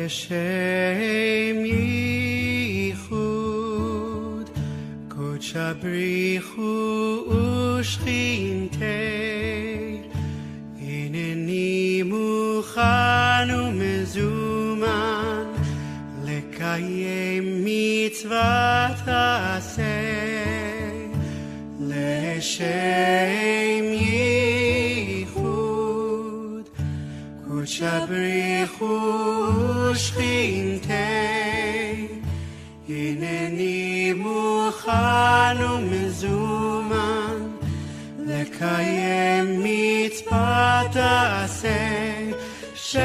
לשם ייחוד קודש בריחו ושכינתה הנני מוכן ומזומן לקיים מצוות עשה לשם ייחוד קודש בריחו ושכינתה הנני מוכן ומזומן לקיים מצוות עשה של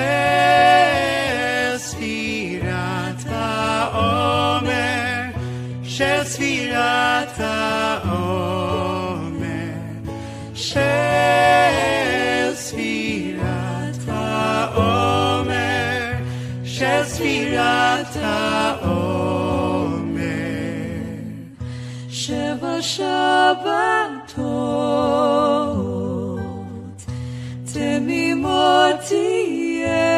ספירת העומר של ספירת העומר של ספירת העומר של ספירת העומר שבע שבתות תמימות תהיינה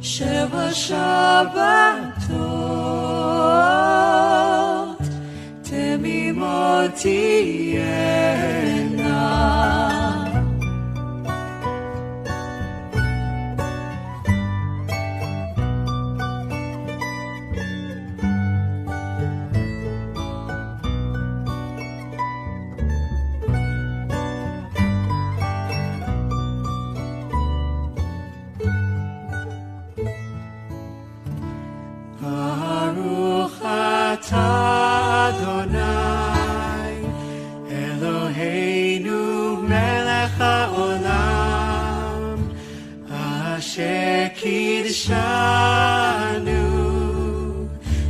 שבע שבתות תמימות תהיינה אדוני אלוהינו מלך העולם אשר קידשנו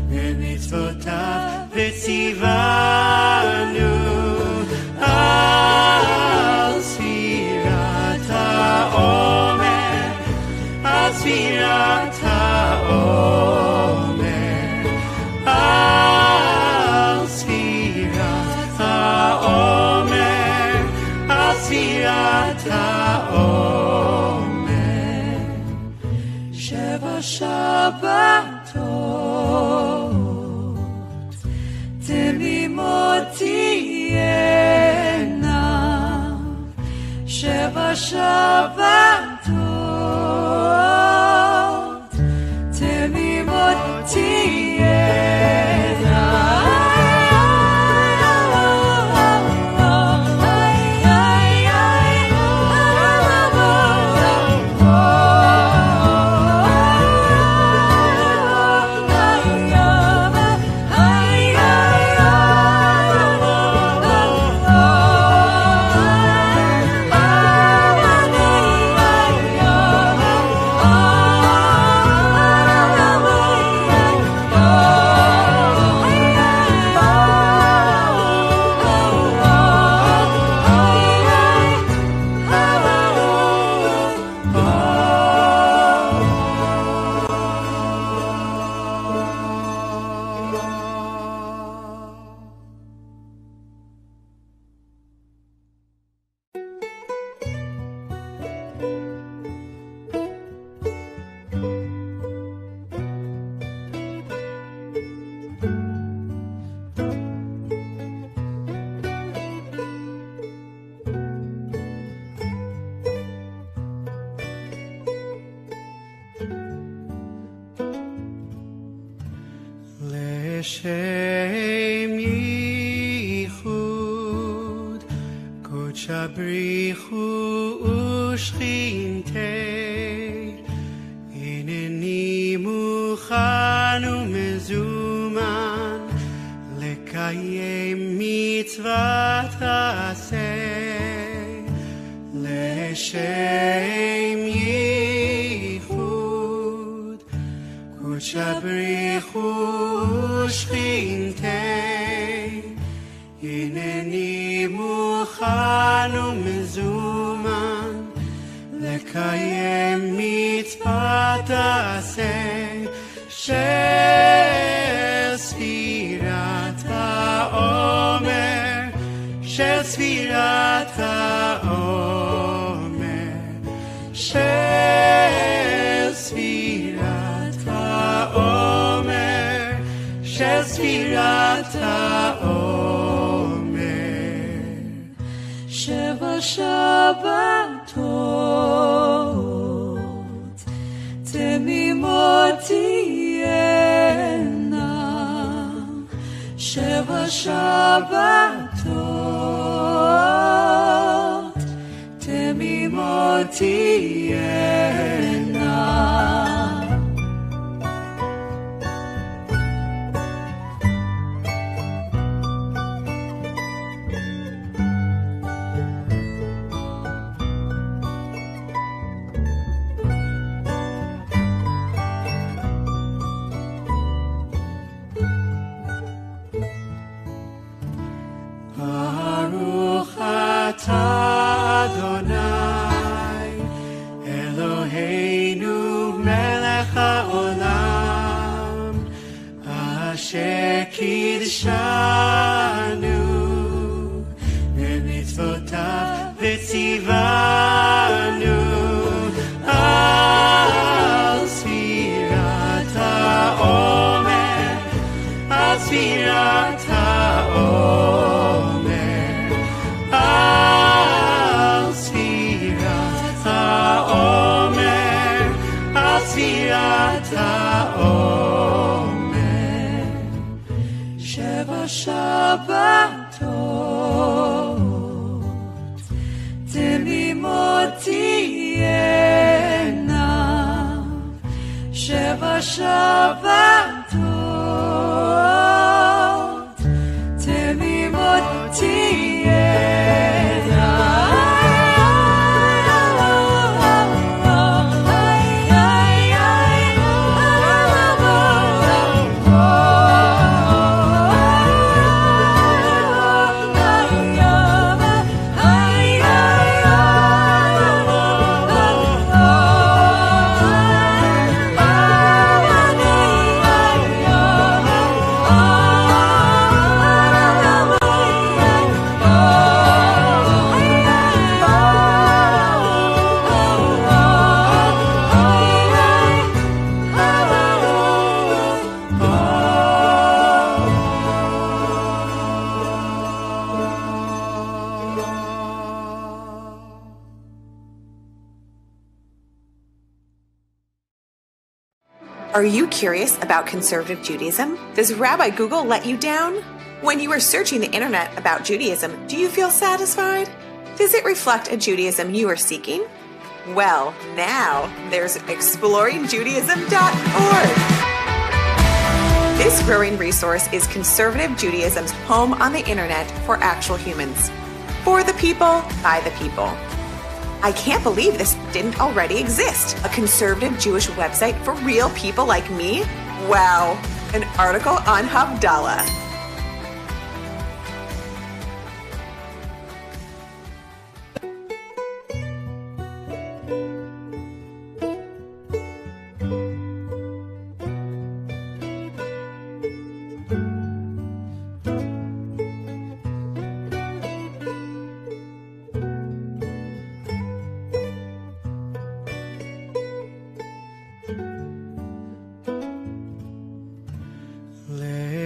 במצוותיו וציוונו על ספירת העומר על ספירת העומר על ספירת העומר על ספירת העומר שבע שבתות תמימות תהיינה שבע שבתות תמימות תהיינה לשם ייחוד קודש בריחו ושכינתה הנני מוכן ומזומן לקיים מצוות עשה לשם ייחוד קודש בריחו ושכינתה הנני מוכן ומזומן לקיים מצוות עשה של ספירת העומר של ספירת העומר של ספירת העומר. 7 שבתות תמימות תהיינה, 7 שבתות תמימות תהיינה. Adonai Eloheinu melech haolam asher kidshanu b'mitzvotav v'tzivanu al sfirat ha'omer, al sfirat ha'omer, al sfirat ha'omer, al sfirat ha'omer. 7 שבתות תמימות תהיינה, 7 שבתות תמימות תהיינה. Are you curious about conservative Judaism? Does Rabbi Google let you down? When you are searching the internet about Judaism, do you feel satisfied? Does it reflect a Judaism you are seeking? Well, now there's exploringjudaism.org. This growing resource is conservative Judaism's home on the internet for actual humans. For the people, by the people. I can't believe this didn't already exist. A conservative Jewish website for real people like me? Wow. An article on Havdalah.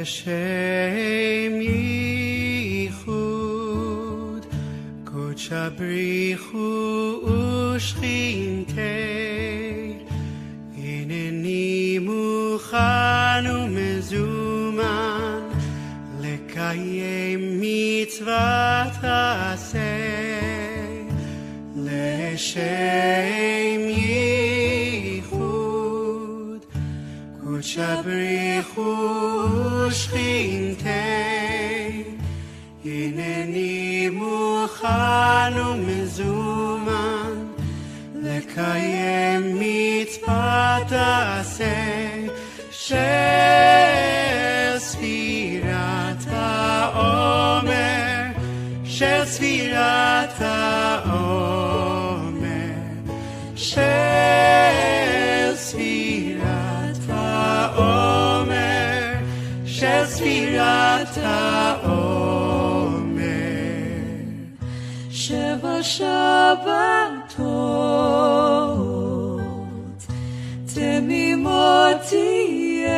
Shem yichud kodsha brichu ushchintei hineni muchan umezuman lekayem mitzvat aseh leshem yichud kodsha brichu ushchintei hineni muchan umezuman lekayem mitzvat aseh shel sfirat ha'omer, shel sfirat ha'omer, shel sfirat ha'omer, shel sfirat ha'omer. 7 שבתות תמימות תהיינה,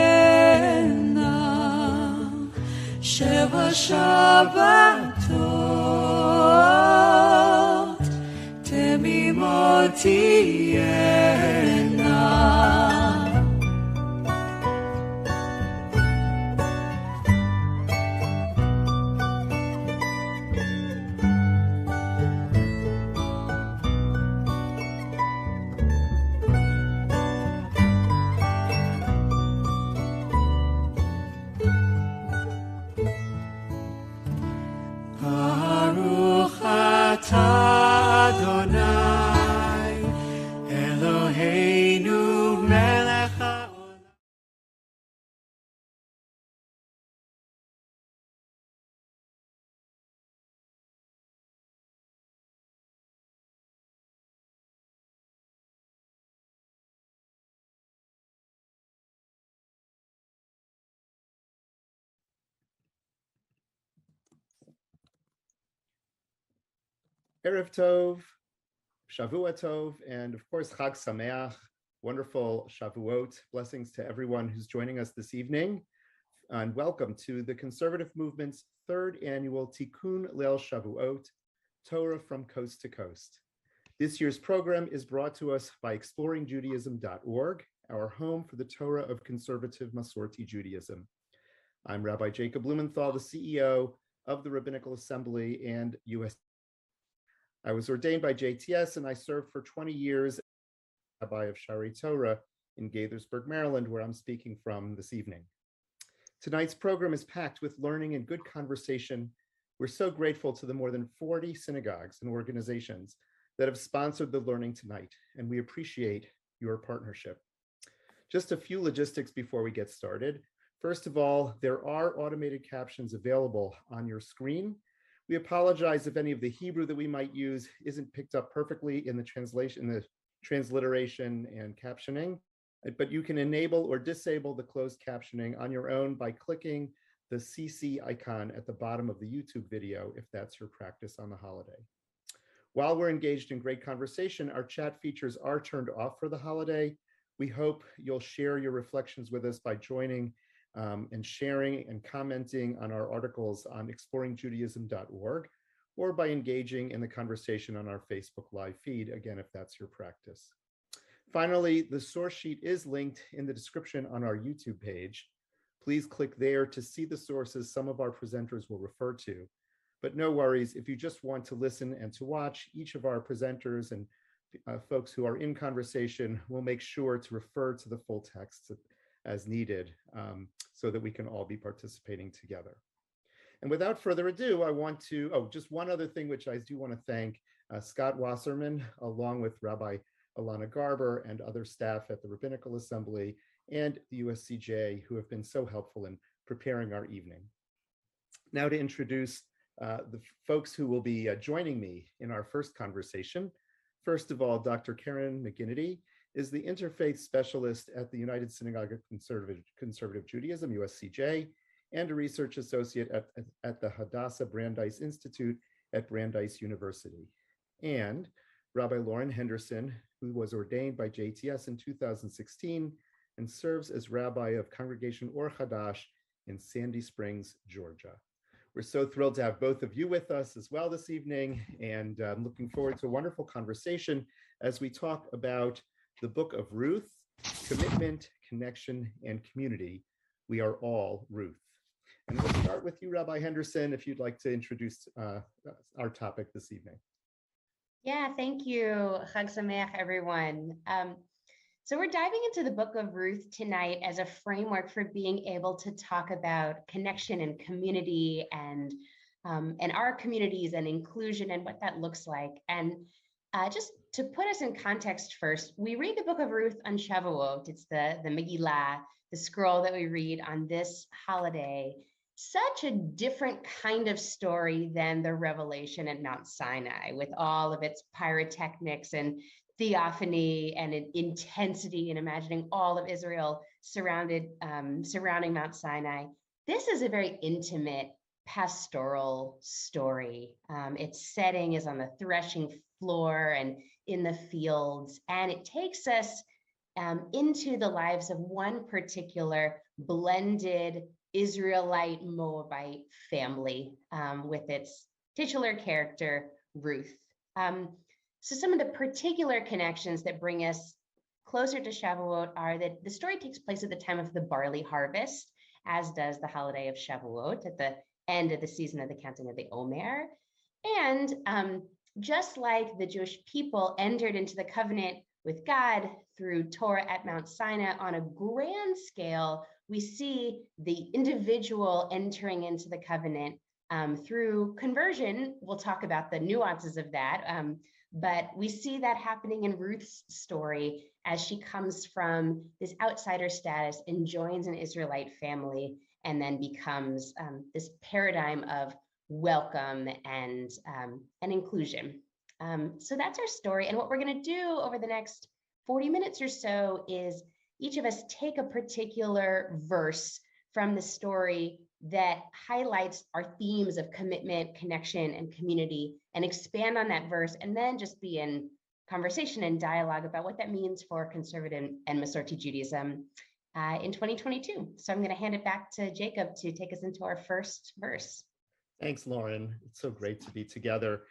שבתות תמימות תהיינה. Erev Tov, Shavuot Tov, and of course Chag Sameach, wonderful Shavuot. Blessings to everyone who's joining us this evening, and welcome to the Conservative Movement's third annual Tikkun Leil Shavuot, Torah from Coast to Coast. This year's program is brought to us by exploringjudaism.org, our home for the Torah of conservative Masorti Judaism. I'm Rabbi Jacob Blumenthal, the CEO of the Rabbinical Assembly and U.S. I was ordained by JTS, and I served for 20 years as Rabbi of Shari Torah in Gaithersburg, Maryland, where I'm speaking from this evening. Tonight's program is packed with learning and good conversation. We're so grateful to the more than 40 synagogues and organizations that have sponsored the learning tonight, and we appreciate your partnership. Just a few logistics before we get started. First of all, there are automated captions available on your screen. We apologize if any of the Hebrew that we might use isn't picked up perfectly in the translation, the transliteration and captioning, but you can enable or disable the closed captioning on your own by clicking the CC icon at the bottom of the YouTube video, if that's your practice on the holiday. While we're engaged in great conversation, our chat features are turned off for the holiday. We hope you'll share your reflections with us by joining and sharing and commenting on our articles on exploringjudaism.org, or by engaging in the conversation on our Facebook Live feed, again, if that's your practice. Finally, the source sheet is linked in the description on our YouTube page. Please click there to see the sources some of our presenters will refer to. But no worries, if you just want to listen and to watch, each of our presenters and folks who are in conversation will make sure to refer to the full text as needed, so that we can all be participating together. And without further ado, I want to, just one other thing, which I do want to thank Scott Wasserman, along with Rabbi Alana Garber and other staff at the Rabbinical Assembly and the USCJ, who have been so helpful in preparing our evening. Now to introduce the folks who will be joining me in our first conversation. First of all, Dr. Keren McGinity is the Interfaith Specialist at the United Synagogue of Conservative Judaism, USCJ, and a Research Associate at the Hadassah Brandeis Institute at Brandeis University. And Rabbi Lauren Henderson, who was ordained by JTS in 2016 and serves as Rabbi of Congregation Or Hadash in Sandy Springs, Georgia. We're so thrilled to have both of you with us as well this evening, and I'm looking forward to a wonderful conversation as we talk about the book of Ruth, Commitment, Connection, and Community. We are all Ruth. And we'll start with you, Rabbi Henderson, if you'd like to introduce our topic this evening. Yeah, thank you. Chag Sameach, everyone. So we're diving into the book of Ruth tonight as a framework for being able to talk about connection and community and our communities and inclusion and what that looks like. And just to put us in context first, we read the book of Ruth on Shavuot. It's the Megillah, the scroll that we read on this holiday. Such a different kind of story than the revelation at Mount Sinai, with all of its pyrotechnics and theophany and intensity, and imagining all of Israel surrounding Mount Sinai. This is a very intimate pastoral story. Its setting is on the threshing floor and in the fields, and it takes us into the lives of one particular blended Israelite Moabite family with its titular character, Ruth. So some of the particular connections that bring us closer to Shavuot are that the story takes place at the time of the barley harvest, as does the holiday of Shavuot at the end of the season of the counting of the Omer. And just like the Jewish people entered into the covenant with God through Torah at Mount Sinai on a grand scale, we see the individual entering into the covenant through conversion. We'll talk about the nuances of that, but we see that happening in Ruth's story as she comes from this outsider status and joins an Israelite family and then becomes this paradigm of welcome and inclusion. So that's our story. And what we're going to do over the next 40 minutes or so is each of us take a particular verse from the story that highlights our themes of commitment, connection, and community, and expand on that verse, and then just be in conversation and dialogue about what that means for conservative and Masorti Judaism in 2022. So I'm going to hand it back to Jacob to take us into our first verse. Thanks, Lauren. It's so great to be together.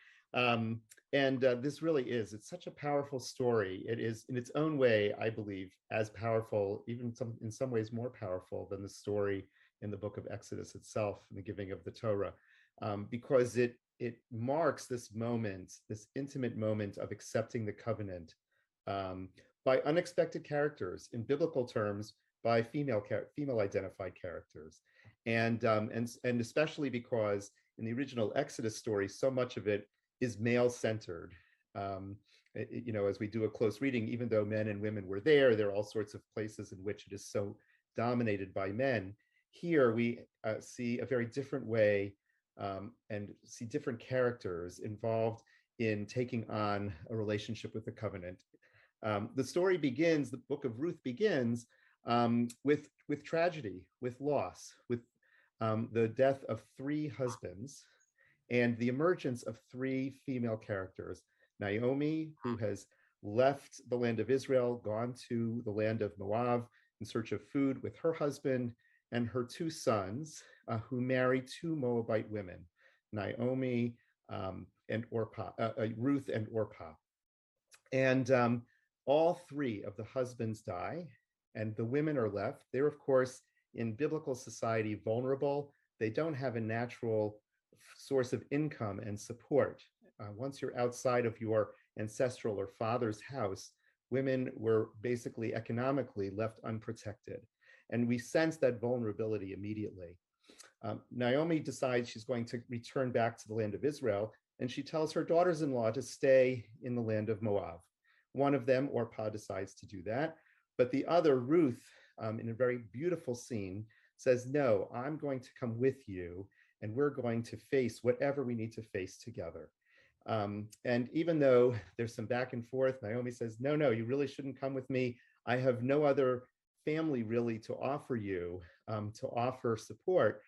This really is, it's such a powerful story. It is in its own way, I believe, as powerful, even in some ways more powerful than the story in the book of Exodus itself, and the giving of the Torah, because it marks this moment, this intimate moment of accepting the covenant by unexpected characters, in biblical terms, by female identified characters. And especially because in the original Exodus story, so much of it is male-centered. As we do a close reading, even though men and women were there are all sorts of places in which it is so dominated by men. Here we see a very different way and see different characters involved in taking on a relationship with the covenant. The story begins, the book of Ruth begins with tragedy, with loss, with the death of 3 husbands, and the emergence of 3 female characters. Naomi, who has left the land of Israel, gone to the land of Moab in search of food with her husband, and her 2 sons, who marry 2 Moabite women, Naomi and Orpah, Ruth and Orpah. And all 3 of the husbands die, and the women are left. They're, of course, in biblical society, vulnerable. They don't have a natural source of income and support. Once you're outside of your ancestral or father's house, women were basically economically left unprotected. And we sense that vulnerability immediately. Naomi decides she's going to return back to the land of Israel, and she tells her daughters-in-law to stay in the land of Moab. One of them, Orpah, decides to do that, but the other, Ruth, in a very beautiful scene, says, no, I'm going to come with you, and we're going to face whatever we need to face together. And even though there's some back and forth, Naomi says, no, you really shouldn't come with me. I have no other family really to offer you, to offer support.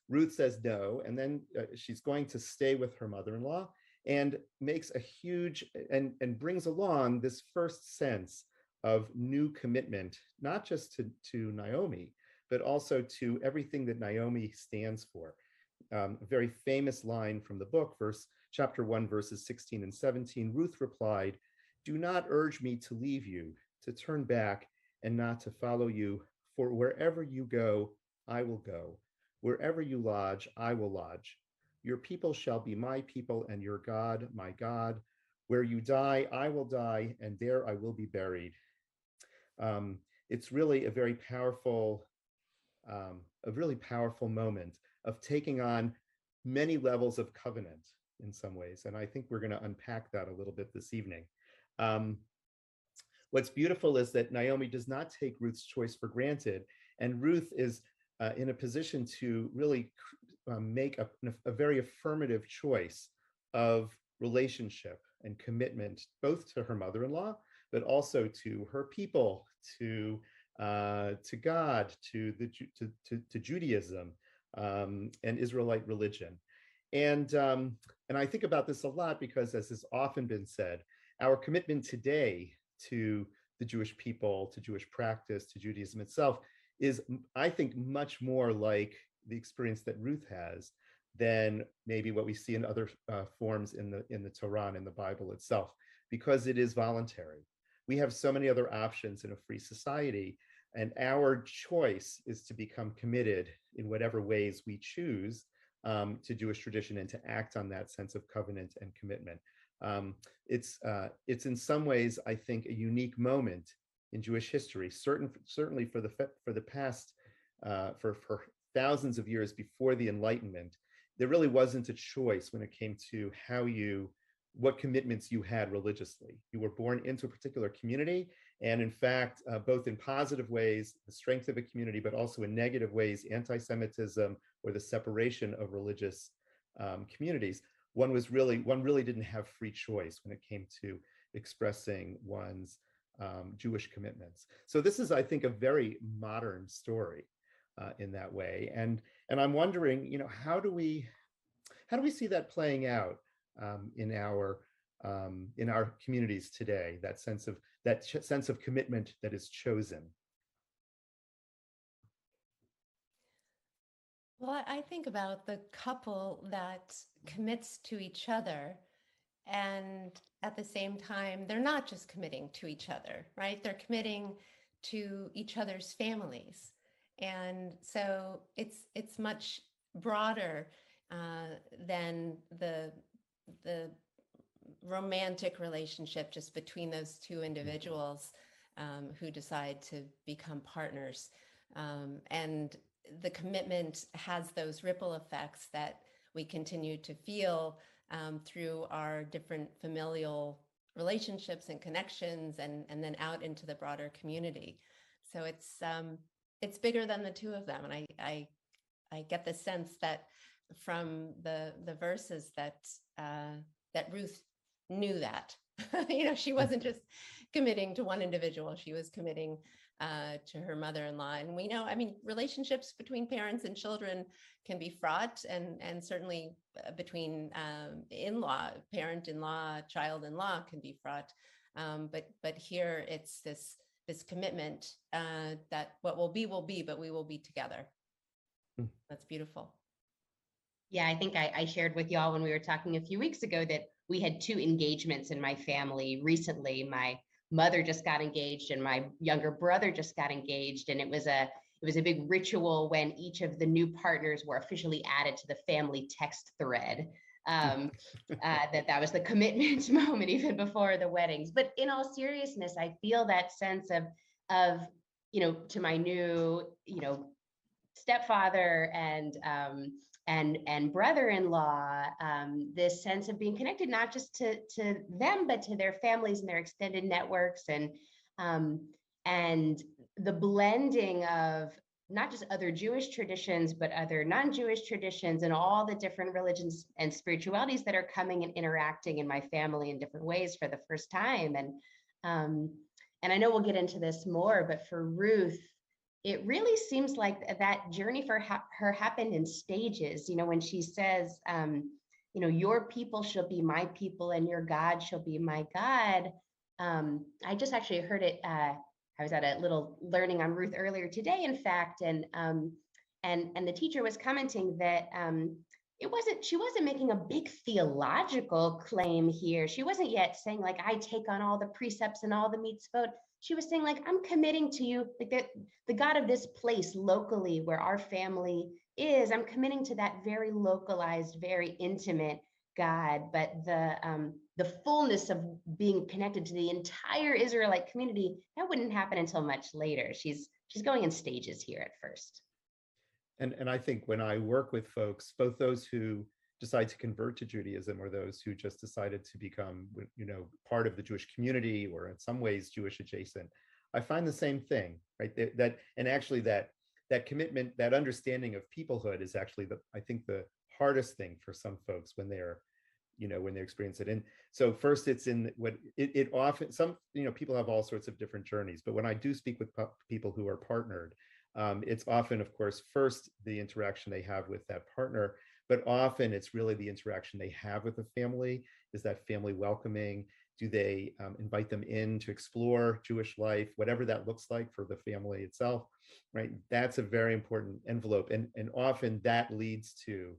Ruth says no, and then she's going to stay with her mother-in-law, and makes a huge, and brings along this first sense of new commitment, not just to Naomi, but also to everything that Naomi stands for. A very famous line from the book, chapter 1, verses 16 and 17, Ruth replied, "Do not urge me to leave you, to turn back and not to follow you, for wherever you go, I will go. Wherever you lodge, I will lodge. Your people shall be my people, and your God, my God. Where you die, I will die, and there I will be buried." It's really a very powerful, moment of taking on many levels of covenant in some ways. And I think we're going to unpack that a little bit this evening. What's beautiful is that Naomi does not take Ruth's choice for granted, and Ruth is in a position to really make a very affirmative choice of relationship and commitment, both to her mother-in-law, but also to her people, to God, to Judaism and Israelite religion. And I think about this a lot because, as has often been said, our commitment today to the Jewish people, to Jewish practice, to Judaism itself, is, I think, much more like the experience that Ruth has than maybe what we see in other forms in the Torah and in the Bible itself, because it is voluntary. We have so many other options in a free society, and our choice is to become committed in whatever ways we choose to Jewish tradition and to act on that sense of covenant and commitment. It's in some ways, I think, a unique moment in Jewish history, certainly for the past, for thousands of years before the Enlightenment. There really wasn't a choice when it came to what commitments you had religiously. You were born into a particular community, and in fact, both in positive ways, the strength of a community, but also in negative ways, anti-Semitism or the separation of religious communities. One really didn't have free choice when it came to expressing one's Jewish commitments. So this is, I think, a very modern story in that way. And I'm wondering, how do we see that playing out in our communities today? That sense of commitment that is chosen. Well, I think about the couple that commits to each other, and at the same time, they're not just committing to each other, right? They're committing to each other's families. And so it's much broader than the romantic relationship just between those two individuals who decide to become partners. And the commitment has those ripple effects that we continue to feel through our different familial relationships and connections, and then out into the broader community. So it's bigger than the two of them. And I get the sense that from the verses that Ruth knew that, she wasn't just committing to one individual, she was committing to her mother-in-law. And we know, relationships between parents and children can be fraught, and certainly between parent-in-law, child-in-law can be fraught. But here it's this commitment that what will be, but we will be together. That's beautiful. Yeah, I think I shared with y'all when we were talking a few weeks ago that we had 2 engagements in my family recently. My mother just got engaged and my younger brother just got engaged. And it was a big ritual when each of the new partners were officially added to the family text thread. That was the commitment moment even before the weddings. But in all seriousness, I feel that sense of to my new, stepfather and brother-in-law, this sense of being connected, not just to them, but to their families and their extended networks, and the blending of not just other Jewish traditions, but other non-Jewish traditions and all the different religions and spiritualities that are coming and interacting in my family in different ways for the first time. And I know we'll get into this more, but for Ruth, it really seems like that journey for her happened in stages. When she says, your people shall be my people and your God shall be my God. I just actually heard it. I was at a little learning on Ruth earlier today, in fact, and the teacher was commenting that she wasn't making a big theological claim here. She wasn't yet saying like, I take on all the precepts and all the mitzvot. She was saying like, I'm committing to you, like the God of this place locally where our family is. I'm committing to that very localized, very intimate God. But the fullness of being connected to the entire Israelite community, that wouldn't happen until much later. She's going in stages here at first. And I think when I work with folks, both those who decide to convert to Judaism or those who just decided to become, part of the Jewish community or in some ways Jewish adjacent, I find the same thing, right? That commitment, that understanding of peoplehood is actually I think the hardest thing for some folks when they're, when they experience it. And so first it's in what it often, some, people have all sorts of different journeys, but when I do speak with people who are partnered, it's often, of course, first the interaction they have with that partner, but often it's really the interaction they have with the family. Is that family welcoming? Do they invite them in to explore Jewish life, whatever that looks like for the family itself, right? That's a very important envelope. And often that leads to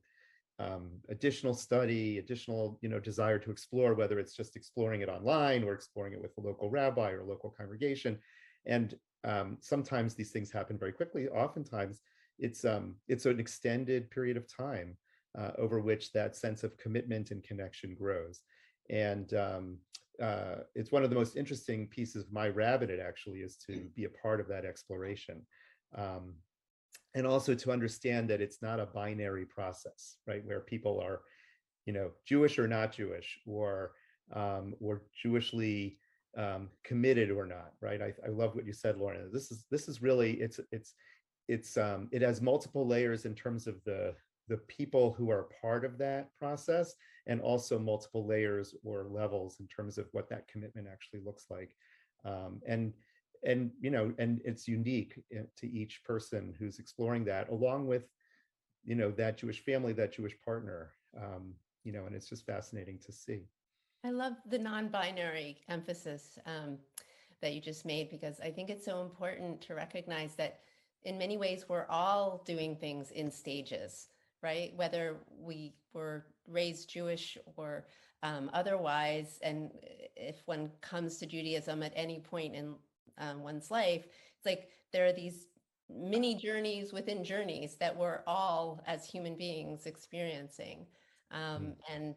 additional study, additional desire to explore, whether it's just exploring it online or exploring it with a local rabbi or a local congregation. And sometimes these things happen very quickly. Oftentimes it's an extended period of time over which that sense of commitment and connection grows. And it's one of the most interesting pieces of my rabbit, actually, is to be a part of that exploration. And also to understand that it's not a binary process, right? Where people are, Jewish or not Jewish, or Jewishly committed or not, right? I love what you said, Lauren. This is really, it has multiple layers in terms of the people who are part of that process, and also multiple layers or levels in terms of what that commitment actually looks like. And it's unique to each person who's exploring that, along with, that Jewish family, that Jewish partner, and it's just fascinating to see. I love the non-binary emphasis that you just made, because I think it's so important to recognize that in many ways we're all doing things in stages, right? Whether we were raised Jewish or otherwise, and if one comes to Judaism at any point in one's life, it's like there are these mini journeys within journeys that we're all as human beings experiencing, and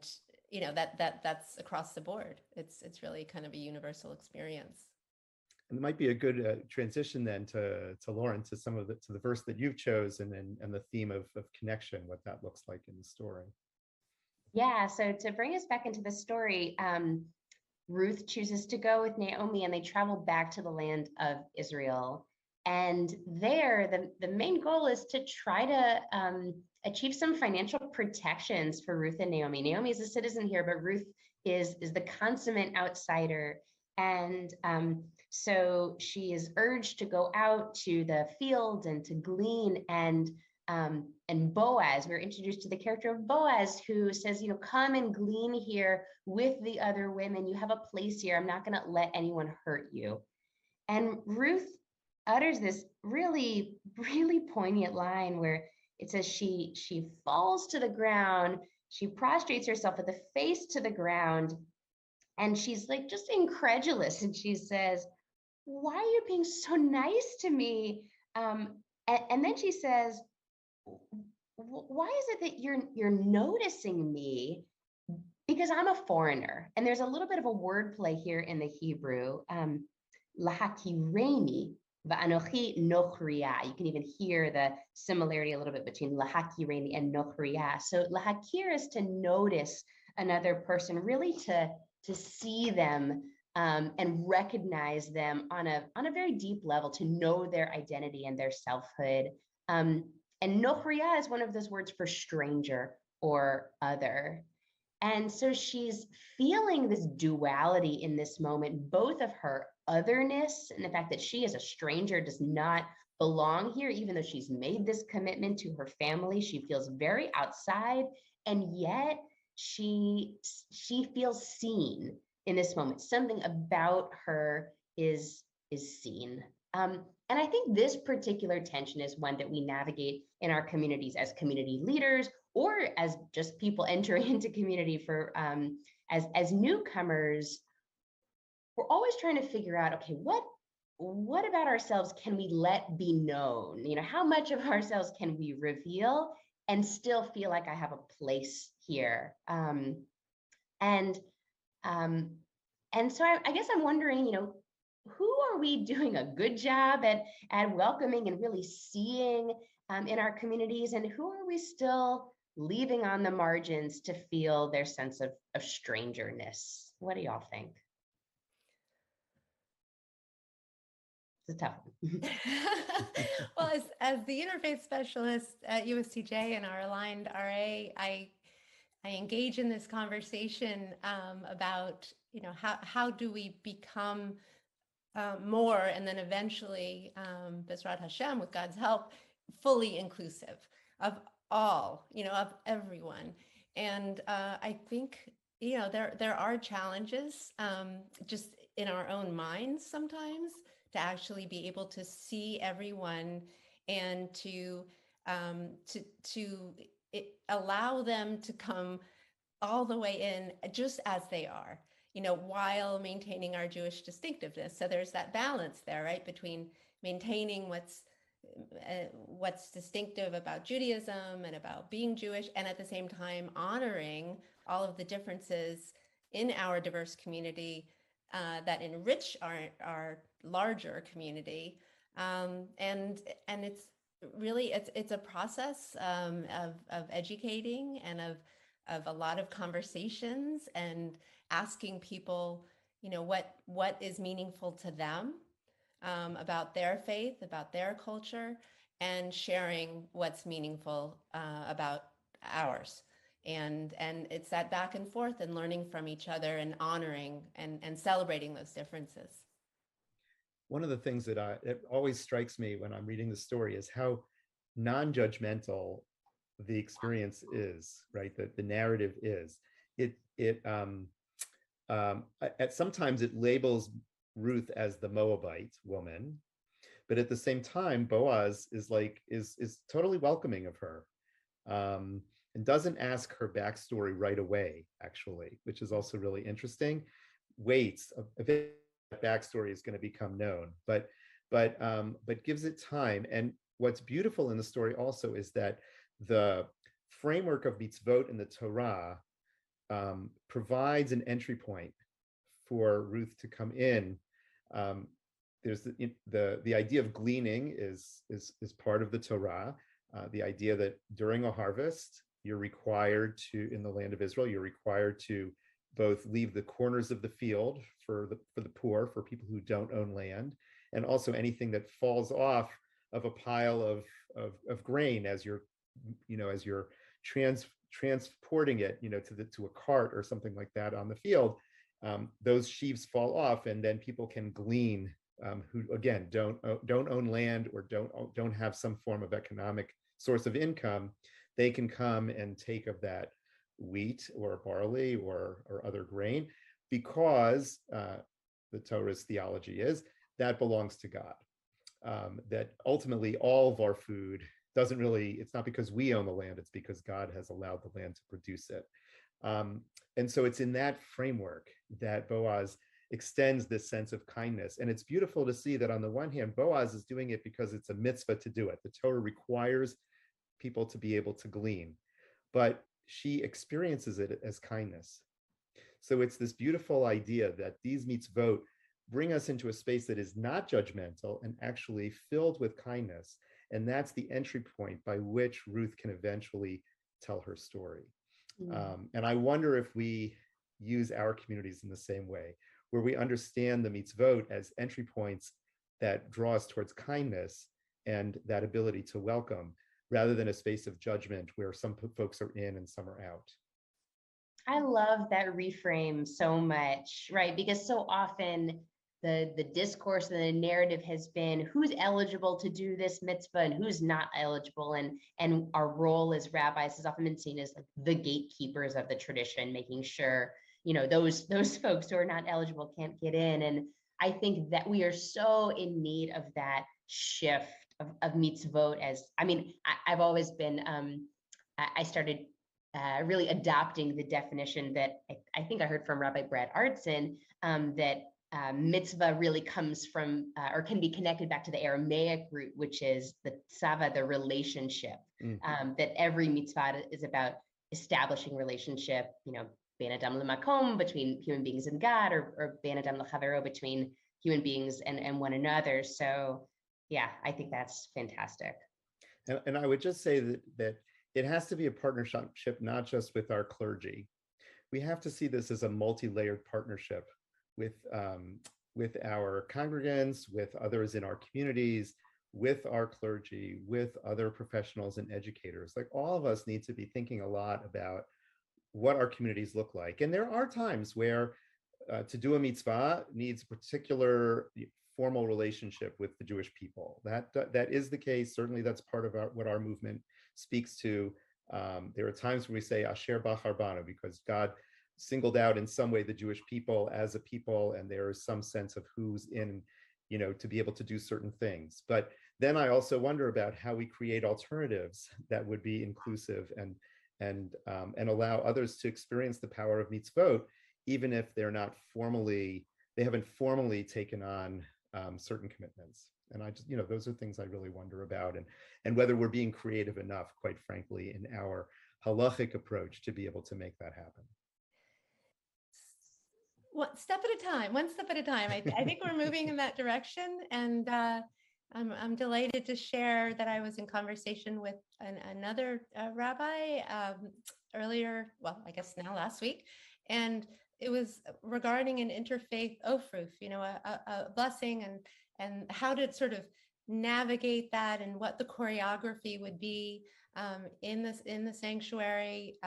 that's across the board. It's really kind of a universal experience. And it might be a good transition then to Lauren, to the verse that you've chosen, and the theme of connection, what that looks like in the story. Yeah, so to bring us back into the story, Ruth chooses to go with Naomi, and they travel back to the land of Israel. And there, the main goal is to try to achieve some financial protections for Ruth and Naomi. Naomi is a citizen here, but Ruth is the consummate outsider. And so she is urged to go out to the field and to glean. And Boaz, we're introduced to the character of Boaz, who says, come and glean here with the other women. You have a place here. I'm not going to let anyone hurt you. And Ruth utters this really, really poignant line where it says she falls to the ground. She prostrates herself with the face to the ground. And she's like just incredulous. And she says, why are you being so nice to me? And then she says, why is it that you're noticing me? Because I'm a foreigner. And there's a little bit of a wordplay here in the Hebrew. Lahakireni va'anochi nochriya. You can even hear the similarity a little bit between lahakireni and nochriya. So lahakir is to notice another person, really to see them and recognize them on a very deep level, to know their identity and their selfhood. And nochriya is one of those words for stranger or other. And so she's feeling this duality in this moment, both of her otherness and the fact that she as a stranger does not belong here, even though she's made this commitment to her family. She feels very outside, and yet she feels seen in this moment. Something about her is seen. And I think this particular tension is one that we navigate in our communities as community leaders, or as just people entering into community for as newcomers. We're always trying to figure out, okay, what about ourselves can we let be known? How much of ourselves can we reveal and still feel like I have a place here? And so I guess I'm wondering, who are we doing a good job at welcoming and really seeing in our communities, and who are we still leaving on the margins to feel their sense of strangeness? What do y'all think? It's a tough one. Well, as the interfaith specialist at USCJ and our aligned RA, I engage in this conversation about, how do we become more, and then eventually, B'ezrat Hashem, with God's help, fully inclusive of all, of everyone. And I think, there are challenges just in our own minds sometimes to actually be able to see everyone and to allow them to come all the way in just as they are, while maintaining our Jewish distinctiveness. So there's that balance there, right, between maintaining what's distinctive about Judaism and about being Jewish, and at the same time honoring all of the differences in our diverse community that enrich our larger community. And it's really, it's a process of educating and of a lot of conversations and asking people, what is meaningful to them about their faith, about their culture, and sharing what's meaningful about ours. And it's that back and forth and learning from each other and honoring and celebrating those differences. One of the things that it always strikes me when I'm reading the story is how non-judgmental the experience is, right? The narrative is. Sometimes it labels Ruth as the Moabite woman, but at the same time, Boaz is totally welcoming of her, and doesn't ask her backstory right away, actually, which is also really interesting. Waits a bit. Backstory is going to become known, but gives it time. And what's beautiful in the story also is that the framework of mitzvot in the Torah provides an entry point for Ruth to come in. There's the idea of gleaning is part of the Torah. The idea that during a harvest, you're required to, in the land of Israel, you're required to both leave the corners of the field for the poor, for people who don't own land, and also anything that falls off of a pile of grain as you're transporting it, to a cart or something like that on the field. Those sheaves fall off, and then people can glean, who again don't own land or don't have some form of economic source of income. They can come and take of that wheat or barley or other grain, because the Torah's theology is that belongs to God. That ultimately all of our food it's not because we own the land, it's because God has allowed the land to produce it. And so it's in that framework that Boaz extends this sense of kindness. And it's beautiful to see that on the one hand, Boaz is doing it because it's a mitzvah to do it. The Torah requires people to be able to glean, but she experiences it as kindness. So it's this beautiful idea that these mitzvot bring us into a space that is not judgmental and actually filled with kindness. And that's the entry point by which Ruth can eventually tell her story. And I wonder if we use our communities in the same way, where we understand the mitzvot as entry points that draw us towards kindness and that ability to welcome, rather than a space of judgment where some folks are in and some are out. I love that reframe so much, right? Because so often the discourse and the narrative has been who's eligible to do this mitzvah and who's not eligible. And our role as rabbis has often been seen as like the gatekeepers of the tradition, making sure, those folks who are not eligible can't get in. And I think that we are so in need of that shift of mitzvot. I've always been, I started really adopting the definition that I think I heard from Rabbi Brad Artson, that mitzvah really comes from, or can be connected back to the Aramaic root, which is the tzava, the relationship, that every mitzvah is about establishing relationship, ben adam lemakom, between human beings and God, or ben adam lechavero, between human beings and one another. So yeah, I think that's fantastic. And I would just say that it has to be a partnership, not just with our clergy. We have to see this as a multi-layered partnership with our congregants, with others in our communities, with our clergy, with other professionals and educators. Like, all of us need to be thinking a lot about what our communities look like. And there are times where to do a mitzvah needs a particular formal relationship with the Jewish people. That is the case. Certainly that's part of what our movement speaks to. There are times when we say Asher Bachar Banu, because God singled out in some way the Jewish people as a people, and there is some sense of who's in, to be able to do certain things. But then I also wonder about how we create alternatives that would be inclusive and allow others to experience the power of mitzvot, even if they haven't formally taken on certain commitments. And I just, those are things I really wonder about, and whether we're being creative enough, quite frankly, in our halachic approach to be able to make that happen. One step at a time. I think we're moving in that direction, and I'm delighted to share that I was in conversation with another rabbi earlier, well, I guess now last week, and it was regarding an interfaith ofruf, a blessing, and how to sort of navigate that, and what the choreography would be in the sanctuary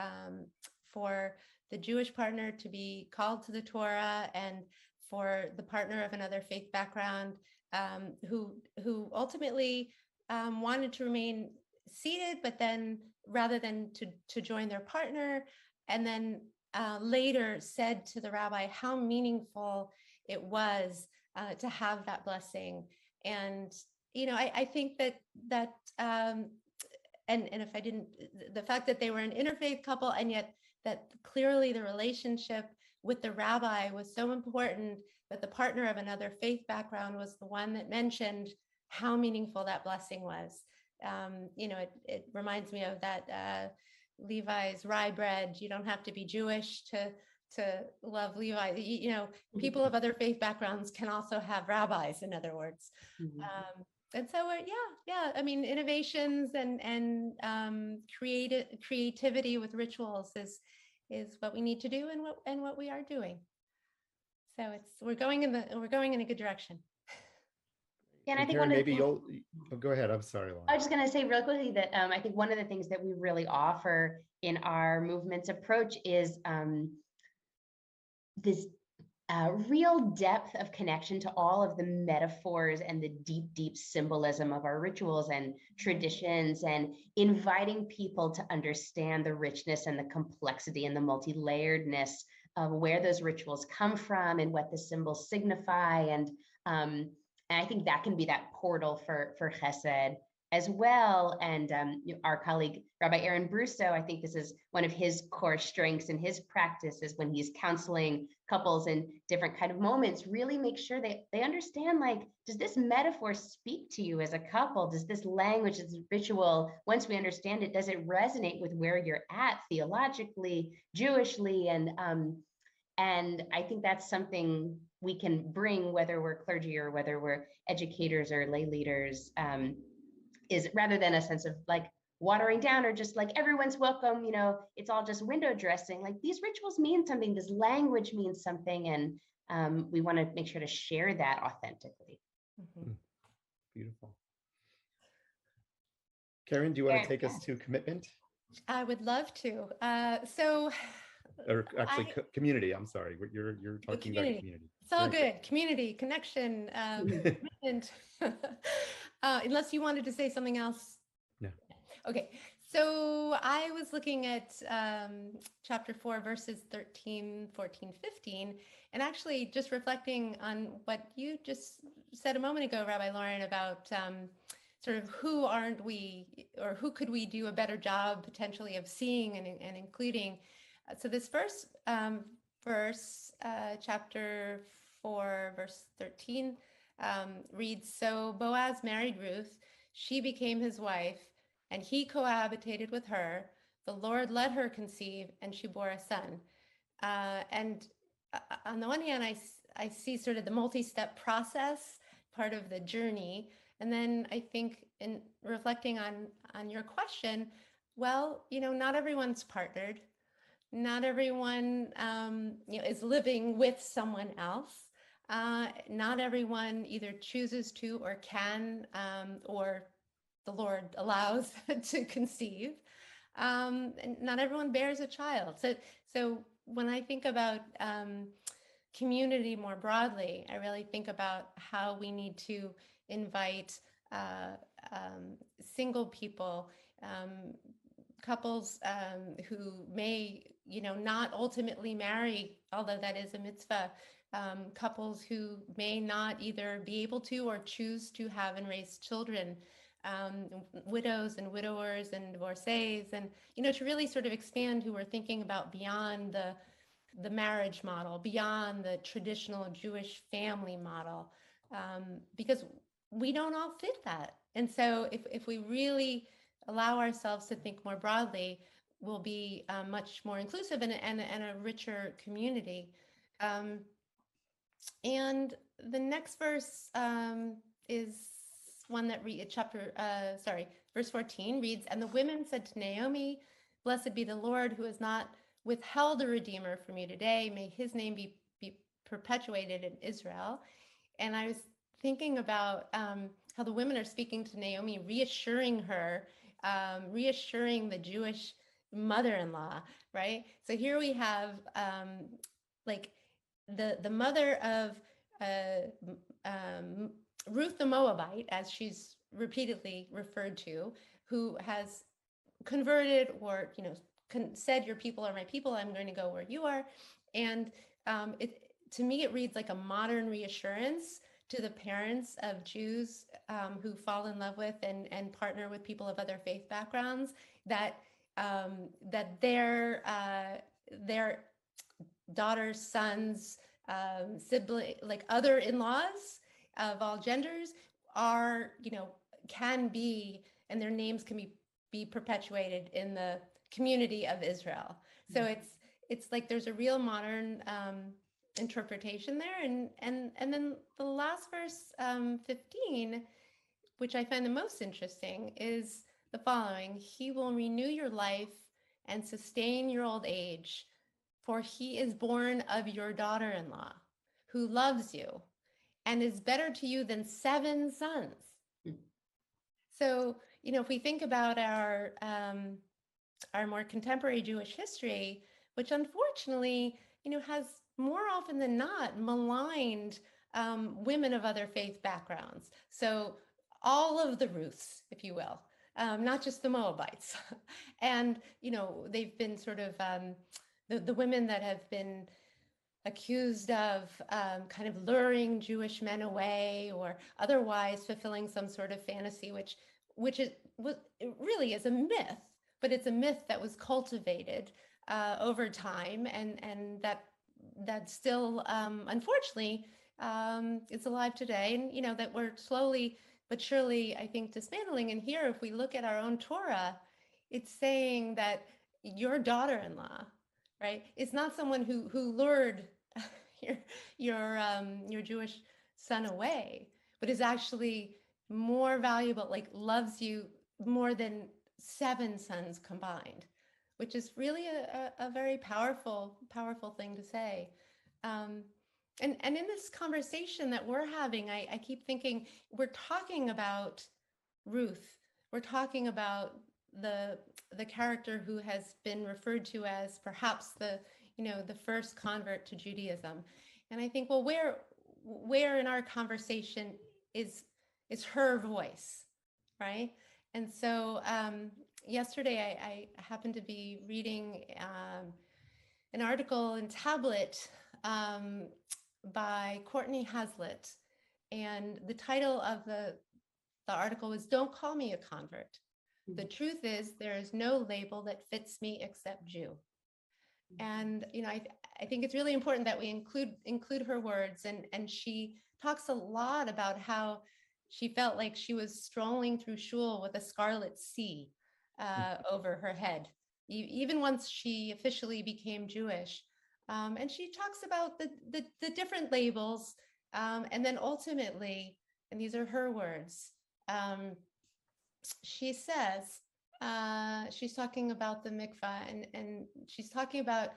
for the Jewish partner to be called to the Torah, and for the partner of another faith background who ultimately wanted to remain seated, but then rather than to join their partner, and then later said to the rabbi how meaningful it was to have that blessing. And I think that and if I didn't, the fact that they were an interfaith couple, and yet that clearly the relationship with the rabbi was so important, that the partner of another faith background was the one that mentioned how meaningful that blessing was. It reminds me of that Levi's rye bread. You don't have to be Jewish to love Levi. People of other faith backgrounds can also have rabbis, in other words. Mm-hmm. And so, I mean, innovations and creativity with rituals is what we need to do, and what we are doing. So we're going in a good direction. Yeah, and I think Keren, maybe you'll go ahead. I'm sorry, Lauren. I was just going to say real quickly that I think one of the things that we really offer in our movement's approach is this real depth of connection to all of the metaphors and the deep symbolism of our rituals and traditions, and inviting people to understand the richness and the complexity and the multi-layeredness of where those rituals come from and what the symbols signify. And I think that can be that portal for chesed as well. And our colleague, Rabbi Aaron Brusso, I think this is one of his core strengths in his practice, is when he's counseling couples in different kind of moments, really make sure they understand, like, does this metaphor speak to you as a couple? Does this language, this ritual, once we understand it, does it resonate with where you're at theologically, Jewishly? And I think that's something we can bring, whether we're clergy or whether we're educators or lay leaders, is rather than a sense of like watering down or just like everyone's welcome, it's all just window dressing. Like, these rituals mean something, this language means something, and we want to make sure to share that authentically. Mm-hmm. Beautiful. Keren, do you want to take us to commitment? I would love to. Or actually, community. I'm sorry, you're talking about community. It's all good. Community, connection, commitment. Unless you wanted to say something else. No. Okay. So I was looking at chapter 4, verses 13, 14, 15, and actually just reflecting on what you just said a moment ago, Rabbi Lauren, about sort of who aren't we, or who could we do a better job potentially of seeing and including. So this first verse, chapter 4, verse 13, reads, "So Boaz married Ruth, she became his wife, and he cohabitated with her. The Lord let her conceive, and she bore a son." And on the one hand, I see sort of the multi-step process, part of the journey. And then I think, in reflecting on your question, well, not everyone's partnered. Not everyone, is living with someone else. Not everyone either chooses to or can, or the Lord allows to conceive. And not everyone bears a child. So when I think about community more broadly, I really think about how we need to invite single people, couples who may not ultimately marry, although that is a mitzvah, couples who may not either be able to or choose to have and raise children, widows and widowers and divorcees, and, to really sort of expand who we're thinking about beyond the marriage model, beyond the traditional Jewish family model, because we don't all fit that. And so if we really allow ourselves to think more broadly, we'll be much more inclusive and a richer community. And the next verse is one that verse 14 reads, "And the women said to Naomi, 'Blessed be the Lord who has not withheld a redeemer from you today. May his name be perpetuated in Israel.'" And I was thinking about how the women are speaking to Naomi, reassuring her, reassuring the Jewish mother-in-law, right? So here we have the mother of Ruth the Moabite, as she's repeatedly referred to, who has converted or said, "Your people are my people, I'm going to go where you are." And to me, it reads like a modern reassurance to the parents of Jews who fall in love with and partner with people of other faith backgrounds, that their daughters, sons, sibling, like other in-laws of all genders are, can be, and their names can be perpetuated in the community of Israel. So it's like there's a real modern interpretation there. And then the last verse, 15, which I find the most interesting, is the following: "He will renew your life and sustain your old age, for he is born of your daughter-in-law, who loves you and is better to you than 7 sons." So, if we think about our more contemporary Jewish history, which unfortunately, has more often than not maligned women of other faith backgrounds. So all of the Ruths, if you will, not just the Moabites. And, they've been sort of the women that have been accused of kind of luring Jewish men away or otherwise fulfilling some sort of fantasy, which it really is a myth, but it's a myth that was cultivated over time, and that still, unfortunately, is alive today, and that we're slowly but surely, I think, dismantling. And here, if we look at our own Torah, it's saying that your daughter-in-law, right, is not someone who lured your Jewish son away, but is actually more valuable, like loves you more than 7 sons combined, which is really a very powerful thing to say. And in this conversation that we're having, I keep thinking, we're talking about Ruth. We're talking about the character who has been referred to as perhaps the first convert to Judaism. And I think, well, where in our conversation is her voice, right? And so yesterday I happened to be reading an article in Tablet by Courtney Hazlitt, and the title of the article was "Don't Call Me a Convert. The truth is there is no label that fits me except Jew." And I think it's really important that we include her words, and she talks a lot about how she felt like she was strolling through shul with a scarlet C over her head, even once she officially became Jewish. And she talks about the different labels, and then ultimately, and these are her words, she says, she's talking about the mikvah, and she's talking about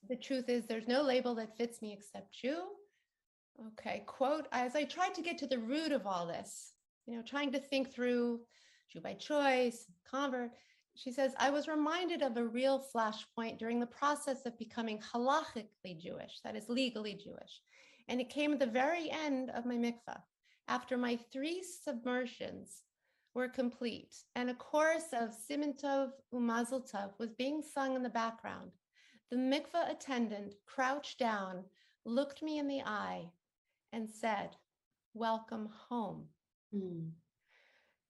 the truth is there's no label that fits me except Jew. Okay, quote, "As I tried to get to the root of all this, trying to think through Jew by choice, convert," she says, "I was reminded of a real flashpoint during the process of becoming halachically Jewish, that is legally Jewish. And it came at the very end of my mikvah. After my 3 submersions, were complete, and a chorus of Siman Tov U'Mazel Tov was being sung in the background. The mikveh attendant crouched down, looked me in the eye, and said, "Welcome home." Mm.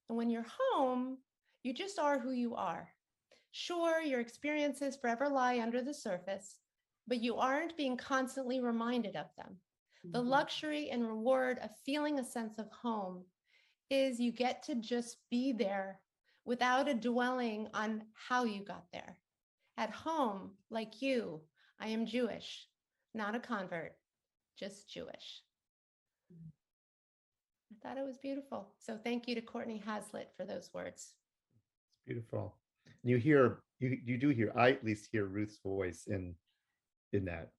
And when you're home, you just are who you are. Sure, your experiences forever lie under the surface, but you aren't being constantly reminded of them. The luxury and reward of feeling a sense of home is you get to just be there without a dwelling on how you got there. At home, like you, I am Jewish, not a convert, just Jewish. I thought it was beautiful. So thank you to Courtney Hazlitt for those words. It's beautiful. You do hear, I at least hear Ruth's voice in that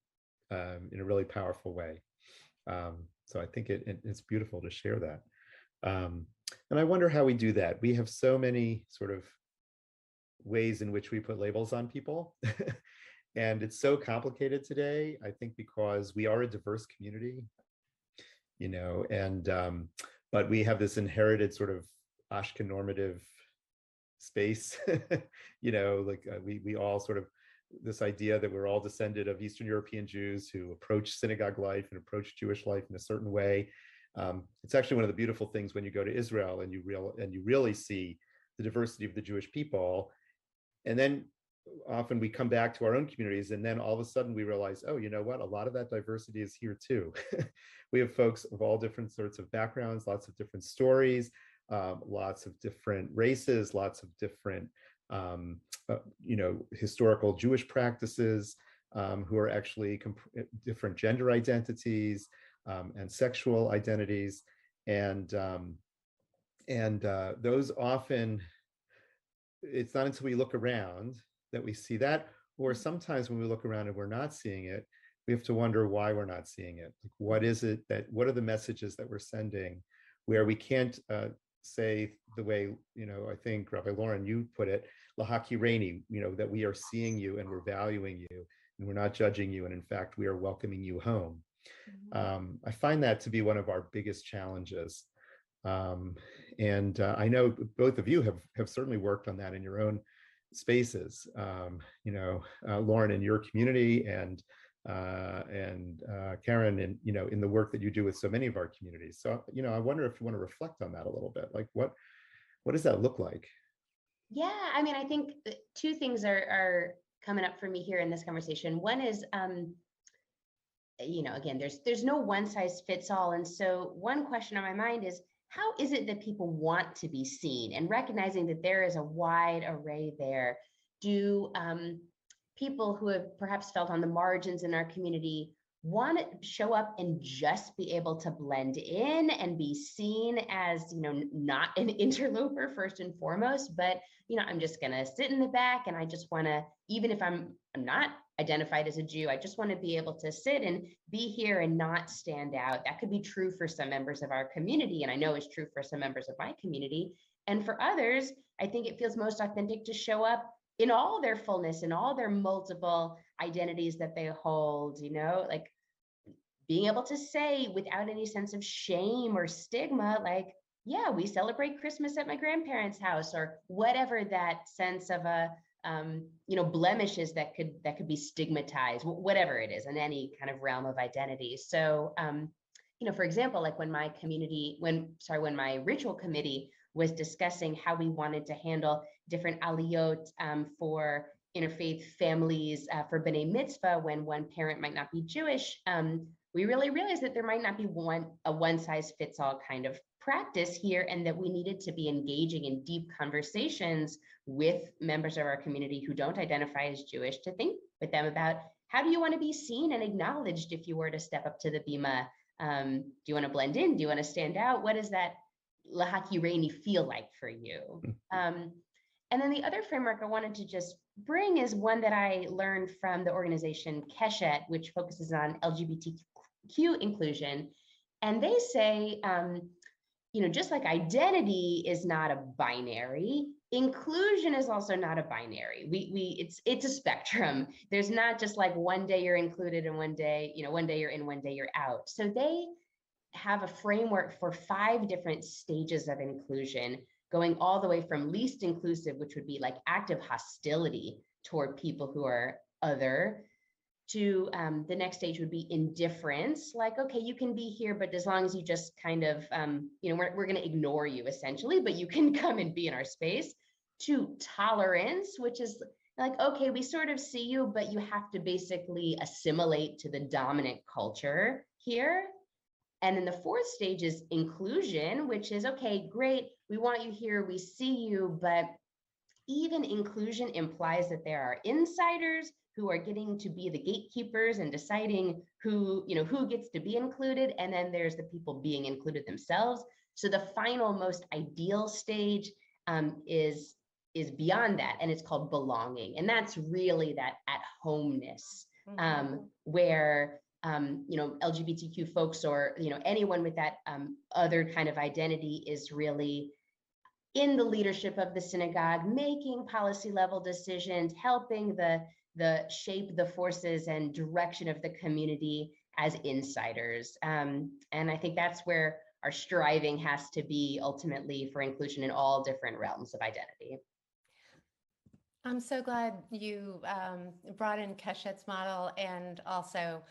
in a really powerful way. So I think it's beautiful to share that. And I wonder how we do that. We have so many sort of ways in which we put labels on people. And it's so complicated today, I think, because we are a diverse community, and but we have this inherited sort of Ashken normative space, we all sort of, this idea that we're all descended of Eastern European Jews who approach synagogue life and approach Jewish life in a certain way. It's actually one of the beautiful things when you go to Israel and you really see the diversity of the Jewish people. And then often we come back to our own communities, and then all of a sudden we realize, oh, you know what? A lot of that diversity is here too. We have folks of all different sorts of backgrounds, lots of different stories, lots of different races, lots of different, historical Jewish practices, who are actually different gender identities and sexual identities, and those often, it's not until we look around that we see that, or sometimes when we look around and we're not seeing it, we have to wonder why we're not seeing it. Like, what are the messages that we're sending where we can't say the way, I think Rabbi Lauren, you put it, lahakireni, that we are seeing you and we're valuing you and we're not judging you. And in fact, we are welcoming you home. Mm-hmm. I find that to be one of our biggest challenges. And I know both of you have certainly worked on that in your own spaces, Lauren, in your community, and Keren, in the work that you do with so many of our communities. So, I wonder if you want to reflect on that a little bit. Like, what does that look like? Yeah, I mean, I think two things are coming up for me here in this conversation. One is, again, there's no one size fits all. And so one question on my mind is, how is it that people want to be seen? And recognizing that there is a wide array there. Do people who have perhaps felt on the margins in our community want to show up and just be able to blend in and be seen as, not an interloper first and foremost, but, I'm just going to sit in the back and I just want to, even if I'm not identified as a Jew, I just want to be able to sit and be here and not stand out. That could be true for some members of our community, and I know is true for some members of my community. And for others, I think it feels most authentic to show up in all their fullness, in all their multiple identities that they hold, like being able to say without any sense of shame or stigma, like, yeah, we celebrate Christmas at my grandparents' house, or whatever that sense of a blemishes that could be stigmatized, whatever it is, in any kind of realm of identity. So, for example, like when my ritual committee was discussing how we wanted to handle different aliyot for interfaith families for B'nai Mitzvah when one parent might not be Jewish, we really realized that there might not be a one-size-fits-all kind of practice here, and that we needed to be engaging in deep conversations with members of our community who don't identify as Jewish, to think with them about, how do you want to be seen and acknowledged if you were to step up to the bima? Do you want to blend in? Do you want to stand out? What does that lahakireni feel like for you? And then the other framework I wanted to just bring is one that I learned from the organization Keshet, which focuses on LGBTQ inclusion. And they say, just like identity is not a binary, inclusion is also not a binary. It's a spectrum. There's not just like one day you're included and one day you're in, one day you're out. So they have a framework for 5 different stages of inclusion, going all the way from least inclusive, which would be like active hostility toward people who are other, to the next stage would be indifference, like, okay, you can be here, but as long as you just kind of, we're going to ignore you essentially, but you can come and be in our space, to tolerance, which is like, okay, we sort of see you, but you have to basically assimilate to the dominant culture here. And then the fourth stage is inclusion, which is, okay, great, we want you here, we see you, but even inclusion implies that there are insiders who are getting to be the gatekeepers and deciding who gets to be included. And then there's the people being included themselves. So the final, most ideal stage is beyond that, and it's called belonging. And that's really that at-homeness, where LGBTQ folks, or anyone with that other kind of identity, is really in the leadership of the synagogue, making policy level decisions, helping the shape the forces and direction of the community as insiders. And I think that's where our striving has to be ultimately for inclusion in all different realms of identity. I'm so glad you brought in Keshet's model, and also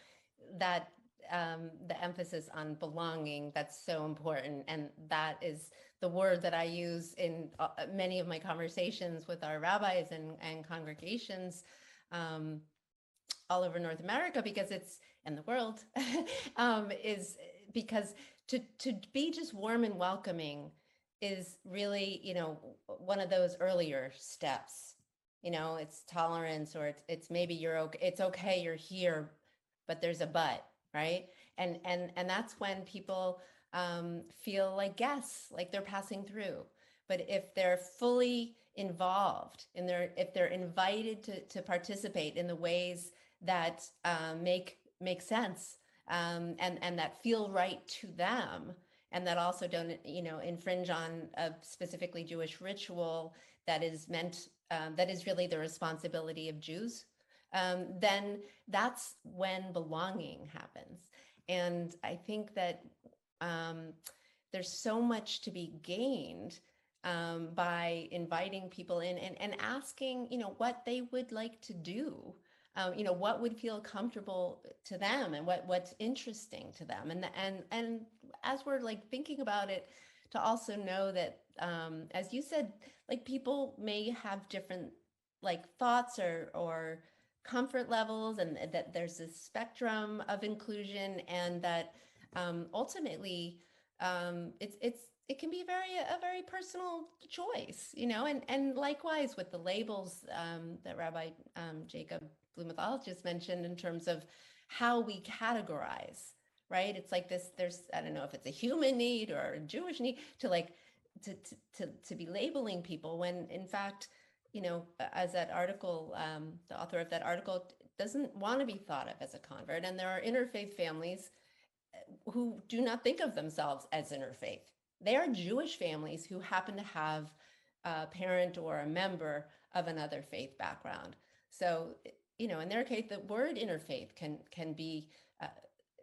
that the emphasis on belonging. That's so important. And that is the word that I use in many of my conversations with our rabbis and congregations all over North America, because it's, and the world, is because to be just warm and welcoming is really, one of those earlier steps. It's tolerance, or it's maybe it's okay, you're here, but there's a but, right? And that's when people feel like guests, like they're passing through. But if they're fully involved if they're invited to participate in the ways that make sense, and that feel right to them, and that also don't infringe on a specifically Jewish ritual that is meant that is really the responsibility of Jews, then that's when belonging happens. And I think that there's so much to be gained by inviting people in and asking, what they would like to do, what would feel comfortable to them, and what's interesting to them. And as we're like thinking about it, to also know that, as you said, like people may have different like thoughts or comfort levels, and that there's a spectrum of inclusion, and that ultimately it can be a very personal choice, and likewise with the labels that Rabbi Jacob Blumenthal just mentioned, in terms of how we categorize, right? It's like this, I don't know if it's a human need or a Jewish need to be labeling people, when in fact, as that article, the author of that article doesn't want to be thought of as a convert. And there are interfaith families who do not think of themselves as interfaith. They are Jewish families who happen to have a parent or a member of another faith background. So, in their case, the word interfaith can be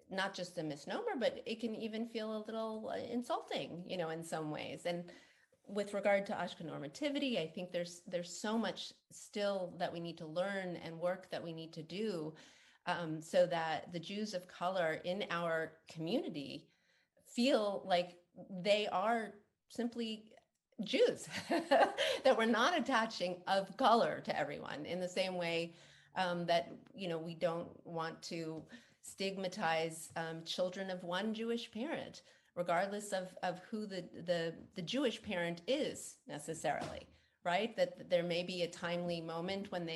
not just a misnomer, but it can even feel a little insulting, in some ways. And with regard to Ashkenormativity, I think there's so much still that we need to learn and work that we need to do, so that the Jews of color in our community feel like they are simply Jews, that we're not attaching of color to everyone in the same way that, we don't want to stigmatize children of one Jewish parent, regardless of who the Jewish parent is necessarily, right? That there may be a timely moment when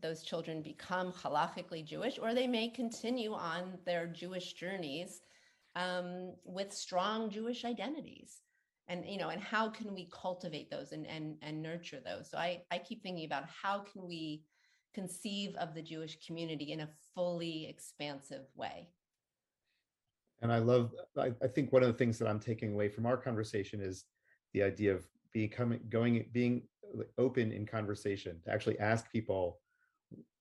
those children become halachically Jewish, or they may continue on their Jewish journeys with strong Jewish identities. And, and how can we cultivate those and nurture those? So I keep thinking about how can we conceive of the Jewish community in a fully expansive way. And I think one of the things that I'm taking away from our conversation is the idea of being open in conversation, to actually ask people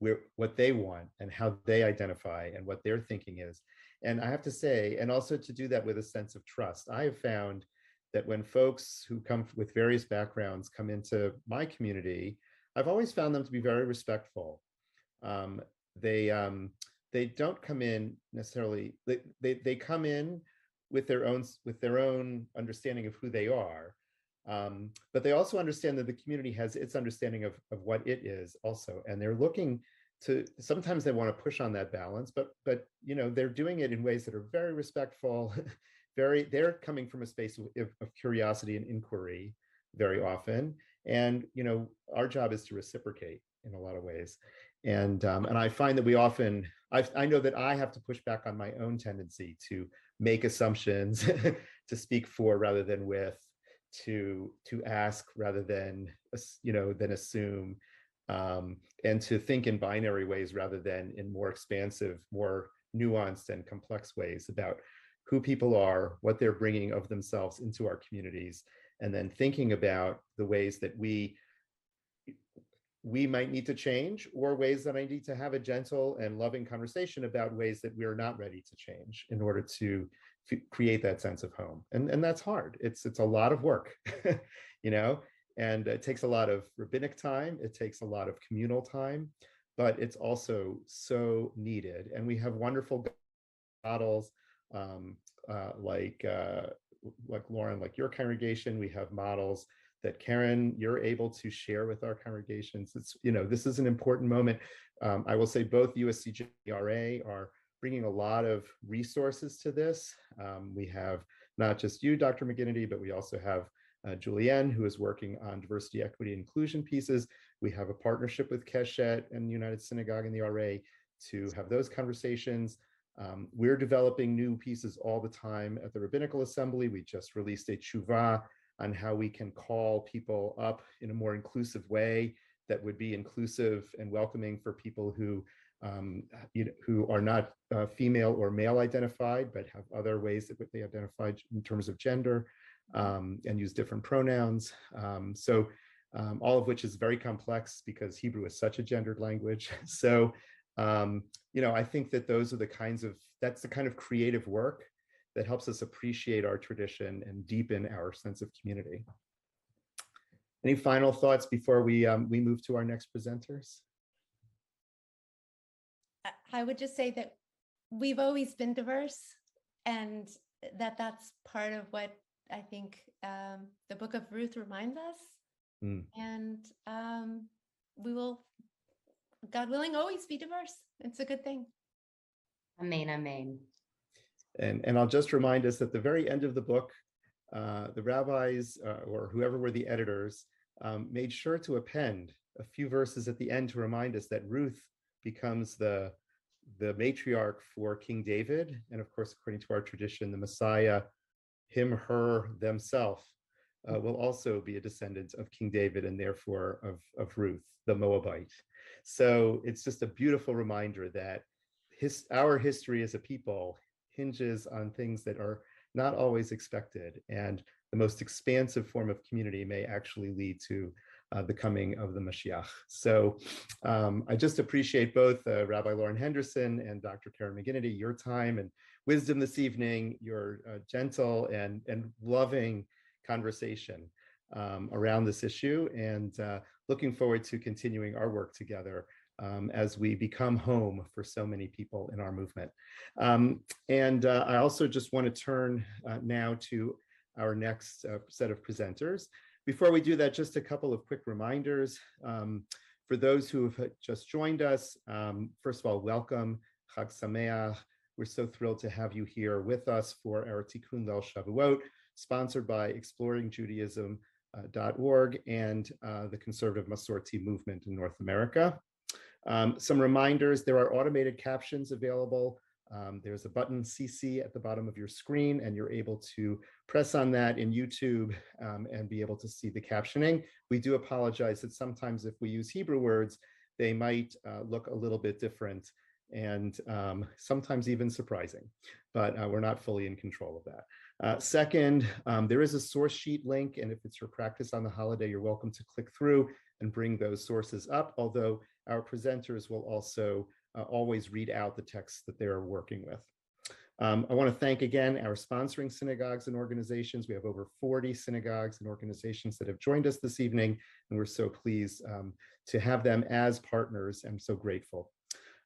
what they want and how they identify and what their thinking is. And I have to say, and also to do that with a sense of trust. I have found that when folks who come with various backgrounds come into my community, I've always found them to be very respectful. Um, they don't come in necessarily, they come in with their own understanding of who they are. But they also understand that the community has its understanding of what it is also. And they're looking to, sometimes they want to push on that balance, but you know, they're doing it in ways that are very respectful, they're coming from a space of curiosity and inquiry very often. And, you know, our job is to reciprocate in a lot of ways. And I find that we often, I know that I have to push back on my own tendency to make assumptions, to speak for rather than with, to ask rather than, you know, than assume, and to think in binary ways rather than in more expansive, more nuanced and complex ways about who people are, what they're bringing of themselves into our communities, and then thinking about the ways that we might need to change, or ways that I need to have a gentle and loving conversation about ways that we are not ready to change in order to create that sense of home. And that's hard. It's a lot of work, you know, and it takes a lot of rabbinic time. It takes a lot of communal time, but it's also so needed. And we have wonderful models like Lauren, like your congregation. We have models that Keren, you're able to share with our congregations. It's, you know, this is an important moment. I will say both USCJ and RA are bringing a lot of resources to this. We have not just you, Dr. McGinity, but we also have Julianne, who is working on diversity, equity, inclusion pieces. We have a partnership with Keshet and the United Synagogue and the RA to have those conversations. We're developing new pieces all the time at the Rabbinical Assembly. We just released a tshuva on how we can call people up in a more inclusive way that would be inclusive and welcoming for people who, you know, who are not female or male identified, but have other ways that they identify in terms of gender, and use different pronouns. So all of which is very complex because Hebrew is such a gendered language. So, you know, I think that those are the kinds of, that's the kind of creative work that helps us appreciate our tradition and deepen our sense of community. Any final thoughts before we move to our next presenters? I would just say that we've always been diverse, and that's part of what I think the book of Ruth reminds us. And we will, God willing, always be diverse. It's a good thing. Amen, amen. And I'll just remind us at the very end of the book, the rabbis or whoever were the editors made sure to append a few verses at the end to remind us that Ruth becomes the matriarch for King David. And of course, according to our tradition, the Messiah, him, her, themselves, will also be a descendant of King David and therefore of Ruth, the Moabite. So it's just a beautiful reminder that our history as a people hinges on things that are not always expected, and the most expansive form of community may actually lead to the coming of the Mashiach. So I just appreciate both Rabbi Lauren Henderson and Dr. Keren McGinity, your time and wisdom this evening, your gentle and loving conversation around this issue, and looking forward to continuing our work together as we become home for so many people in our movement. And I also just want to turn now to our next set of presenters. Before we do that, just a couple of quick reminders. For those who have just joined us, first of all, welcome, Chag Sameach. We're so thrilled to have you here with us for our Tikkun Leil Shavuot, sponsored by exploringjudaism.org and the Conservative Masorti movement in North America. Some reminders: there are automated captions available. There's a button CC at the bottom of your screen, and you're able to press on that in YouTube and be able to see the captioning. We do apologize that sometimes if we use Hebrew words, they might look a little bit different and sometimes even surprising, but we're not fully in control of that. Second, there is a source sheet link, and if it's your practice on the holiday, you're welcome to click through and bring those sources up, although our presenters will also always read out the text that they're working with. I want to thank again our sponsoring synagogues and organizations. We have over 40 synagogues and organizations that have joined us this evening, and we're so pleased to have them as partners. I'm so grateful.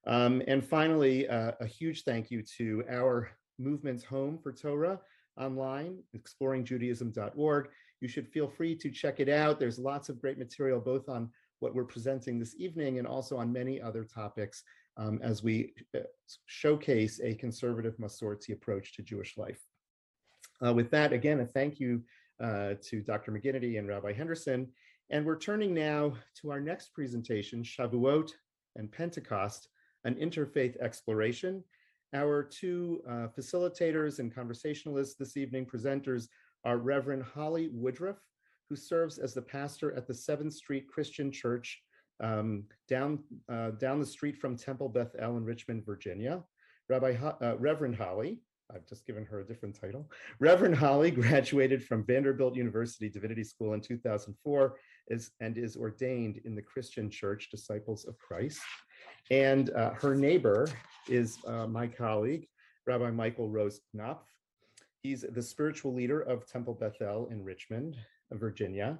And finally, a huge thank you to our movement's home for Torah online, exploringjudaism.org. You should feel free to check it out. There's lots of great material, both on what we're presenting this evening and also on many other topics as we showcase a conservative Masorti approach to Jewish life. With that, again, a thank you to Dr. McGinity and Rabbi Henderson. And we're turning now to our next presentation, Shavuot and Pentecost, an interfaith exploration. Our two facilitators and conversationalists this evening, presenters, are Reverend Hollie Woodruff, who serves as the pastor at the 7th Street Christian Church down the street from Temple Beth El in Richmond, Virginia. Reverend Hollie, I've just given her a different title. Reverend Hollie graduated from Vanderbilt University Divinity School in 2004 and is ordained in the Christian Church Disciples of Christ. And her neighbor is my colleague, Rabbi Michael Rose Knopf. He's the spiritual leader of Temple Beth El in Richmond, Virginia,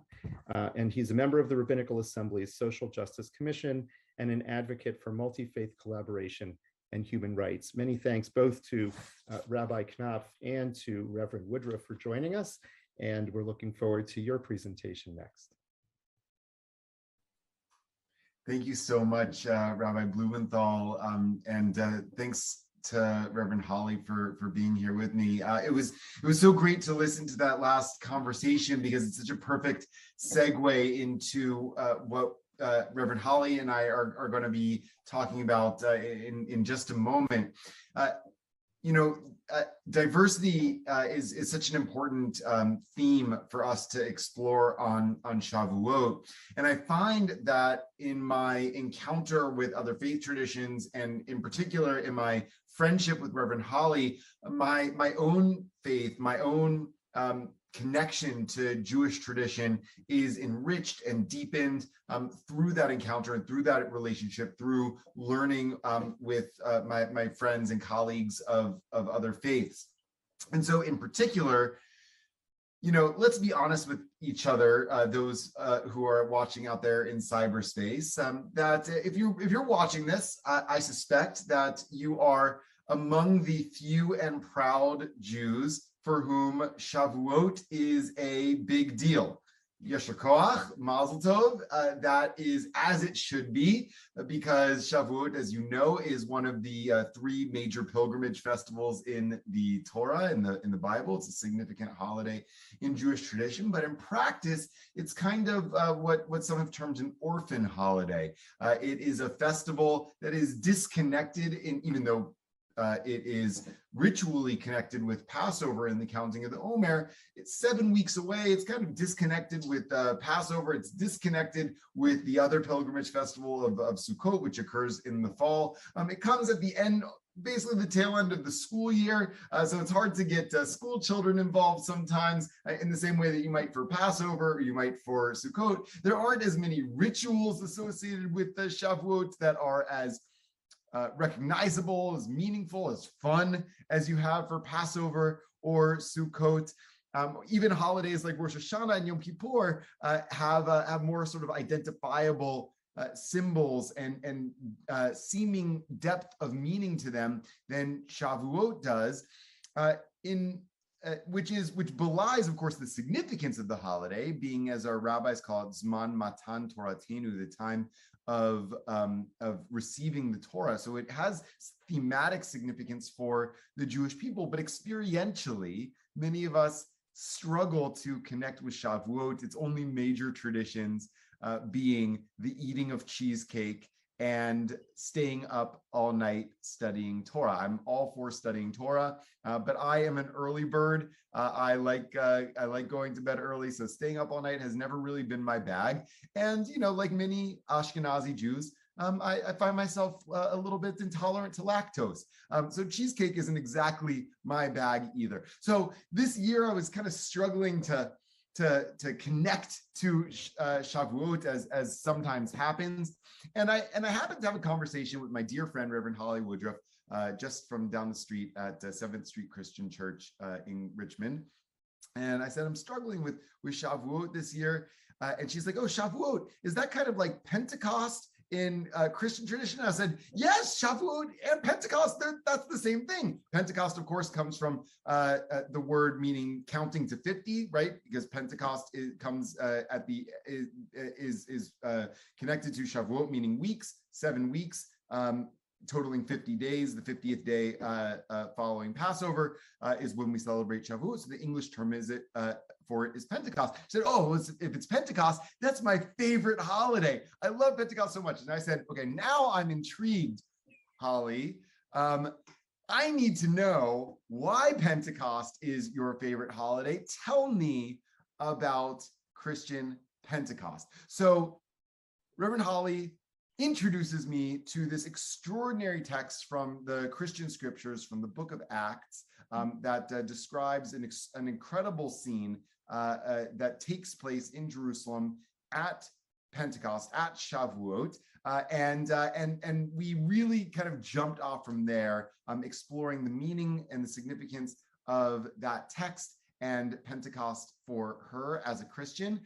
and he's a member of the Rabbinical Assembly's Social Justice Commission and an advocate for multi-faith collaboration and human rights. Many thanks both to Rabbi Knopf and to Reverend Woodruff for joining us, and we're looking forward to your presentation next. Thank you so much, Rabbi Blumenthal, and thanks to Reverend Hollie for being here with me. It was so great to listen to that last conversation because it's such a perfect segue into what Reverend Hollie and I are going to be talking about in just a moment. Diversity is such an important theme for us to explore on Shavuot. And I find that in my encounter with other faith traditions, and in particular in my friendship with Reverend Hollie, my own faith, my own connection to Jewish tradition is enriched and deepened through that encounter and through that relationship, through learning with my friends and colleagues of other faiths. And so in particular, let's be honest with each other, those who are watching out there in cyberspace, that if you're watching this, I suspect that you are among the few and proud Jews for whom Shavuot is a big deal. Yeshar Koach, Mazel Tov, that is as it should be, because Shavuot, as you know, is one of the three major pilgrimage festivals in the Torah, in the Bible. It's a significant holiday in Jewish tradition, but in practice, it's kind of what some have termed an orphan holiday. It is a festival that is disconnected, even though it is ritually connected with Passover in the counting of the Omer. It's 7 weeks away. It's kind of disconnected with Passover. It's disconnected with the other pilgrimage festival of Sukkot, which occurs in the fall. It comes at the end, basically the tail end of the school year. So it's hard to get school children involved sometimes in the same way that you might for Passover or you might for Sukkot. There aren't as many rituals associated with the Shavuot that are as recognizable, as meaningful, as fun as you have for Passover or Sukkot. Even holidays like Rosh Hashanah and Yom Kippur have more sort of identifiable symbols and seeming depth of meaning to them than Shavuot does, which belies, of course, the significance of the holiday, being, as our rabbis call it, Zman Matan Toratenu, the time of receiving the Torah. So it has thematic significance for the Jewish people, but experientially, many of us struggle to connect with Shavuot. Its only major traditions being the eating of cheesecake and staying up all night studying Torah. I'm all for studying Torah, but I am an early bird. I like going to bed early, so staying up all night has never really been my bag. And like many Ashkenazi Jews, I find myself a little bit intolerant to lactose. So cheesecake isn't exactly my bag either. So this year I was kind of struggling to connect to Shavuot as sometimes happens. And I happened to have a conversation with my dear friend, Reverend Hollie Woodruff, just from down the street at 7th Street Christian Church in Richmond. And I said, I'm struggling with Shavuot this year. And she's like, oh, Shavuot, is that kind of like Pentecost in Christian tradition? I said, yes, Shavuot and Pentecost, that's the same thing. Pentecost, of course, comes from the word meaning counting to 50, right? Because Pentecost comes is connected to Shavuot, meaning weeks, 7 weeks, totaling 50 days. The 50th day following Passover is when we celebrate Shavuot. So the English term for it is Pentecost. She said, oh, if it's Pentecost, that's my favorite holiday. I love Pentecost so much. And I said, okay, now I'm intrigued, Hollie. I need to know why Pentecost is your favorite holiday. Tell me about Christian Pentecost. So Reverend Hollie introduces me to this extraordinary text from the Christian scriptures, from the book of Acts, that describes an incredible scene that takes place in Jerusalem at Pentecost, at Shavuot, and we really kind of jumped off from there, exploring the meaning and the significance of that text and Pentecost for her as a Christian,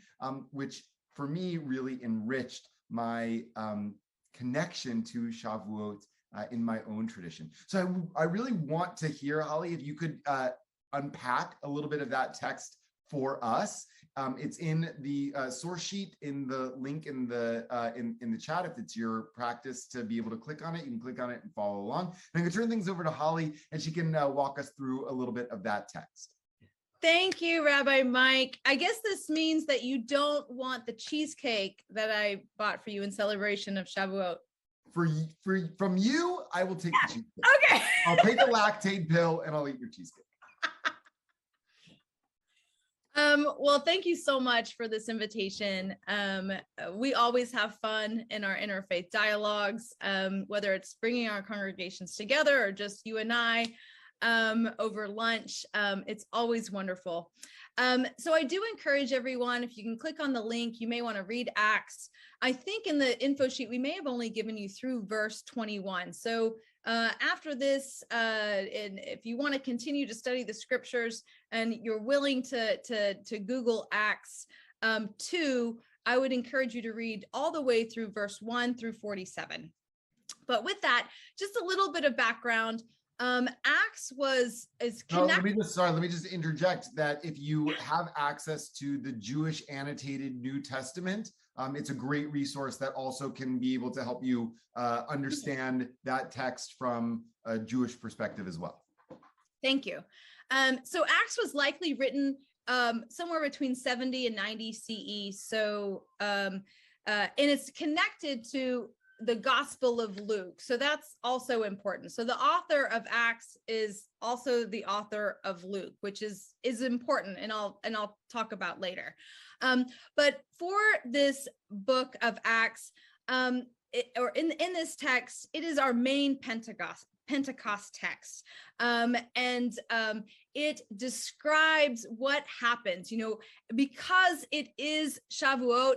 which for me really enriched my connection to Shavuot in my own tradition. So I really want to hear, Hollie, if you could unpack a little bit of that text for us. It's in the source sheet, in the link in the chat. If it's your practice to be able to click on it, you can click on it and follow along. And I'm going to turn things over to Hollie, and she can walk us through a little bit of that text. Thank you, Rabbi Mike. I guess this means that you don't want the cheesecake that I bought for you in celebration of Shavuot. From you, I will take the cheesecake. Okay. I'll take the lactate pill and I'll eat your cheesecake. Well, thank you so much for this invitation. We always have fun in our interfaith dialogues, whether it's bringing our congregations together or just you and I over lunch. It's always wonderful. So I do encourage everyone, if you can click on the link, you may want to read Acts. I think in the info sheet, we may have only given you through verse 21. So after this, and if you want to continue to study the scriptures and you're willing to Google Acts 2, I would encourage you to read all the way through verse 1 through 47. But with that, just a little bit of background. Acts is connected. Let me just interject that if you have access to the Jewish annotated New Testament, it's a great resource that also can be able to help you understand that text from a Jewish perspective as well. Thank you. So Acts was likely written somewhere between 70 and 90 CE. So, and it's connected to the Gospel of Luke. So that's also important. So the author of Acts is also the author of Luke, which is important, and I'll talk about later. But for this book of Acts, in this text, it is our main Pentecost text. It describes what happens, because it is Shavuot.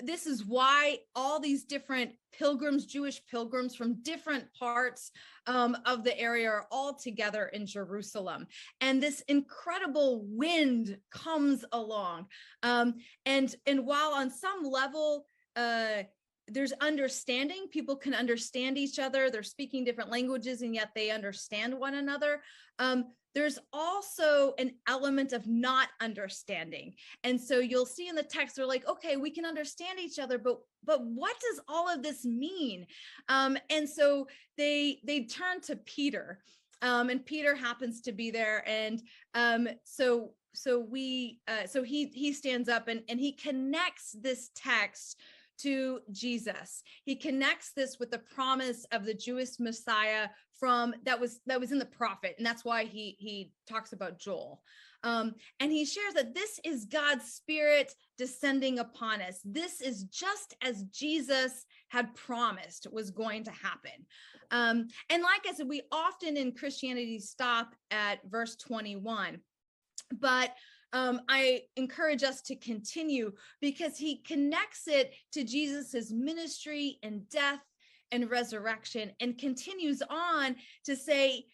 This is why all these different pilgrims, Jewish pilgrims from different parts of the area are all together in Jerusalem. And this incredible wind comes along. And while on some level, there's understanding, people can understand each other, they're speaking different languages, and yet they understand one another. There's also an element of not understanding. And so you'll see in the text, they're like, okay, we can understand each other, but what does all of this mean? And so they turn to Peter, and Peter happens to be there. And so he stands up and he connects this text to Jesus. He connects this with the promise of the Jewish Messiah that was in the prophet, and that's why he talks about Joel. And he shares that this is God's Spirit descending upon us. This is just as Jesus had promised was going to happen. And like I said, we often in Christianity stop at verse 21, but I encourage us to continue because he connects it to Jesus's ministry and death and resurrection, and continues on to say,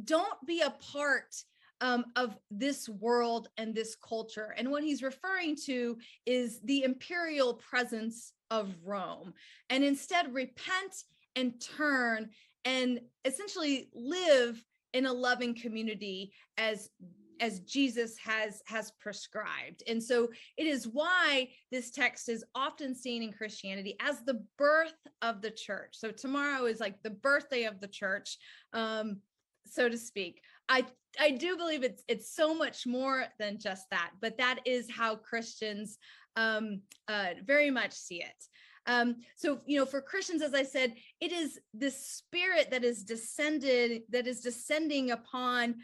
don't be a part of this world and this culture. And what he's referring to is the imperial presence of Rome, and instead repent and turn and essentially live in a loving community as Jesus has prescribed. And so it is why this text is often seen in Christianity as the birth of the church. So tomorrow is like the birthday of the church, so to speak. I do believe it's so much more than just that, but that is how Christians very much see it. So, for Christians, as I said, it is the Spirit that is descending upon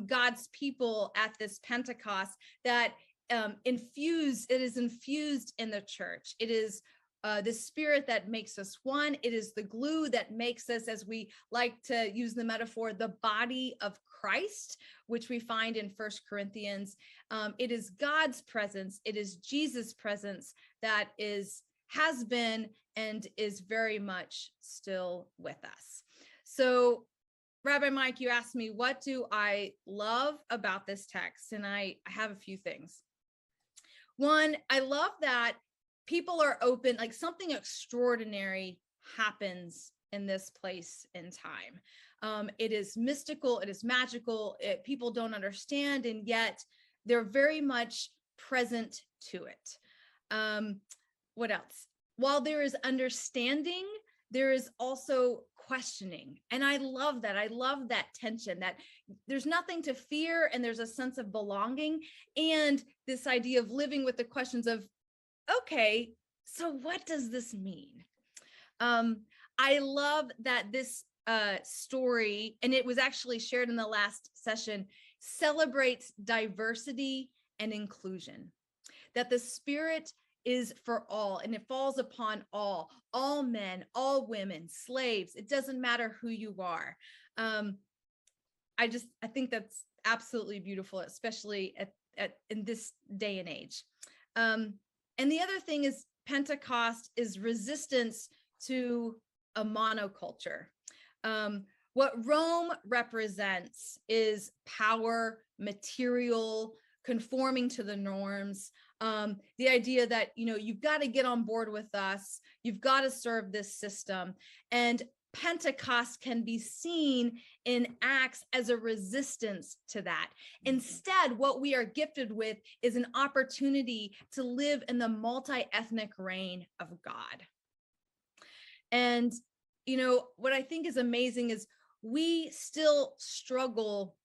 God's people at this Pentecost that is infused in the church. It is the Spirit that makes us one. It is the glue that makes us, as we like to use the metaphor, the body of Christ, which we find in 1 Corinthians. It is God's presence. It is Jesus' presence that has been and is very much still with us. So, Rabbi Mike, you asked me, what do I love about this text? And I have a few things. One, I love that people are open, like something extraordinary happens in this place in time. It is mystical, it is magical, people don't understand, and yet they're very much present to it. What else? While there is understanding, there is also questioning. And I love that. I love that tension, that there's nothing to fear and there's a sense of belonging, and this idea of living with the questions of, okay, so what does this mean? I love that this story, and it was actually shared in the last session, celebrates diversity and inclusion, that the Spirit is for all, and it falls upon all men, all women, slaves. It doesn't matter who you are. I think that's absolutely beautiful, especially in this day and age. And the other thing is Pentecost is resistance to a monoculture. What Rome represents is power, material, conforming to the norms. The idea that, you've got to get on board with us. You've got to serve this system. And Pentecost can be seen in Acts as a resistance to that. Instead, what we are gifted with is an opportunity to live in the multi-ethnic reign of God. And, what I think is amazing is we still struggle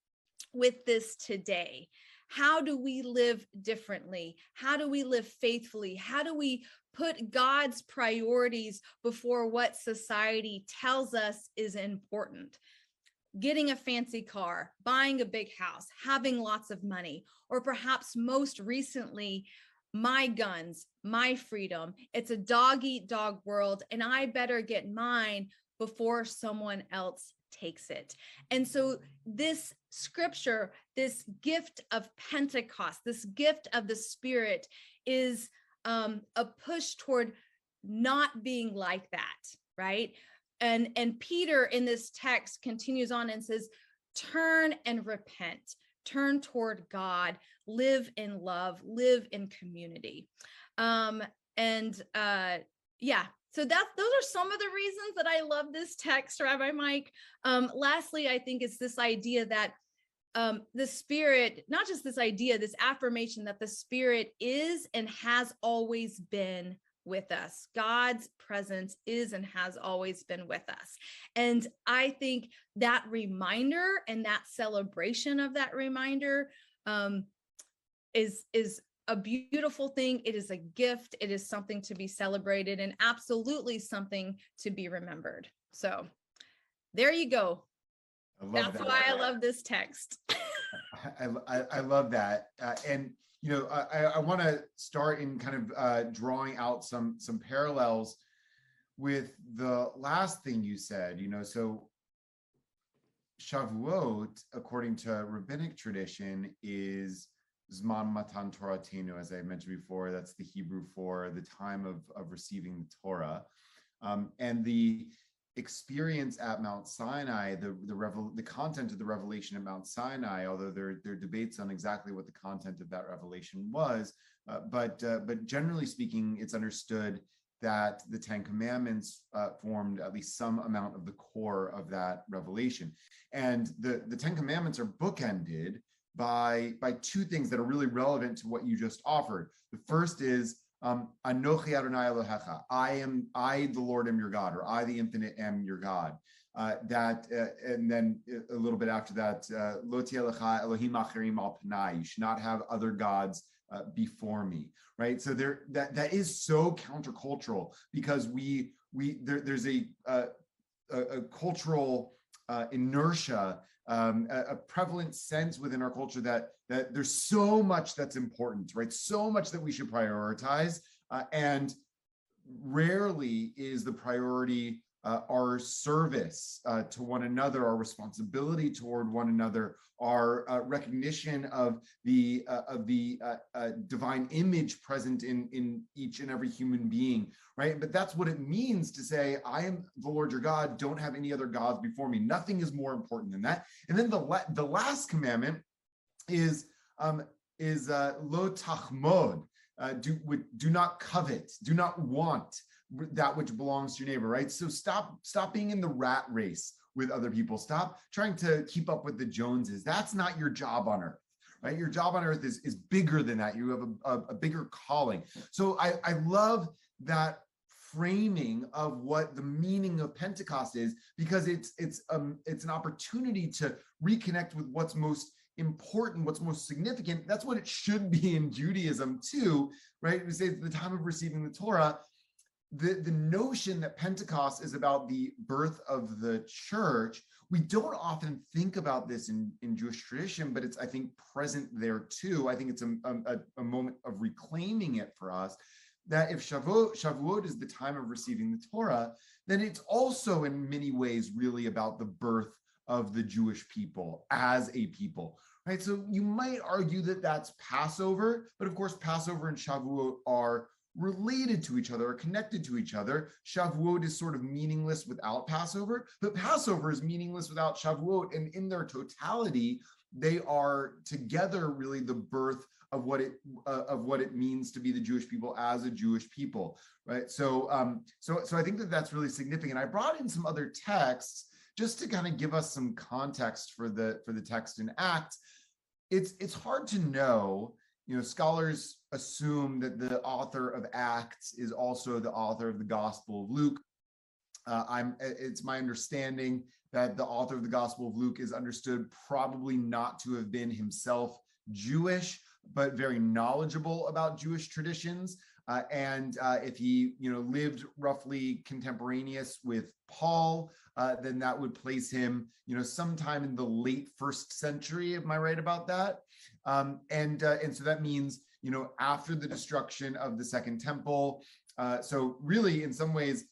with this today. How do we live differently? How do we live faithfully? How do we put God's priorities before what society tells us is important? Getting a fancy car, buying a big house, having lots of money, or perhaps most recently, my guns, my freedom. It's a dog-eat-dog world, and I better get mine before someone else takes it. And so this scripture, this gift of Pentecost, this gift of the Spirit is a push toward not being like that, right? And Peter in this text continues on and says, turn and repent, turn toward God, live in love, live in community. So those are some of the reasons that I love this text, Rabbi Mike. Lastly, I think it's this idea that the Spirit, not just this idea, this affirmation that the Spirit is and has always been with us. God's presence is and has always been with us. And I think that reminder and that celebration of that reminder is a beautiful thing. It is a gift. It is something to be celebrated and absolutely something to be remembered. So there you go. That's why I love this text. I love that. I want to start in kind of drawing out some parallels with the last thing you said, so Shavuot, according to rabbinic tradition, is Zman Matan Toratenu, as I mentioned before. That's the Hebrew for the time of receiving the Torah. And the experience at Mount Sinai, the content of the revelation at Mount Sinai, although there are debates on exactly what the content of that revelation was, but generally speaking, it's understood that the Ten Commandments formed at least some amount of the core of that revelation. And the Ten Commandments are bookended by two things that are really relevant to what you just offered. The first is Anochi Adonai Elohecha. I the Lord am your God, or I the Infinite am your God. And then a little bit after that, Lo ti'eh lecha Elohim acherim al panai. You should not have other gods before me, right? So that is so countercultural, because there's a cultural inertia, a prevalent sense within our culture that there's so much that's important, right? So much that we should prioritize, and rarely is the priority our service to one another, our responsibility toward one another, our recognition of the divine image present in each and every human being, right? But that's what it means to say, I am the Lord your God, don't have any other gods before me. Nothing is more important than that. And then the last commandment is lo tachmod, do not covet, do not want that which belongs to your neighbor, right? So stop being in the rat race with other people. Stop trying to keep up with the Joneses. That's not your job on earth, right? Your job on earth is bigger than that. You have a bigger calling. So I love that framing of what the meaning of Pentecost is, because it's an opportunity to reconnect with what's most important, what's most significant. That's what it should be in Judaism too, right? We say at the time of receiving the Torah, the notion that Pentecost is about the birth of the church. We don't often think about this in Jewish tradition, but it's, I think, present there too. I think it's a moment of reclaiming it for us, that if Shavuot is the time of receiving the Torah, then it's also in many ways really about the birth of the Jewish people as a people, right? So you might argue that that's Passover, but of course Passover and Shavuot are related to each other, are connected to each other. Shavuot is sort of meaningless without Passover, but Passover is meaningless without Shavuot, and in their totality, they are together really the birth of what it means to be the Jewish people as a Jewish people, right? So I think that that's really significant. I brought in some other texts just to kind of give us some context for the text in Acts. It's hard to know. Scholars assume that the author of Acts is also the author of the Gospel of Luke. It's my understanding that the author of the Gospel of Luke is understood probably not to have been himself Jewish, but very knowledgeable about Jewish traditions. And if he, lived roughly contemporaneous with Paul, then that would place him, sometime in the late 1st century. Am I right about that? And so that means, after the destruction of the Second Temple. So really, in some ways,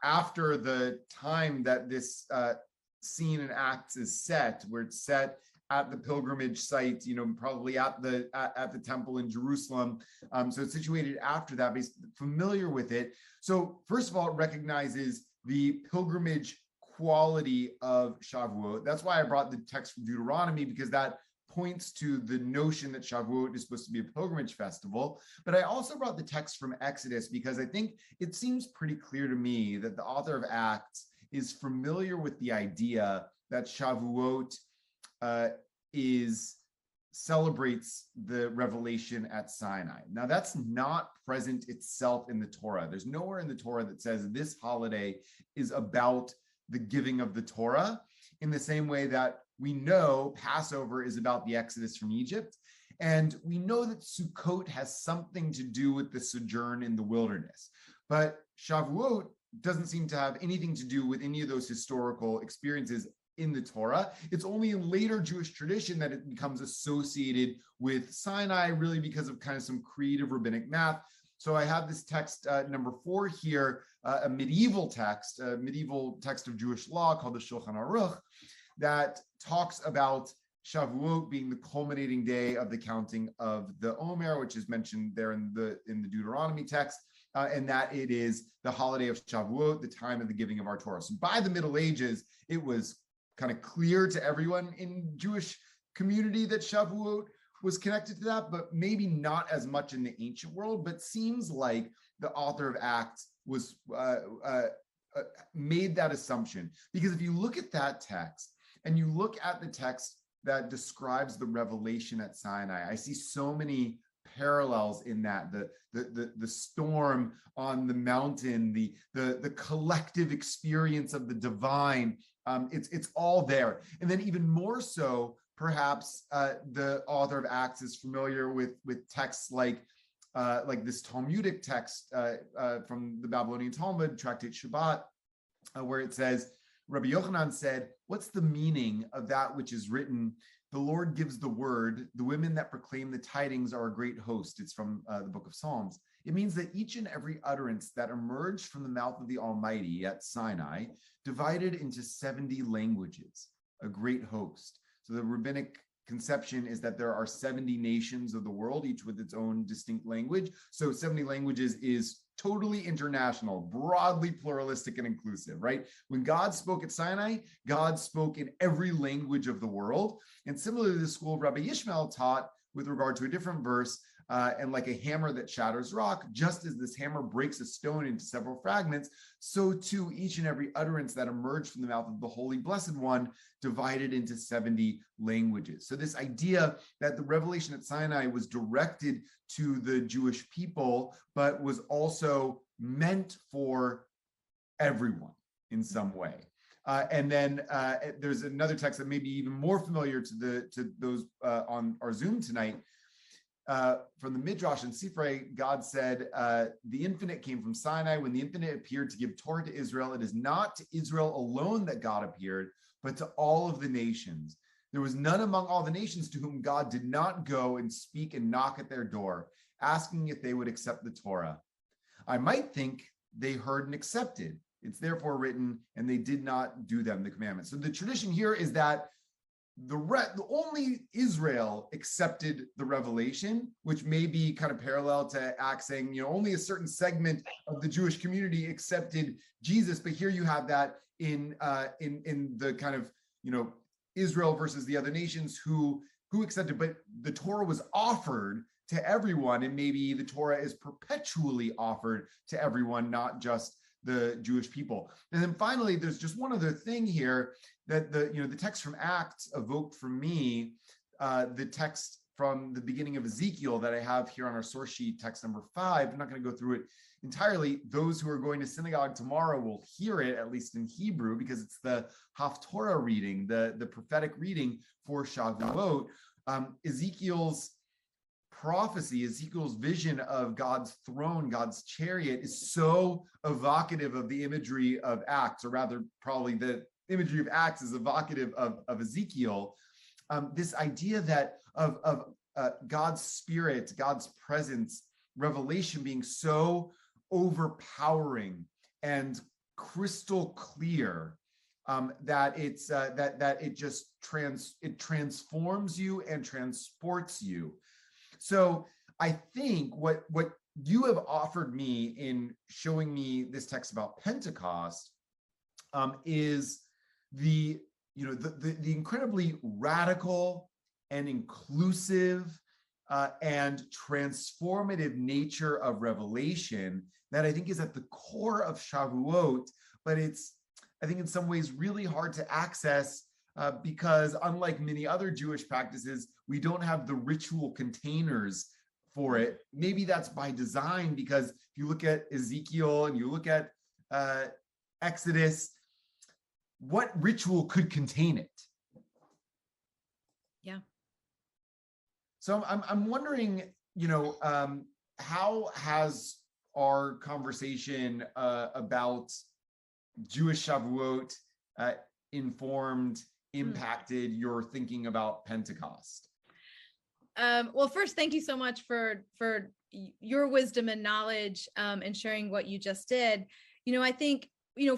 after the time that this scene in Acts is set, where it's set at the pilgrimage site, probably at the temple in Jerusalem. So it's situated after that, but familiar with it. So first of all, it recognizes the pilgrimage quality of Shavuot. That's why I brought the text from Deuteronomy, because that points to the notion that Shavuot is supposed to be a pilgrimage festival. But I also brought the text from Exodus because I think it seems pretty clear to me that the author of Acts is familiar with the idea that Shavuot celebrates the revelation at Sinai. Now, that's not present itself in the Torah. There's nowhere in the Torah that says this holiday is about the giving of the Torah, in the same way that we know Passover is about the Exodus from Egypt. And we know that Sukkot has something to do with the sojourn in the wilderness. But Shavuot doesn't seem to have anything to do with any of those historical experiences in the Torah. It's only in later Jewish tradition that it becomes associated with Sinai, really because of kind of some creative rabbinic math. So I have this text number 4 here, a medieval text of Jewish law called the Shulchan Aruch, that talks about Shavuot being the culminating day of the counting of the Omer, which is mentioned there in the Deuteronomy text. and that it is the holiday of Shavuot, the time of the giving of our Torah. So by the Middle Ages, it was kind of clear to everyone in Jewish community that Shavuot was connected to that, but maybe not as much in the ancient world. But seems like the author of Acts was made that assumption, because if you look at that text and you look at the text that describes the revelation at Sinai, I see so many parallels in that. The storm on the mountain, the collective experience of the divine. It's all there. And then even more so, perhaps the author of Acts is familiar with texts like this Talmudic text from the Babylonian Talmud, Tractate Shabbat, where it says, Rabbi Yochanan said, "What's the meaning of that which is written? The Lord gives the word. The women that proclaim the tidings are a great host." It's from the book of Psalms. It means that each and every utterance that emerged from the mouth of the Almighty at Sinai divided into 70 languages, a great host. So the rabbinic conception is that there are 70 nations of the world, each with its own distinct language. So 70 languages is totally international, broadly pluralistic and inclusive, right? When God spoke at Sinai, God spoke in every language of the world. And similarly, the school of Rabbi Ishmael taught with regard to a different verse, and like a hammer that shatters rock, just as this hammer breaks a stone into several fragments, so too each and every utterance that emerged from the mouth of the Holy Blessed One divided into 70 languages. So this idea that the revelation at Sinai was directed to the Jewish people, but was also meant for everyone in some way. And then there's another text that may be even more familiar to those on our Zoom tonight. From the Midrash and Sifrei, God said, the infinite came from Sinai. When the infinite appeared to give Torah to Israel, it is not to Israel alone that God appeared, but to all of the nations. There was none among all the nations to whom God did not go and speak and knock at their door, asking if they would accept the Torah. I might think they heard and accepted. It's therefore written, and they did not do them, the commandments. So the tradition here is that only Israel accepted the revelation, which may be kind of parallel to Acts saying, only a certain segment of the Jewish community accepted Jesus. But here you have that in the kind of, Israel versus the other nations who accepted, but the Torah was offered to everyone, and maybe the Torah is perpetually offered to everyone, not just the Jewish people. And then finally, there's just one other thing here that the text from Acts evoked for me, the text from the beginning of Ezekiel that I have here on our source sheet, text number 5. I'm not going to go through it entirely. Those who are going to synagogue tomorrow will hear it, at least in Hebrew, because it's the Haftorah reading, the prophetic reading for Shavuot. Ezekiel's prophecy, Ezekiel's vision of God's throne, God's chariot, is so evocative of the imagery of Acts, or rather, probably the imagery of Acts is evocative of Ezekiel. This idea that of God's spirit, God's presence, revelation being so overpowering and crystal clear that it's that it just transforms you and transports you. So I think what you have offered me in showing me this text about Pentecost is the incredibly radical and inclusive and transformative nature of revelation that I think is at the core of Shavuot, but it's, I think in some ways, really hard to access because unlike many other Jewish practices, we don't have the ritual containers for it. Maybe that's by design, because if you look at Ezekiel and you look at Exodus, what ritual could contain it? Yeah. So I'm wondering, how has our conversation about Jewish Shavuot informed, impacted your thinking about Pentecost? Well, first, thank you so much for your wisdom and knowledge and sharing what you just did. I think,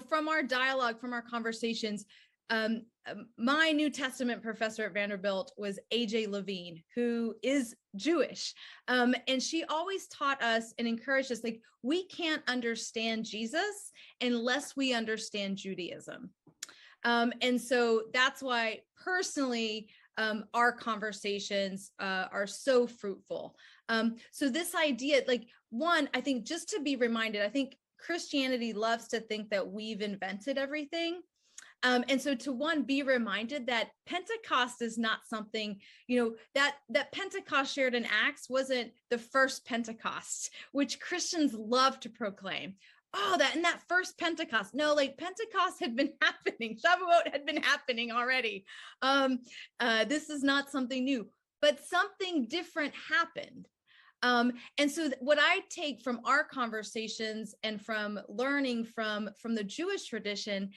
from our dialogue, from our conversations, my New Testament professor at Vanderbilt was A.J. Levine, who is Jewish. And she always taught us and encouraged us, like, we can't understand Jesus unless we understand Judaism. And so that's why personally, our conversations are so fruitful. So this idea, like, one, I think just to be reminded, I think Christianity loves to think that we've invented everything. And so to one, be reminded that Pentecost is not something, that Pentecost shared in Acts wasn't the first Pentecost, which Christians love to proclaim. Oh, that first Pentecost. No, like Pentecost had been happening. Shavuot had been happening already. This is not something new, but something different happened. And so what I take from our conversations and from learning from the Jewish tradition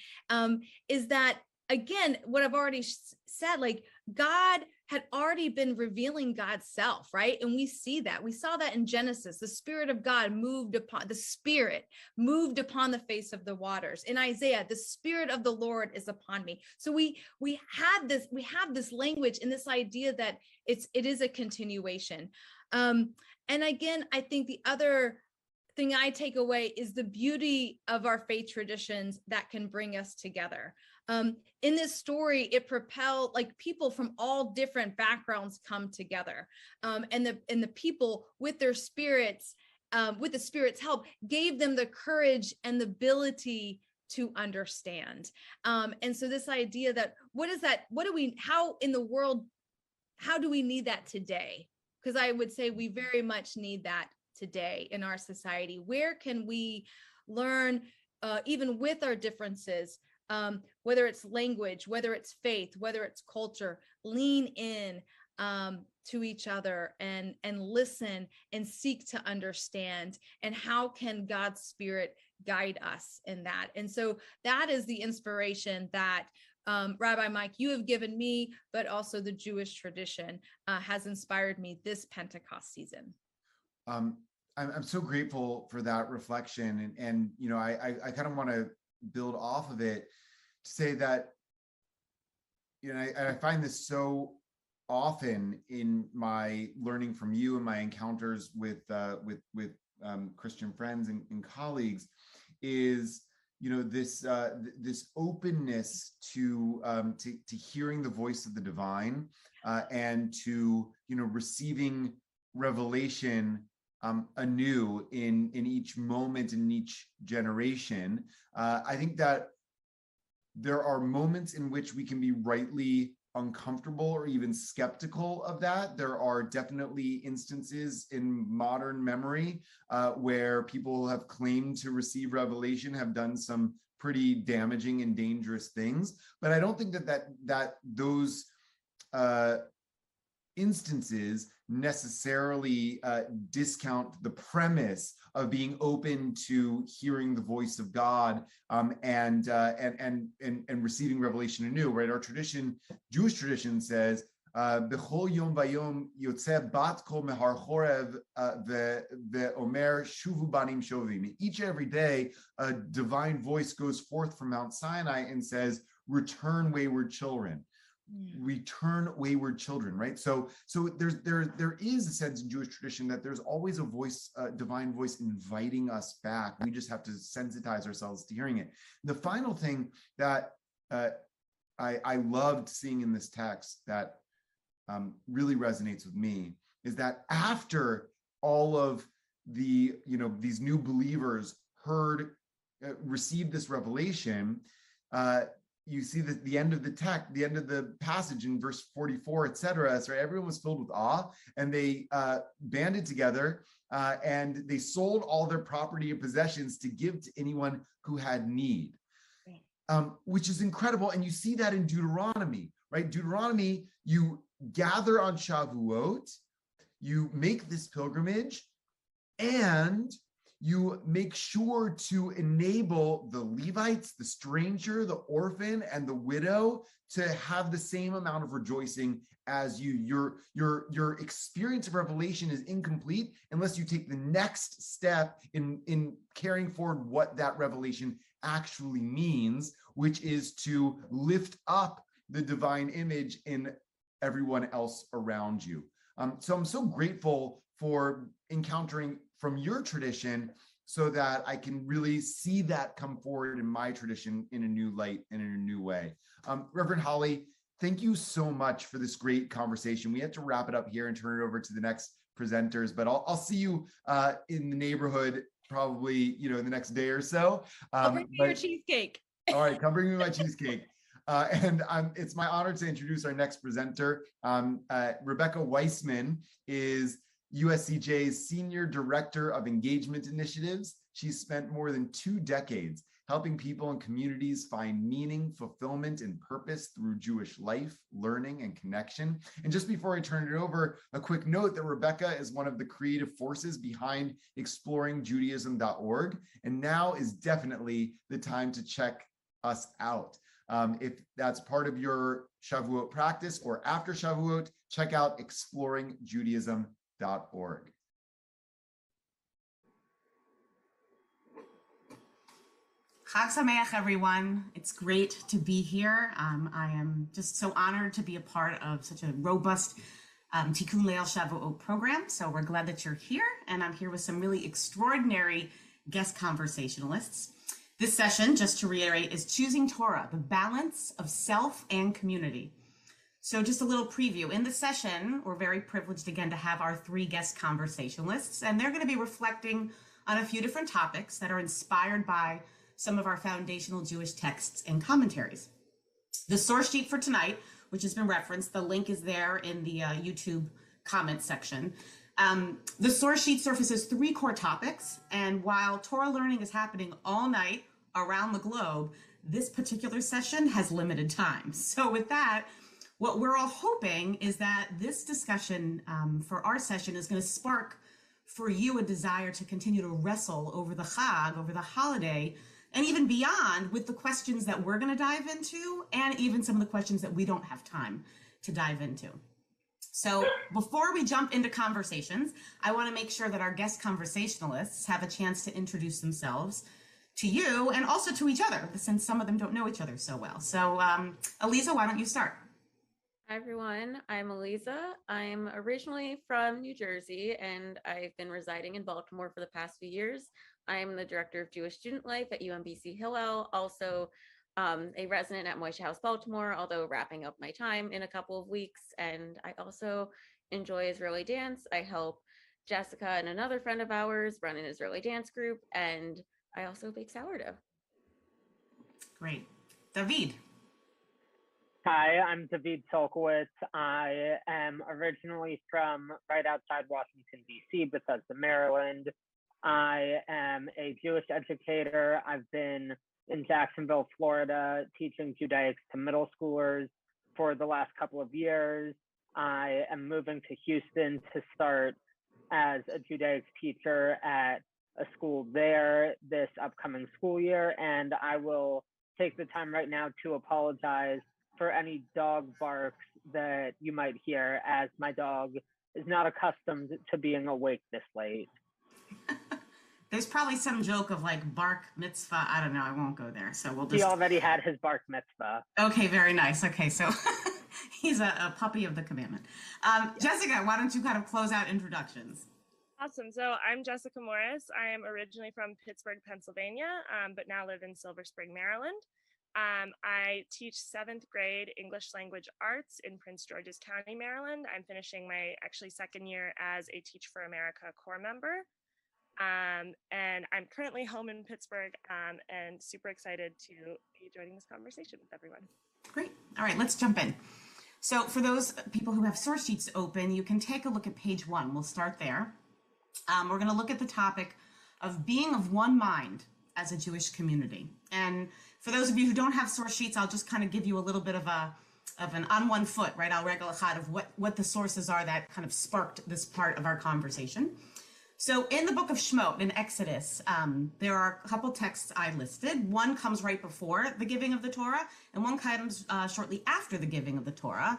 is that, again, what I've already said, like, God had already been revealing God's self, right? And we see that. We saw that in Genesis. The Spirit of God moved upon the face of the waters. In Isaiah, the Spirit of the Lord is upon me. So we have this language and this idea that it is a continuation. And again, I think the other thing I take away is the beauty of our faith traditions that can bring us together. In this story, it propelled, like, people from all different backgrounds come together, and the people with their spirits, with the Spirit's help, gave them the courage and the ability to understand. And so this idea that how do we need that today? Because I would say we very much need that today in our society. Where can we learn, even with our differences, whether it's language, whether it's faith, whether it's culture, lean in to each other and listen and seek to understand, and how can God's Spirit guide us in that? And so that is the inspiration that Rabbi Mike, you have given me, but also the Jewish tradition has inspired me this Pentecost season. I'm so grateful for that reflection, and I kind of want to build off of it to say that I find this so often in my learning from you and my encounters with Christian friends and colleagues is this openness to hearing the voice of the divine and to receiving revelation anew in each moment, in each generation. I think that there are moments in which we can be rightly uncomfortable or even skeptical of that. There are definitely instances in modern memory where people have claimed to receive revelation have done some pretty damaging and dangerous things. But I don't think that those instances necessarily discount the premise of being open to hearing the voice of God and receiving revelation anew. Right, our tradition, Jewish tradition, says b'chol yom vayom yotzeh bat kol mehar chorev ve'omer shuvu banim shovim. Each and every day, a divine voice goes forth from Mount Sinai and says, "Return, wayward children." Return, wayward children, right? So there is a sense in Jewish tradition that there's always a voice, a divine voice inviting us back. We just have to sensitize ourselves to hearing it. The final thing that I loved seeing in this text that really resonates with me is that after all of the these new believers received this revelation, you see that the end of the text, the end of the passage in verse 44, etc. So everyone was filled with awe, and they banded together and they sold all their property and possessions to give to anyone who had need, which is incredible. And you see that in Deuteronomy, right? Deuteronomy, you gather on Shavuot, you make this pilgrimage, and you make sure to enable the Levites, the stranger, the orphan, and the widow to have the same amount of rejoicing as you. Your experience of revelation is incomplete unless you take the next step in carrying forward what that revelation actually means, which is to lift up the divine image in everyone else around you. So I'm so grateful for encountering from your tradition so that I can really see that come forward in my tradition in a new light and in a new way. Reverend Hollie, thank you so much for this great conversation. We have to wrap it up here and turn it over to the next presenters, but I'll see you in the neighborhood probably, in the next day or so. I'll bring you your cheesecake. All right, come bring me my cheesecake. And it's my honor to introduce our next presenter. Rebecca Weisman is USCJ's Senior Director of Engagement Initiatives. She's spent more than 2 decades helping people and communities find meaning, fulfillment, and purpose through Jewish life, learning, and connection. And just before I turn it over, a quick note that Rebecca is one of the creative forces behind exploringjudaism.org. And now is definitely the time to check us out. If that's part of your Shavuot practice or after Shavuot, check out exploringjudaism.org. Chag Sameach, everyone. It's great to be here. I am just so honored to be a part of such a robust Tikkun Leil Shavuot program. So we're glad that you're here. And I'm here with some really extraordinary guest conversationalists. This session, just to reiterate, is Choosing Torah, the balance of self and community. So just a little preview. In the session, we're very privileged again to have our 3 guest conversationalists, and they're going to be reflecting on a few different topics that are inspired by some of our foundational Jewish texts and commentaries. The source sheet for tonight, which has been referenced, the link is there in the YouTube comment section. The source sheet surfaces 3 core topics, and while Torah learning is happening all night around the globe, this particular session has limited time. So with that, what we're all hoping is that this discussion for our session is going to spark for you a desire to continue to wrestle over the Chag, over the holiday, and even beyond with the questions that we're going to dive into, and even some of the questions that we don't have time to dive into. So before we jump into conversations, I want to make sure that our guest conversationalists have a chance to introduce themselves to you and also to each other, since some of them don't know each other so well. So Eliza, why don't you start? Hi, everyone. I'm Eliza. I'm originally from New Jersey, and I've been residing in Baltimore for the past few years. I'm the Director of Jewish Student Life at UMBC Hillel, also a resident at Moishe House, Baltimore, although wrapping up my time in a couple of weeks. And I also enjoy Israeli dance. I help Jessica and another friend of ours run an Israeli dance group, and I also bake sourdough. Great. David. Hi, I'm David Tolkowitz. I am originally from right outside Washington, D.C., Bethesda, Maryland. I am a Jewish educator. I've been in Jacksonville, Florida, teaching Judaics to middle schoolers for the last couple of years. I am moving to Houston to start as a Judaics teacher at a school there this upcoming school year. And I will take the time right now to apologize for any dog barks that you might hear, as my dog is not accustomed to being awake this late. There's probably some joke of like bark mitzvah. I don't know. I won't go there. So we'll just. He already had his bark mitzvah. Okay, very nice. Okay, so he's a puppy of the commandment. Jessica, why don't you kind of close out introductions? Awesome. So I'm Jessica Morris. I am originally from Pittsburgh, Pennsylvania, but now live in Silver Spring, Maryland. I teach 7th grade English language arts in Prince George's County, Maryland. I'm finishing my actually 2nd year as a Teach for America Corps member. And I'm currently home in Pittsburgh and super excited to be joining this conversation with everyone. Great. All right, let's jump in. So for those people who have source sheets open, you can take a look at page 1. We'll start there. We're going to look at the topic of being of one mind as a Jewish community. And for those of you who don't have source sheets, I'll just kind of give you a little bit of an on one foot, right? I'll regel echad of what the sources are that kind of sparked this part of our conversation. So in the book of Shemot, in Exodus, there are a couple texts I listed. One comes right before the giving of the Torah, and one comes shortly after the giving of the Torah.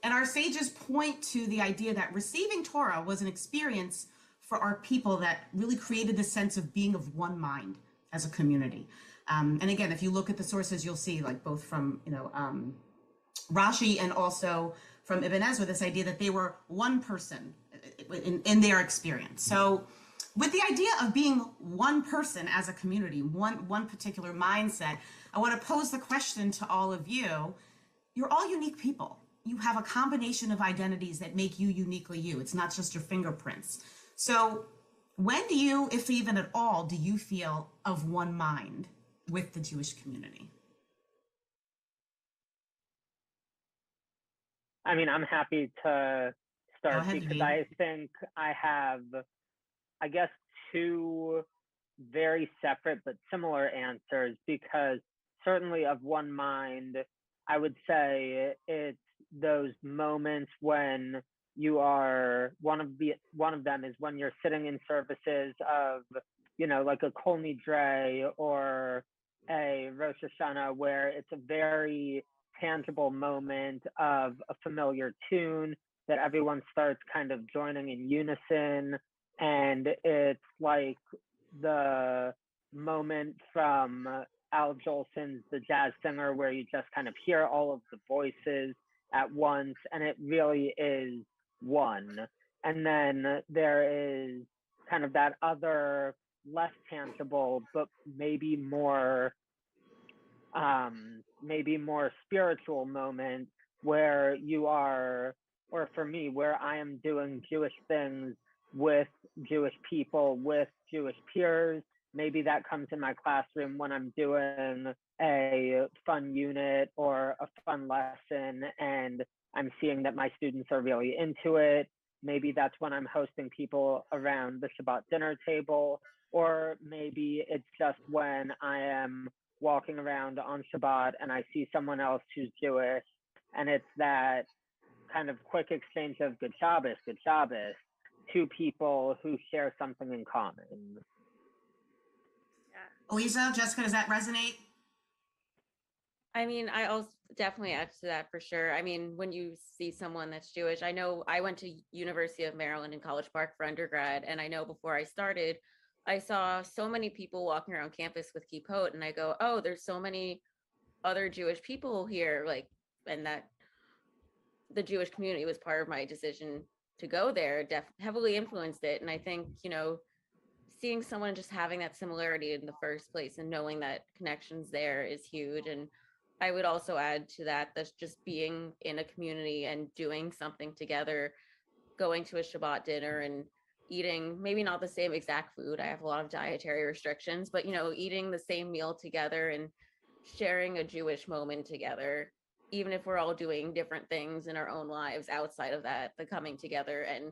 And our sages point to the idea that receiving Torah was an experience for our people that really created the sense of being of one mind as a community. And again, if you look at the sources, you'll see, like, both from, Rashi and also from Ibn Ezra, this idea that they were one person in their experience. So with the idea of being one person as a community, one particular mindset, I want to pose the question to all of you. You're all unique people. You have a combination of identities that make you uniquely you. It's not just your fingerprints. So when do you, if even at all, do you feel of one mind with the Jewish community? I mean, I'm happy to start because I think I have, I guess, two very separate but similar answers, because certainly of one mind, I would say it's those moments when you are, one of them is when you're sitting in services of, like a Kol Nidre or a Rosh Hashanah, where it's a very tangible moment of a familiar tune that everyone starts kind of joining in unison. And it's like the moment from Al Jolson's The Jazz Singer, where you just kind of hear all of the voices at once, and it really is one. And then there is kind of that other less tangible, but maybe more spiritual moment where you are, or for me, where I am doing Jewish things with Jewish people, with Jewish peers. Maybe that comes in my classroom when I'm doing a fun unit or a fun lesson and I'm seeing that my students are really into it. Maybe that's when I'm hosting people around the Shabbat dinner table, or maybe it's just when I am walking around on Shabbat and I see someone else who's Jewish, and it's that kind of quick exchange of Good Shabbos, two people who share something in common. Elisa, Jessica, does that resonate? I mean, I also definitely add to that for sure. I mean, when you see someone that's Jewish, I know I went to University of Maryland in College Park for undergrad, and I know before I started, I saw so many people walking around campus with kippot, and I go, oh, there's so many other Jewish people here, like, and that the Jewish community was part of my decision to go there, heavily influenced it. And I think, seeing someone just having that similarity in the first place and knowing that connections there is huge. And I would also add to that, that's just being in a community and doing something together, going to a Shabbat dinner and eating maybe not the same exact food. I have a lot of dietary restrictions, but eating the same meal together and sharing a Jewish moment together, even if we're all doing different things in our own lives outside of that, the coming together and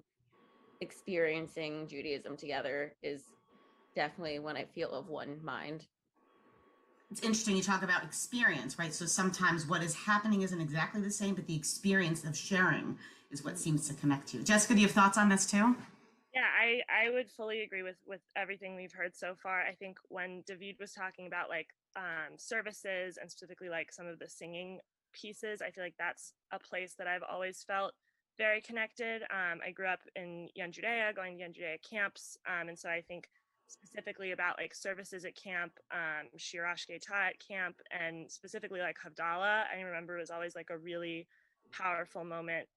experiencing Judaism together is definitely when I feel of one mind. It's interesting you talk about experience, right? So sometimes what is happening isn't exactly the same, but the experience of sharing is what seems to connect you. Jessica, do you have thoughts on this too? Yeah, I would fully agree with everything we've heard so far. I think when David was talking about like services and specifically like some of the singing pieces, I feel like that's a place that I've always felt very connected. I grew up in Young Judea, going to Young Judea camps. And so I think specifically about like services at camp, Shir Ashketa at camp, and specifically like Havdalah, I remember it was always like a really powerful moment.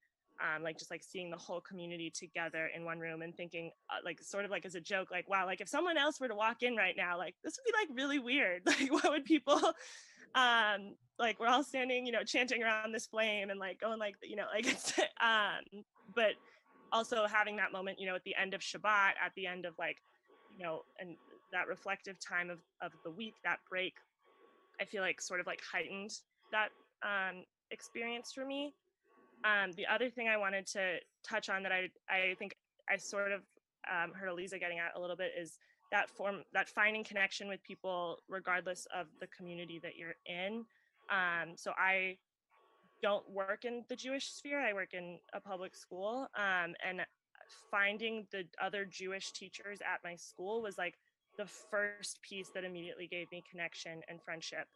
Like just like seeing the whole community together in one room and thinking like sort of like as a joke, like, wow, like if someone else were to walk in right now, like this would be like really weird. Like what would people, like we're all standing, chanting around this flame and like going like, like it's, but also having that moment, at the end of Shabbat, at the end of like, and that reflective time of the week, that break, I feel like sort of like heightened that experience for me. The other thing I wanted to touch on that I think I sort of heard Elisa getting at a little bit is that finding connection with people regardless of the community that you're in. So I don't work in the Jewish sphere. I work in a public school, and finding the other Jewish teachers at my school was like the first piece that immediately gave me connection and friendship,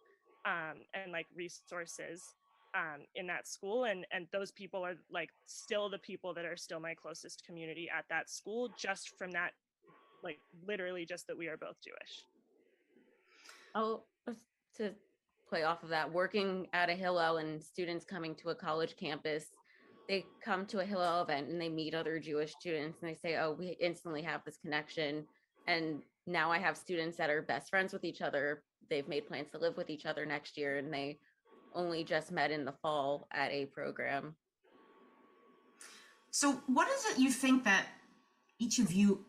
and like resources. in that school, and those people are like still the people that are still my closest community at that school, just from that, like literally just that we are both Jewish. Oh, to play off of that, working at a Hillel and students coming to a college campus, they come to a Hillel event and they meet other Jewish students and they say, oh, we instantly have this connection. And now I have students that are best friends with each other. They've made plans to live with each other next year, and they only just met in the fall at a program. So what is it you think that each of you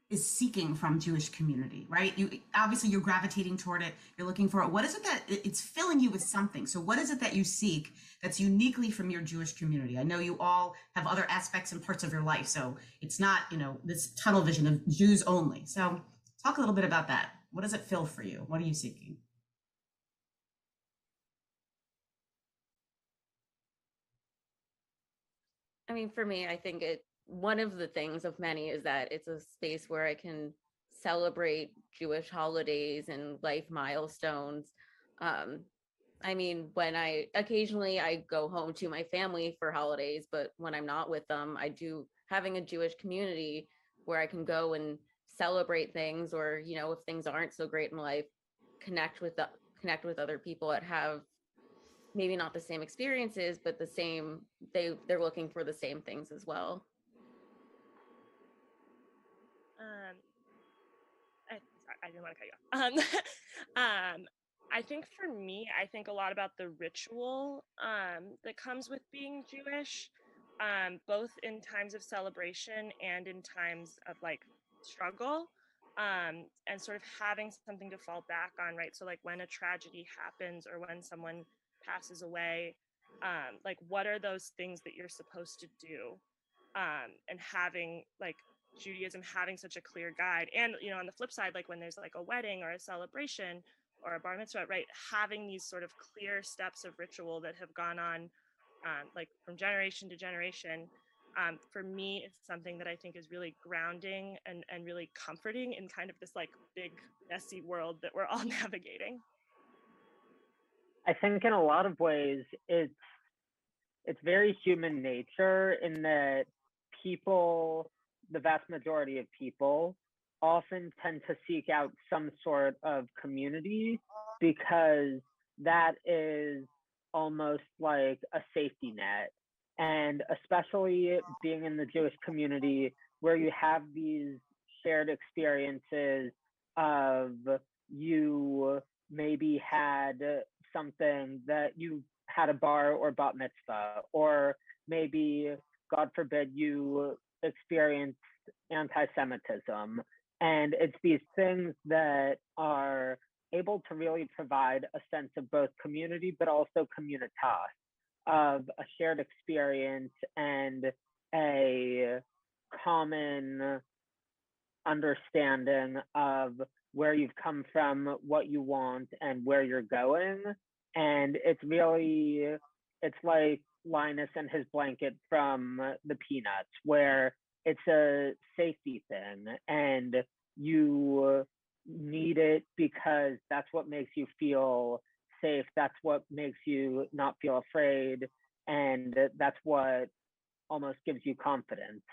is seeking from Jewish community, right? You're gravitating toward it, you're looking for it. What is it that it's filling you with something? So what is it that you seek that's uniquely from your Jewish community? I know you all have other aspects and parts of your life, so it's not, this tunnel vision of Jews only. So talk a little bit about that. What does it fill for you? What are you seeking? I mean, for me, I think one of the things of many is that it's a space where I can celebrate Jewish holidays and life milestones. I mean, when occasionally I go home to my family for holidays, but when I'm not with them, having a Jewish community where I can go and celebrate things, or, if things aren't so great in life, connect with other people that have maybe not the same experiences, but they're looking for the same things as well. I didn't want to cut you off. I think for me, I think a lot about the ritual that comes with being Jewish, both in times of celebration and in times of like struggle, and sort of having something to fall back on, right? So like when a tragedy happens or when someone passes away, like what are those things that you're supposed to do, and having like Judaism having such a clear guide. And on the flip side, like when there's like a wedding or a celebration or a bar mitzvah, right, having these sort of clear steps of ritual that have gone on like from generation to generation, for me it's something that I think is really grounding and really comforting in kind of this like big messy world that we're all navigating. I think in a lot of ways it's very human nature in that people, the vast majority of people, often tend to seek out some sort of community because that is almost like a safety net. And especially being in the Jewish community where you have these shared experiences of you maybe had something that you had a bar or bat mitzvah, or maybe, God forbid, you experienced anti-Semitism. And it's these things that are able to really provide a sense of both community, but also communitas, of a shared experience and a common understanding of where you've come from, what you want, and where you're going. And it's like Linus and his blanket from the Peanuts, where it's a safety thing and you need it because that's what makes you feel safe. That's what makes you not feel afraid. And that's what almost gives you confidence.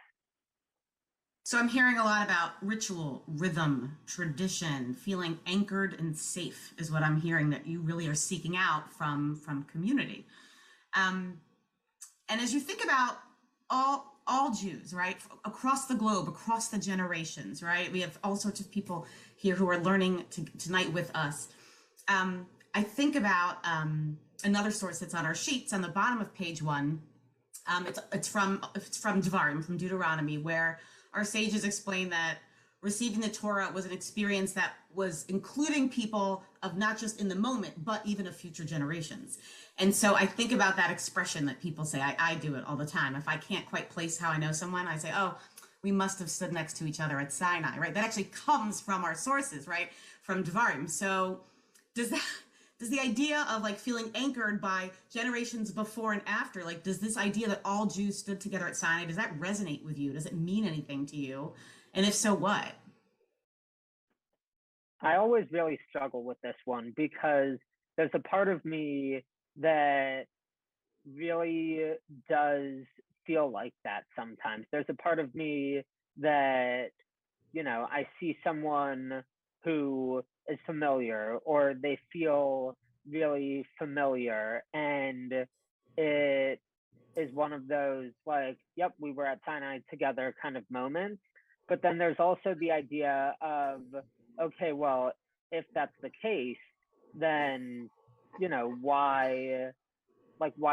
So I'm hearing a lot about ritual, rhythm, tradition, feeling anchored and safe is what I'm hearing that you really are seeking out from community. And as you think about all Jews, right, across the globe, across the generations, right, we have all sorts of people here who are learning tonight with us. I think about another source that's on our sheets on the bottom of page 1. It's from Devarim, from Deuteronomy, where our sages explain that receiving the Torah was an experience that was including people of not just in the moment, but even of future generations. And so I think about that expression that people say, I do it all the time. If I can't quite place how I know someone, I say, oh, we must have stood next to each other at Sinai, right? That actually comes from our sources, right? From Devarim. So does the idea of like feeling anchored by generations before and after, like, does this idea that all Jews stood together at Sinai, does that resonate with you? Does it mean anything to you? And if so, what? I always really struggle with this one because there's a part of me that really does feel like that sometimes. There's a part of me that, I see someone who is familiar, or they feel really familiar, and it is one of those like, yep, we were at Sinai together kind of moments. But then there's also the idea of, okay, well, if that's the case, then, why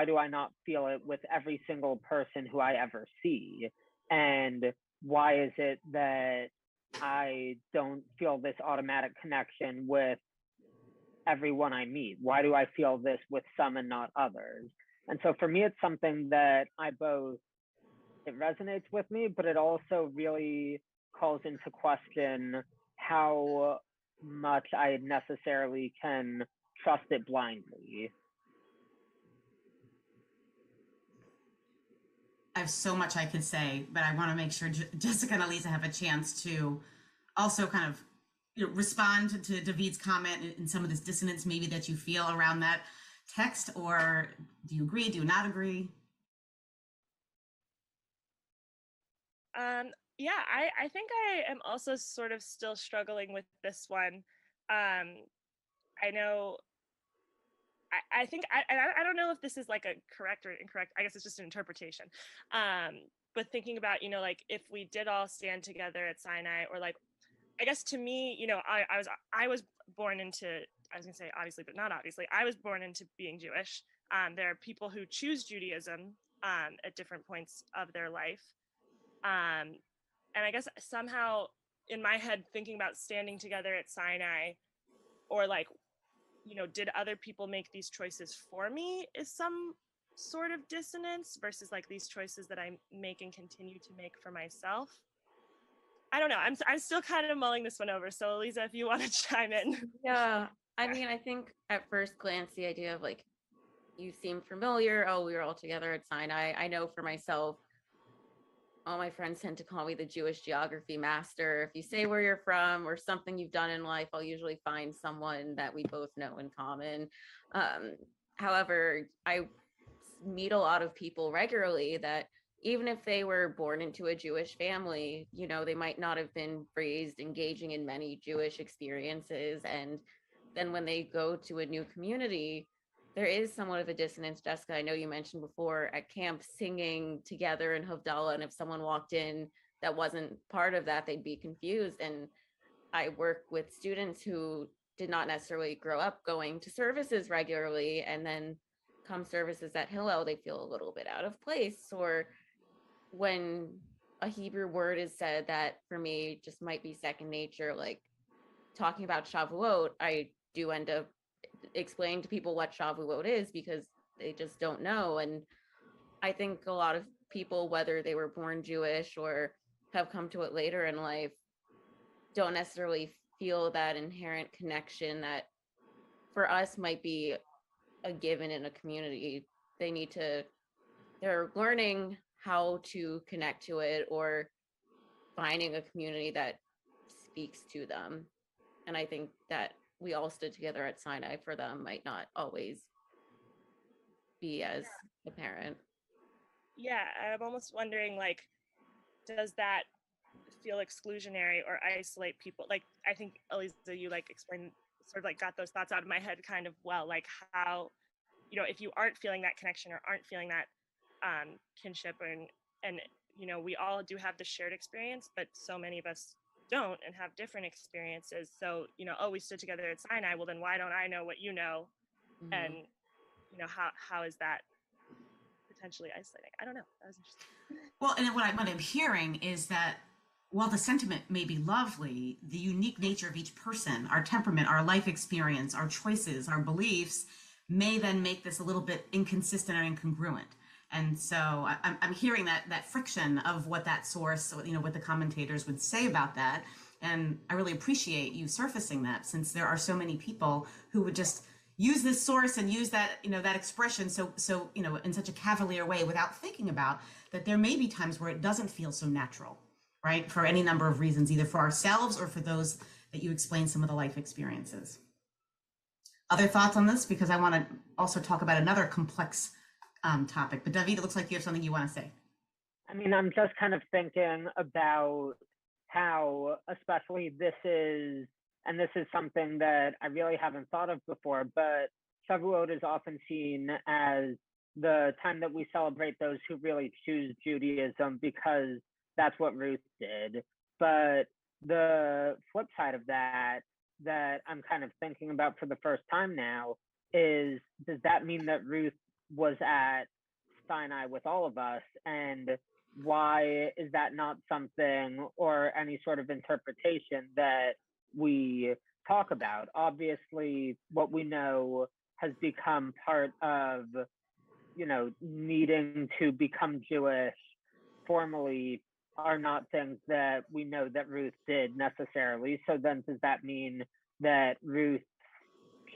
do I not feel it with every single person who I ever see? And why is it that I don't feel this automatic connection with everyone I meet? Why do I feel this with some and not others? And so for me, it's something that it resonates with me, but it also really calls into question how much I necessarily can trust it blindly. I have so much I could say, but I want to make sure Jessica and Elisa have a chance to also kind of respond to David's comment and some of this dissonance maybe that you feel around that text, or do you agree, do you not agree? Yeah, I think I am also sort of still struggling with this one. I know, I think, I don't know if this is like a correct or incorrect, I guess it's just an interpretation. But thinking about, like if we did all stand together at Sinai, or like, I guess to me, I was born into, I was gonna say obviously, but not obviously, I was born into being Jewish. There are people who choose Judaism at different points of their life. And I guess somehow in my head, thinking about standing together at Sinai, or like, did other people make these choices for me, is some sort of dissonance versus like these choices that I make and continue to make for myself. I don't know. I'm still kind of mulling this one over. So Elisa, if you want to chime in. Yeah. I mean, I think at first glance, the idea of like, you seem familiar. Oh, we were all together at Sinai. I know for myself, all my friends tend to call me the Jewish geography master. If you say where you're from or something you've done in life, I'll usually find someone that we both know in common. However, I meet a lot of people regularly that even if they were born into a Jewish family, they might not have been raised engaging in many Jewish experiences. And then when they go to a new community, there is somewhat of a dissonance. Jessica, I know you mentioned before at camp singing together in Havdalah, and if someone walked in that wasn't part of that, they'd be confused. And I work with students who did not necessarily grow up going to services regularly, and then come services at Hillel, they feel a little bit out of place. Or when a Hebrew word is said that for me just might be second nature, like talking about Shavuot, I do end up explaining to people what Shavuot is because they just don't know. And I think a lot of people, whether they were born Jewish or have come to it later in life, don't necessarily feel that inherent connection that for us might be a given in a community. They're learning how to connect to it, or finding a community that speaks to them. And I think that we all stood together at Sinai for them might not always be as apparent. Yeah, I'm almost wondering, like, does that feel exclusionary or isolate people? Like, I think Elisa, you like explained, sort of like got those thoughts out of my head kind of well, like how, if you aren't feeling that connection or aren't feeling that kinship, and we all do have the shared experience, but so many of us don't and have different experiences. So, oh, we stood together at Sinai. Well, then why don't I know what you know? Mm-hmm. And, how is that potentially isolating? I don't know. That was interesting. Well, and what I'm hearing is that while the sentiment may be lovely, the unique nature of each person, our temperament, our life experience, our choices, our beliefs, may then make this a little bit inconsistent or incongruent. And so I'm hearing that friction of what that source, what the commentators would say about that. And I really appreciate you surfacing that, since there are so many people who would just use this source and use that, that expression so in such a cavalier way without thinking about that there may be times where it doesn't feel so natural, right? For any number of reasons, either for ourselves or for those that you explain some of the life experiences. Other thoughts on this? Because I want to also talk about another complex topic. But David, it looks like you have something you want to say. I mean, I'm just kind of thinking about how, especially this is something that I really haven't thought of before, but Shavuot is often seen as the time that we celebrate those who really choose Judaism because that's what Ruth did. But the flip side of that I'm kind of thinking about for the first time now is, does that mean that Ruth was at Sinai with all of us? And why is that not something or any sort of interpretation that we talk about? Obviously, what we know has become part of, needing to become Jewish formally are not things that we know that Ruth did necessarily. So then does that mean that Ruth's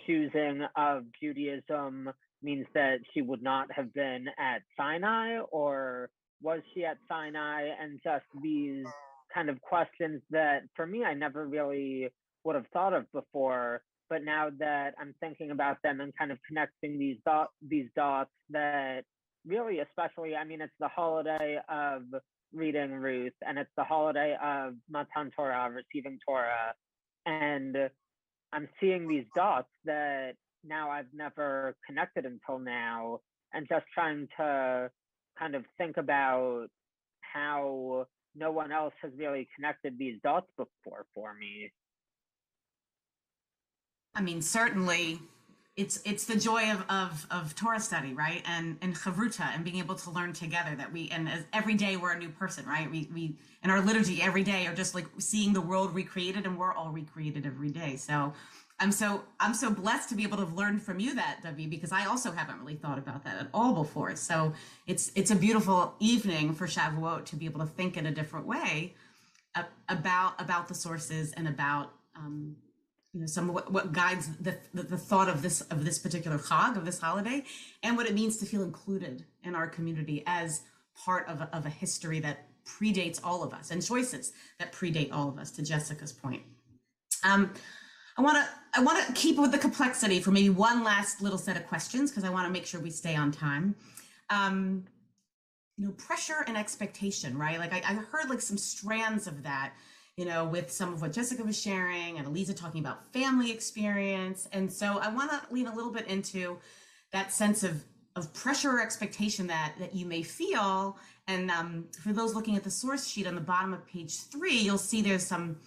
choosing of Judaism means that she would not have been at Sinai, or was she at Sinai? And just these kind of questions that for me, I never really would have thought of before. But now that I'm thinking about them and kind of connecting these dots that really, especially, I mean, it's the holiday of reading Ruth, and it's the holiday of Matan Torah, receiving Torah. And I'm seeing these dots that now I've never connected until now, and just trying to kind of think about how no one else has really connected these dots before for me. I mean, certainly it's the joy of Torah study, right? And chavruta, and being able to learn together that as every day we're a new person, right? We in our liturgy every day are just like seeing the world recreated, and we're all recreated every day. So I'm so blessed to be able to have learned from you that, David, because I also haven't really thought about that at all before. So it's a beautiful evening for Shavuot to be able to think in a different way about the sources and about some of what guides the thought of this particular Chag, of this holiday, and what it means to feel included in our community as part of a history that predates all of us, and choices that predate all of us, to Jessica's point. I want to keep with the complexity for maybe one last little set of questions, because I want to make sure we stay on time. Pressure and expectation, right? Like I heard like some strands of that, with some of what Jessica was sharing and Elisa talking about family experience. And so I want to lean a little bit into that sense of pressure or expectation that you may feel. And for those looking at the source sheet on the bottom of page 3, you'll see there's some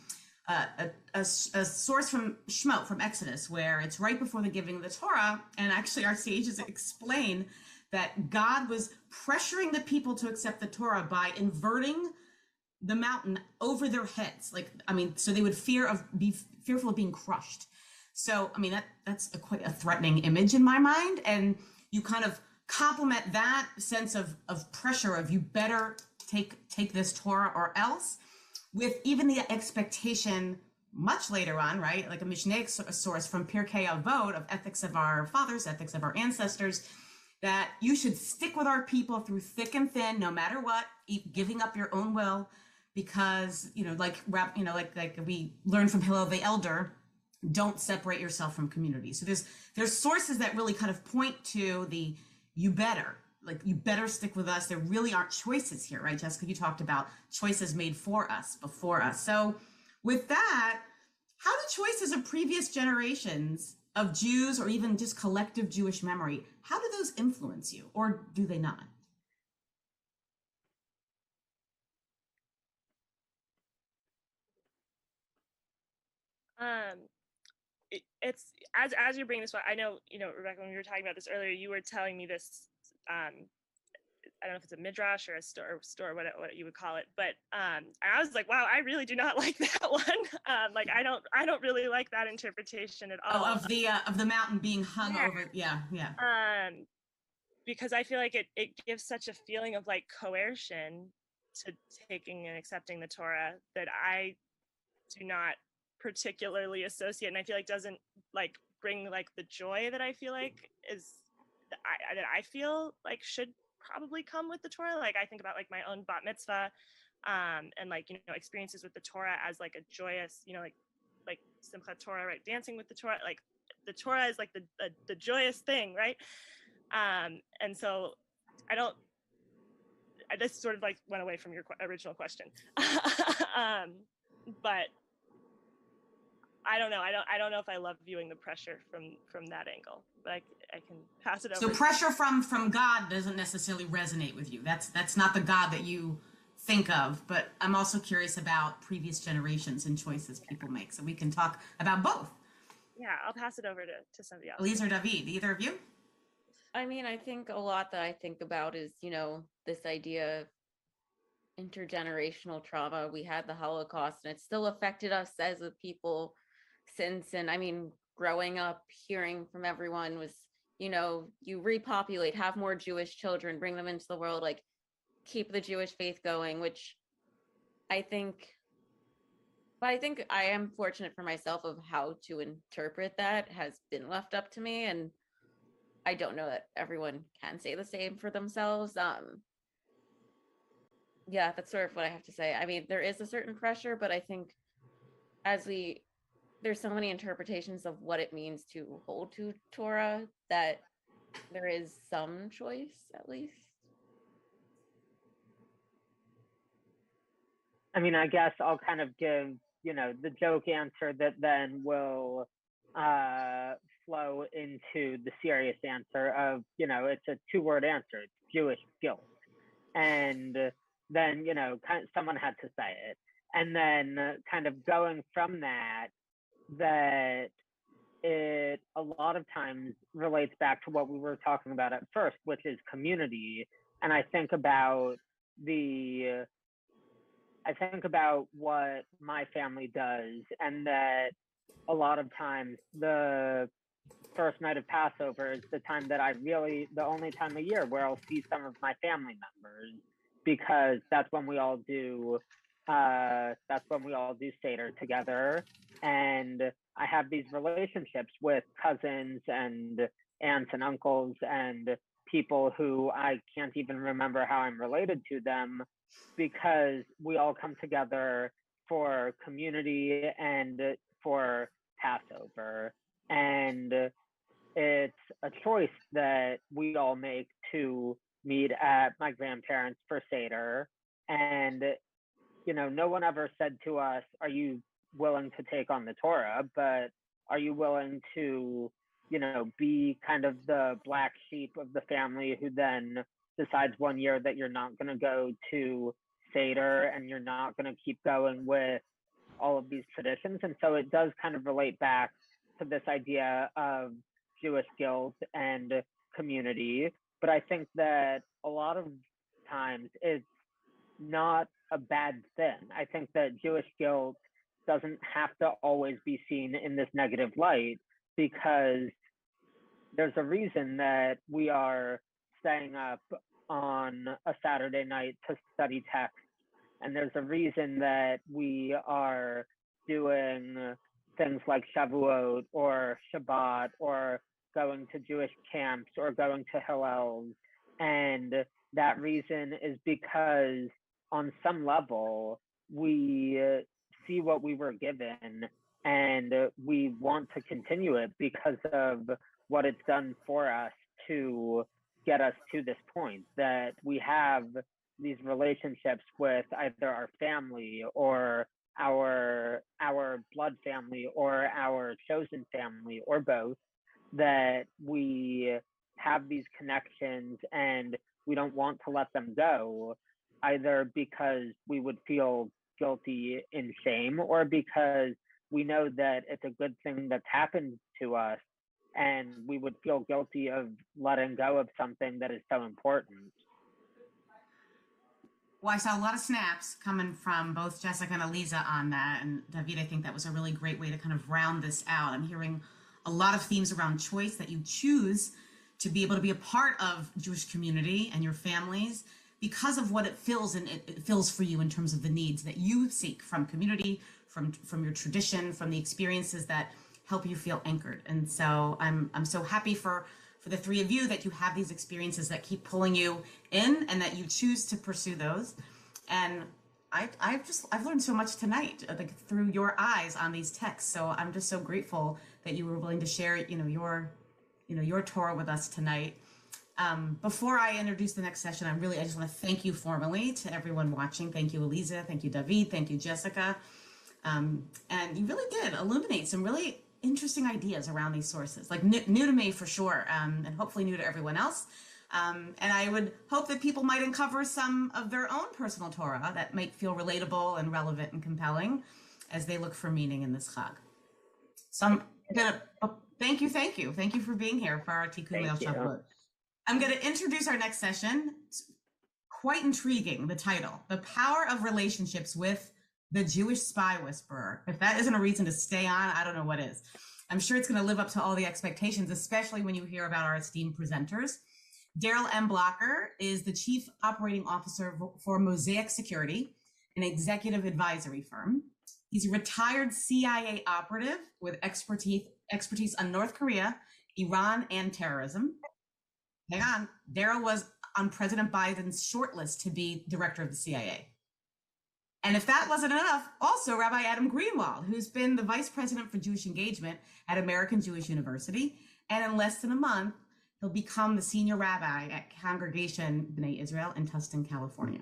a source from Shemot, from Exodus, where it's right before the giving of the Torah. And actually our sages explain that God was pressuring the people to accept the Torah by inverting the mountain over their heads. So they would be fearful of being crushed. So, I mean, that's quite a threatening image in my mind. And you kind of complement that sense of pressure of you better take this Torah or else, with even the expectation much later on, right? Like a Mishneh source from Pirkei Avot, of ethics of our fathers, ethics of our ancestors, that you should stick with our people through thick and thin, no matter what, giving up your own will, because, like we learned from Hillel the Elder, don't separate yourself from community. So there's sources that really kind of point to you better stick with us. There really aren't choices here, right, Jessica? You talked about choices made for us, before us. So with that, how do choices of previous generations of Jews, or even just collective Jewish memory, how do those influence you, or do they not? It's as you're bringing this up, I know, Rebecca, when we were talking about this earlier, you were telling me this, I don't know if it's a midrash or a store, what you would call it, but I was like, wow, I really do not like that one. I don't really like that interpretation at all. Of the mountain being hung over. Yeah. Because I feel like it gives such a feeling of like coercion to taking and accepting the Torah that I do not particularly associate, and I feel like doesn't like bring like the joy that I feel like that I feel like should probably come with the Torah. Like I think about like my own bat mitzvah, and like experiences with the Torah as like a joyous, like Simchat Torah, right? Dancing with the Torah, like the Torah is like the joyous thing, right? And so this sort of like went away from your original question. But I don't know. I don't know if I love viewing the pressure from that angle, but I can pass it over. So pressure from God doesn't necessarily resonate with you. That's not the God that you think of, but I'm also curious about previous generations and choices people make. So we can talk about both. Yeah, I'll pass it over to somebody else. Elise or David, either of you? I mean, I think a lot that I think about is, this idea of intergenerational trauma. We had the Holocaust and it still affected us as a people since. And I mean, growing up, hearing from everyone was, you repopulate, have more Jewish children, bring them into the world, like keep the Jewish faith going, which I think I am fortunate for myself of how to interpret that has been left up to me. And I don't know that everyone can say the same for themselves. Yeah, that's sort of what I have to say. I mean, there is a certain pressure, but I think there's so many interpretations of what it means to hold to Torah that there is some choice, at least. I mean, I guess I'll kind of give, the joke answer that then will flow into the serious answer of, it's a two-word answer. It's Jewish guilt. And then, someone had to say it. And then kind of going from that it a lot of times relates back to what we were talking about at first, which is community. And I think about what my family does, and that a lot of times the first night of Passover is the time that the only time of year where I'll see some of my family members, because that's when we all do Seder together. And I have these relationships with cousins and aunts and uncles and people who I can't even remember how I'm related to them, because we all come together for community and for Passover. And it's a choice that we all make to meet at my grandparents' for Seder. And, no one ever said to us, are you willing to take on the Torah? But are you willing to, be kind of the black sheep of the family who then decides one year that you're not going to go to Seder and you're not going to keep going with all of these traditions? And so it does kind of relate back to this idea of Jewish guilt and community. But I think that a lot of times it's not a bad thing. I think that Jewish guilt doesn't have to always be seen in this negative light, because there's a reason that we are staying up on a Saturday night to study text. And there's a reason that we are doing things like Shavuot or Shabbat or going to Jewish camps or going to Hillels. And that reason is because on some level, we see what we were given and we want to continue it because of what it's done for us to get us to this point, that we have these relationships with either our family or our blood family or our chosen family or both, that we have these connections and we don't want to let them go, either because we would feel guilty and shame or because we know that it's a good thing that's happened to us and we would feel guilty of letting go of something that is so important. Well, I saw a lot of snaps coming from both Jessica and Eliza on that. And David, I think that was a really great way to kind of round this out. I'm hearing a lot of themes around choice, that you choose to be able to be a part of Jewish community and your families because of what it fills, and it fills for you in terms of the needs that you seek from community, from your tradition, from the experiences that help you feel anchored. And so I'm so happy for the three of you that you have these experiences that keep pulling you in and that you choose to pursue those. And I've learned so much tonight, like through your eyes on these texts. So I'm just so grateful that you were willing to share, your Torah with us tonight. Before I introduce the next session, I just want to thank you formally to everyone watching. Thank you, Eliza. Thank you, David. Thank you, Jessica. And you really did illuminate some really interesting ideas around these sources, like new to me for sure, and hopefully new to everyone else. And I would hope that people might uncover some of their own personal Torah that might feel relatable and relevant and compelling as they look for meaning in this Chag. So I'm gonna thank you for being here for our Tikkun Leil Shavuot. I'm going to introduce our next session. It's quite intriguing, the title, The Power of Relationships with the Jewish Spy Whisperer. If that isn't a reason to stay on, I don't know what is. I'm sure it's going to live up to all the expectations, especially when you hear about our esteemed presenters. Darrell M. Blocker is the Chief Operating Officer for Mosaic Security, an executive advisory firm. He's a retired CIA operative with expertise on North Korea, Iran, and terrorism. Hang on, Darrell was on President Biden's shortlist to be director of the CIA. And if that wasn't enough, also Rabbi Adam Greenwald, who's been the vice president for Jewish engagement at American Jewish University. And in less than a month, he'll become the senior rabbi at Congregation B'nai Israel in Tustin, California.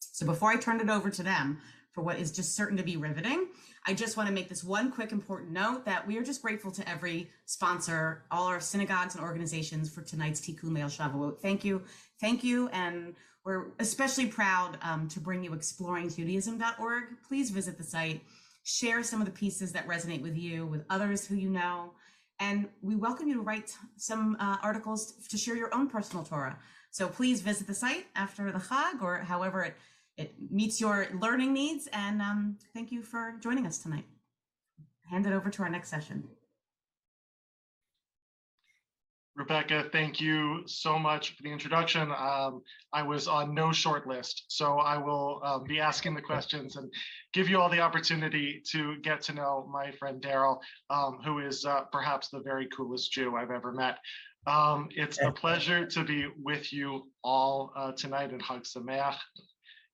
So before I turn it over to them for what is just certain to be riveting, I just want to make this one quick important note that we are just grateful to every sponsor, all our synagogues and organizations for tonight's Tikkun Leil Shavuot. Thank you. And we're especially proud to bring you exploringjudaism.org. Please visit the site, share some of the pieces that resonate with you, with others who you know, and we welcome you to write some articles to share your own personal Torah. So please visit the site after the Chag or however it meets your learning needs. And thank you for joining us tonight. Hand it over to our next session. Rebecca, thank you so much for the introduction. I was on no short list, so I will be asking the questions and give you all the opportunity to get to know my friend Darrell, who is perhaps the very coolest Jew I've ever met. It's a pleasure to be with you all tonight in Chag Sameach.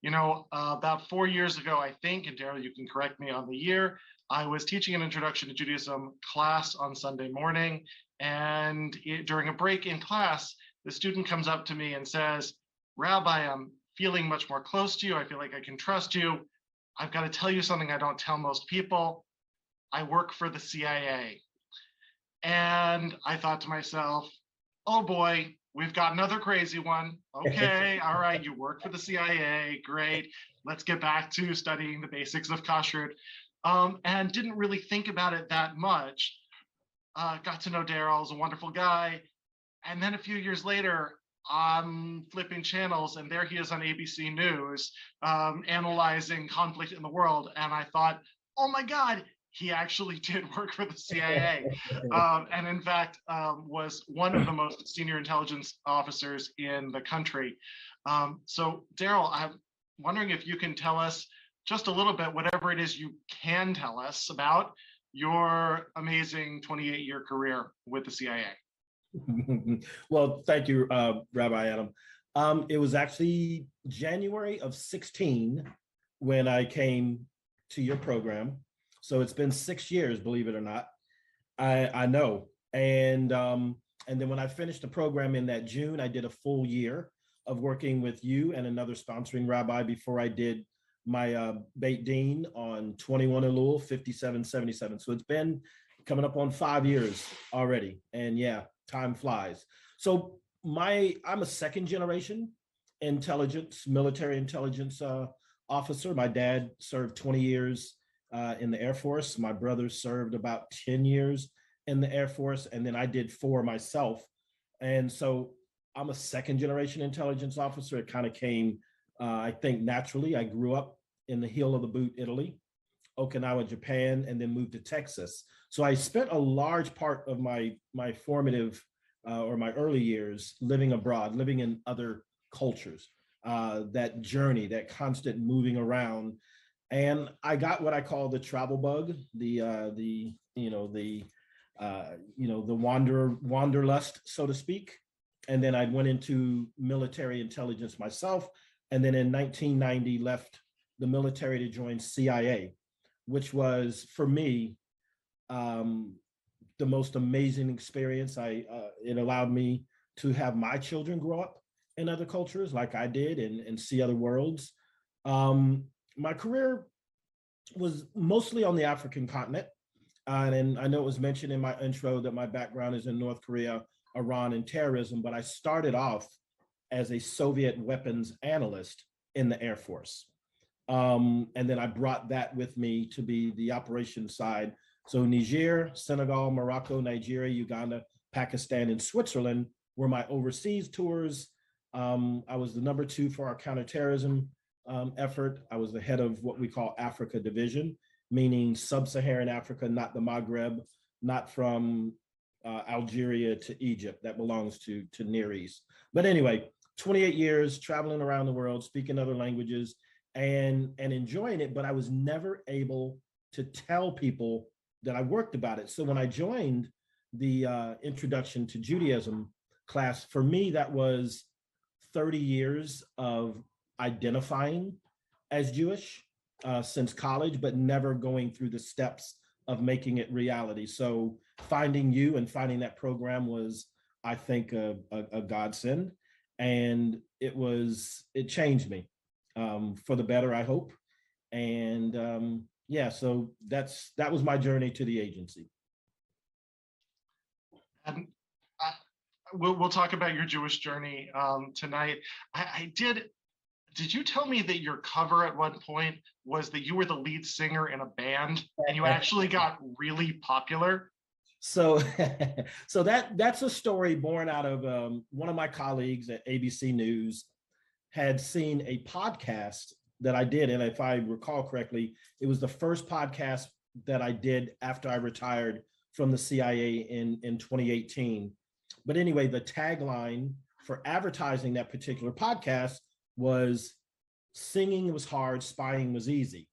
You know, about 4 years ago, I think, and Darrell, you can correct me on the year, I was teaching an Introduction to Judaism class on Sunday morning. And during a break in class, the student comes up to me and says, Rabbi, I'm feeling much more close to you. I feel like I can trust you. I've got to tell you something I don't tell most people. I work for the CIA. And I thought to myself, oh boy, we've got another crazy one. Okay, all right, you work for the CIA, great. Let's get back to studying the basics of kashrut. And didn't really think about it that much. Got to know Darrell, he's a wonderful guy. And then a few years later, I'm flipping channels and there he is on ABC News, analyzing conflict in the world. And I thought, oh my God, he actually did work for the CIA. And in fact, was one of the most senior intelligence officers in the country. So Darrell, I'm wondering if you can tell us just a little bit, whatever it is you can tell us about your amazing 28-year career with the CIA. Well, thank you, Rabbi Adam. It was actually January of 16 when I came to your program. So it's been 6 years, believe it or not. I know. And then when I finished the program in that June, I did a full year of working with you and another sponsoring rabbi before I did my Beit Din on 21 Elul 5777. So it's been coming up on 5 years already. And yeah, time flies. So I'm a second generation military intelligence officer. My dad served 20 years in the Air Force. My brother served about 10 years in the Air Force. And then I did 4 myself. And so I'm a second generation intelligence officer. It kind of came, I think, naturally. I grew up in the heel of the boot, Italy, Okinawa, Japan, and then moved to Texas. So I spent a large part of my formative or my early years living abroad, living in other cultures, that journey, that constant moving around. And I got what I call the travel bug, the wanderlust, so to speak. And then I went into military intelligence myself. And then in 1990, left the military to join CIA, which was, for me, the most amazing experience. It allowed me to have my children grow up in other cultures like I did and see other worlds. My career was mostly on the African continent. And I know it was mentioned in my intro that my background is in North Korea, Iran, and terrorism, but I started off as a Soviet weapons analyst in the Air Force. And then I brought that with me to be the operations side. So Niger, Senegal, Morocco, Nigeria, Uganda, Pakistan, and Switzerland were my overseas tours. I was the #2 for our counterterrorism effort. I was the head of what we call Africa Division, meaning sub-Saharan Africa, not the Maghreb, not from Algeria to Egypt. That belongs to Near East. But anyway, 28 years traveling around the world, speaking other languages and enjoying it, but I was never able to tell people that I worked about it. So when I joined the Introduction to Judaism class, for me, that was 30 years of identifying as Jewish since college, but never going through the steps of making it reality. So finding you and finding that program was, I think, a godsend. And it changed me for the better, I hope. And yeah, so that was my journey to the agency. And we'll talk about your Jewish journey tonight. Did you tell me that your cover at one point was that you were the lead singer in a band and you actually got really popular? So, so that's a story born out of one of my colleagues at ABC News had seen a podcast that I did. And if I recall correctly, it was the first podcast that I did after I retired from the CIA in 2018. But anyway, the tagline for advertising that particular podcast was "Singing was hard, spying was easy."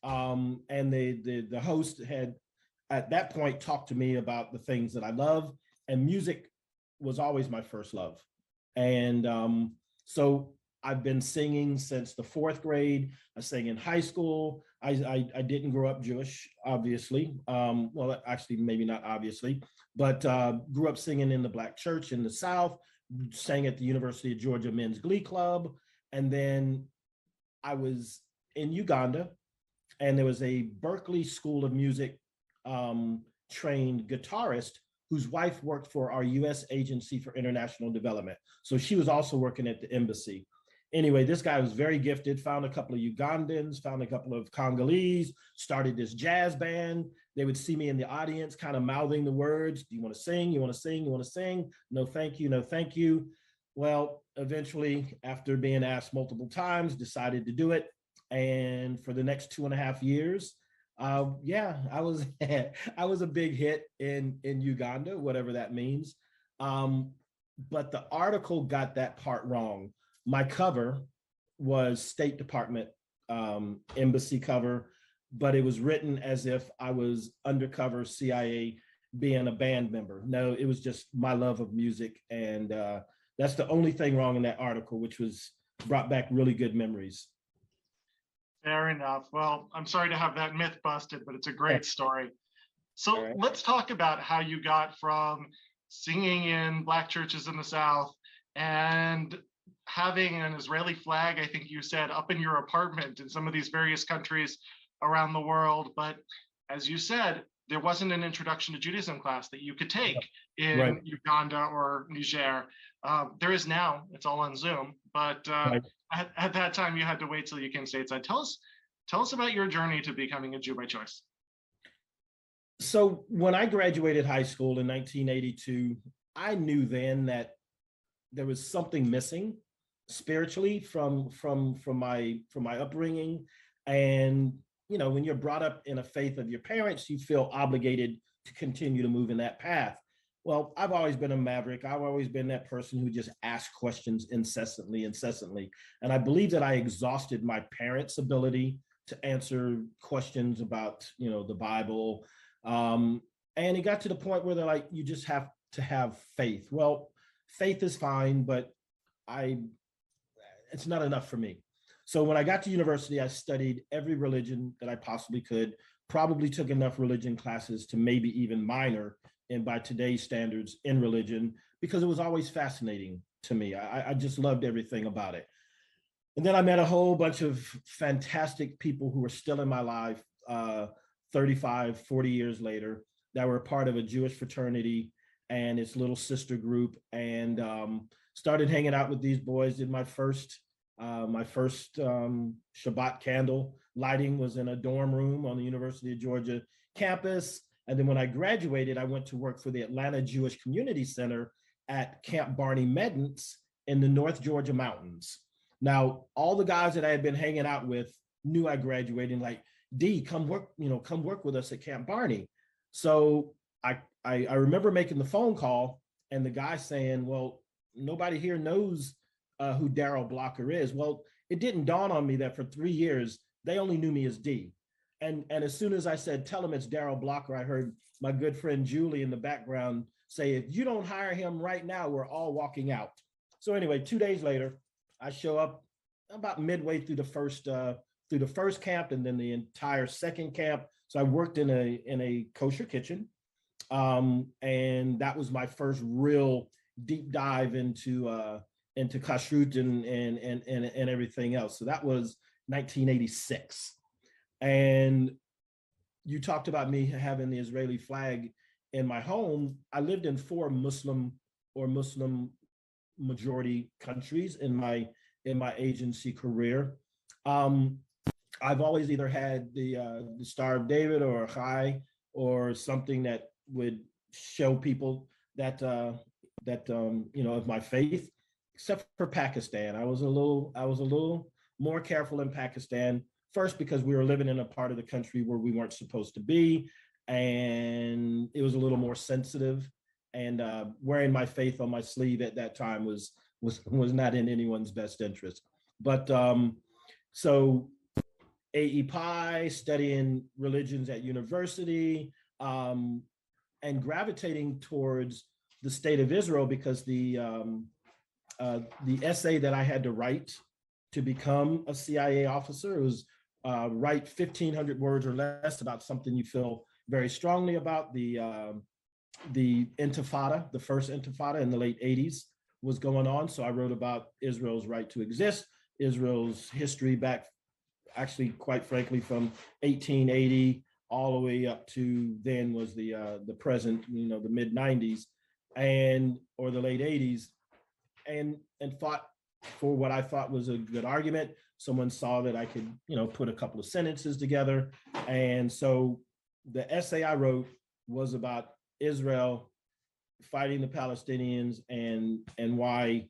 And the host had at that point talked to me about the things that I love, and music was always my first love. And so I've been singing since the 4th grade. I sang in high school. I didn't grow up Jewish, obviously. Well, actually, maybe not obviously, but grew up singing in the Black church in the South, sang at the University of Georgia Men's Glee Club. And then I was in Uganda, and there was a Berkeley School of Music trained guitarist whose wife worked for our U.S. Agency for International Development. So she was also working at the embassy. Anyway, this guy was very gifted, found a couple of Ugandans, found a couple of Congolese, started this jazz band. They would see me in the audience kind of mouthing the words, "Do you want to sing? You want to sing? You want to sing? No, thank you. No, thank you." Well, eventually, after being asked multiple times, decided to do it. And for the next 2.5 years, yeah, I was I was a big hit in Uganda, whatever that means. But the article got that part wrong. My cover was State Department embassy cover, but it was written as if I was undercover CIA being a band member. No, it was just my love of music. And that's the only thing wrong in that article, which was brought back really good memories. Fair enough. Well, I'm sorry to have that myth busted, but it's a great story. So let's talk about how you got from singing in Black churches in the South and having an Israeli flag, I think you said, up in your apartment in some of these various countries around the world. But as you said, there wasn't an introduction to Judaism class that you could take in Uganda or Niger. There is now, it's all on Zoom, but at that time you had to wait till you came stateside. Tell us about your journey to becoming a Jew by choice. So when I graduated high school in 1982, I knew then that there was something missing spiritually from my upbringing. And you know, when you're brought up in a faith of your parents, you feel obligated to continue to move in that path. Well, I've always been a maverick. I've always been that person who just asks questions incessantly. And I believe that I exhausted my parents' ability to answer questions about, you know, the Bible. And it got to the point where they're like, you just have to have faith. Well, faith is fine, but it's not enough for me. So when I got to university, I studied every religion that I possibly could, probably took enough religion classes to maybe even minor and by today's standards in religion, because it was always fascinating to me. I just loved everything about it. And then I met a whole bunch of fantastic people who are still in my life 35, 40 years later, that were part of a Jewish fraternity and its little sister group, and started hanging out with these boys. Did my first Shabbat candle lighting was in a dorm room on the University of Georgia campus. And then when I graduated, I went to work for the Atlanta Jewish Community Center at Camp Barney Meddance in the North Georgia mountains. Now, all the guys that I had been hanging out with knew I graduated, like, D, come work with us at Camp Barney. So I remember making the phone call and the guy saying, well, nobody here knows who Darrell Blocker is. Well, it didn't dawn on me that for 3 years, they only knew me as D. And as soon as I said, tell him it's Darrell Blocker, I heard my good friend Julie in the background say, if you don't hire him right now, we're all walking out. So anyway, 2 days later, I show up about midway through the first camp and then the entire second camp. So I worked in a kosher kitchen. And that was my first real deep dive into kashrut and everything else. So that was 1986. And you talked about me having the Israeli flag in my home. I lived in 4 Muslim majority countries in my agency career. I've always either had the Star of David or a Chai or something that would show people that of my faith, except for Pakistan. I was a little more careful in Pakistan. First, because we were living in a part of the country where we weren't supposed to be, and it was a little more sensitive. And wearing my faith on my sleeve at that time was not in anyone's best interest. But so A.E. Pi, studying religions at university, and gravitating towards the state of Israel because the essay that I had to write to become a CIA officer was write 1,500 words or less about something you feel very strongly about. The Intifada, the first Intifada in the late 80s was going on. So I wrote about Israel's right to exist, Israel's history back, actually, quite frankly, from 1880 all the way up to then was the present, the mid 90s or the late 80s, and fought for what I thought was a good argument. Someone saw that I could, put a couple of sentences together. And so the essay I wrote was about Israel fighting the Palestinians and why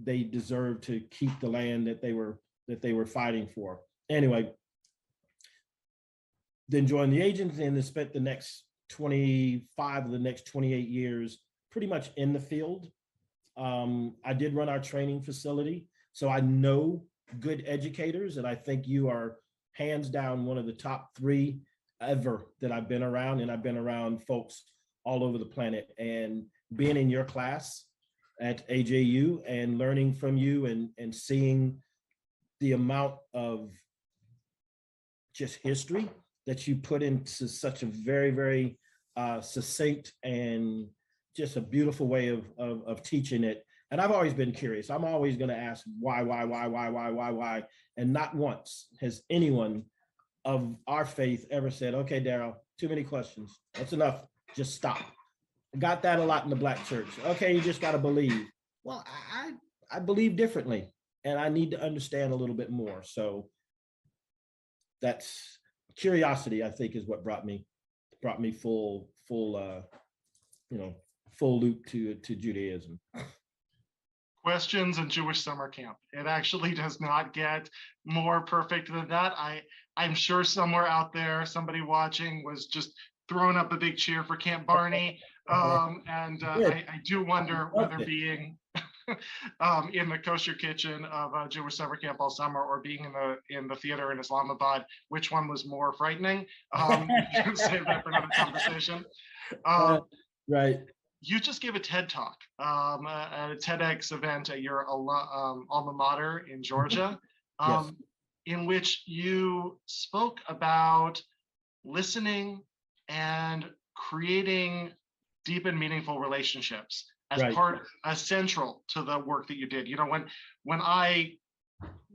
they deserve to keep the land that they were fighting for. Anyway, then joined the agency and then spent the next 25 of the next 28 years pretty much in the field. I did run our training facility, so I know good educators, and I think you are hands down one of the top 3 ever that I've been around, and I've been around folks all over the planet. And being in your class at AJU and learning from you and seeing the amount of just history that you put into such a very, very succinct and just a beautiful way of teaching it. And I've always been curious. I'm always going to ask why, and not once has anyone of our faith ever said, okay, Darrell, too many questions. That's enough. Just stop. I got that a lot in the Black church. Okay, you just got to believe. Well, I believe differently, and I need to understand a little bit more. So that's curiosity, I think, is what brought me full loop to Judaism. Questions in Jewish summer camp. It actually does not get more perfect than that. I'm sure somewhere out there, somebody watching was just throwing up a big cheer for Camp Barney. I do wonder whether being in the kosher kitchen of a Jewish summer camp all summer or being in the theater in Islamabad, which one was more frightening. Save that for another conversation. Right. You just gave a TED Talk at a TEDx event at your alma mater in Georgia, Yes. in which you spoke about listening and creating deep and meaningful relationships as Right. as central to the work that you did. You know, when I,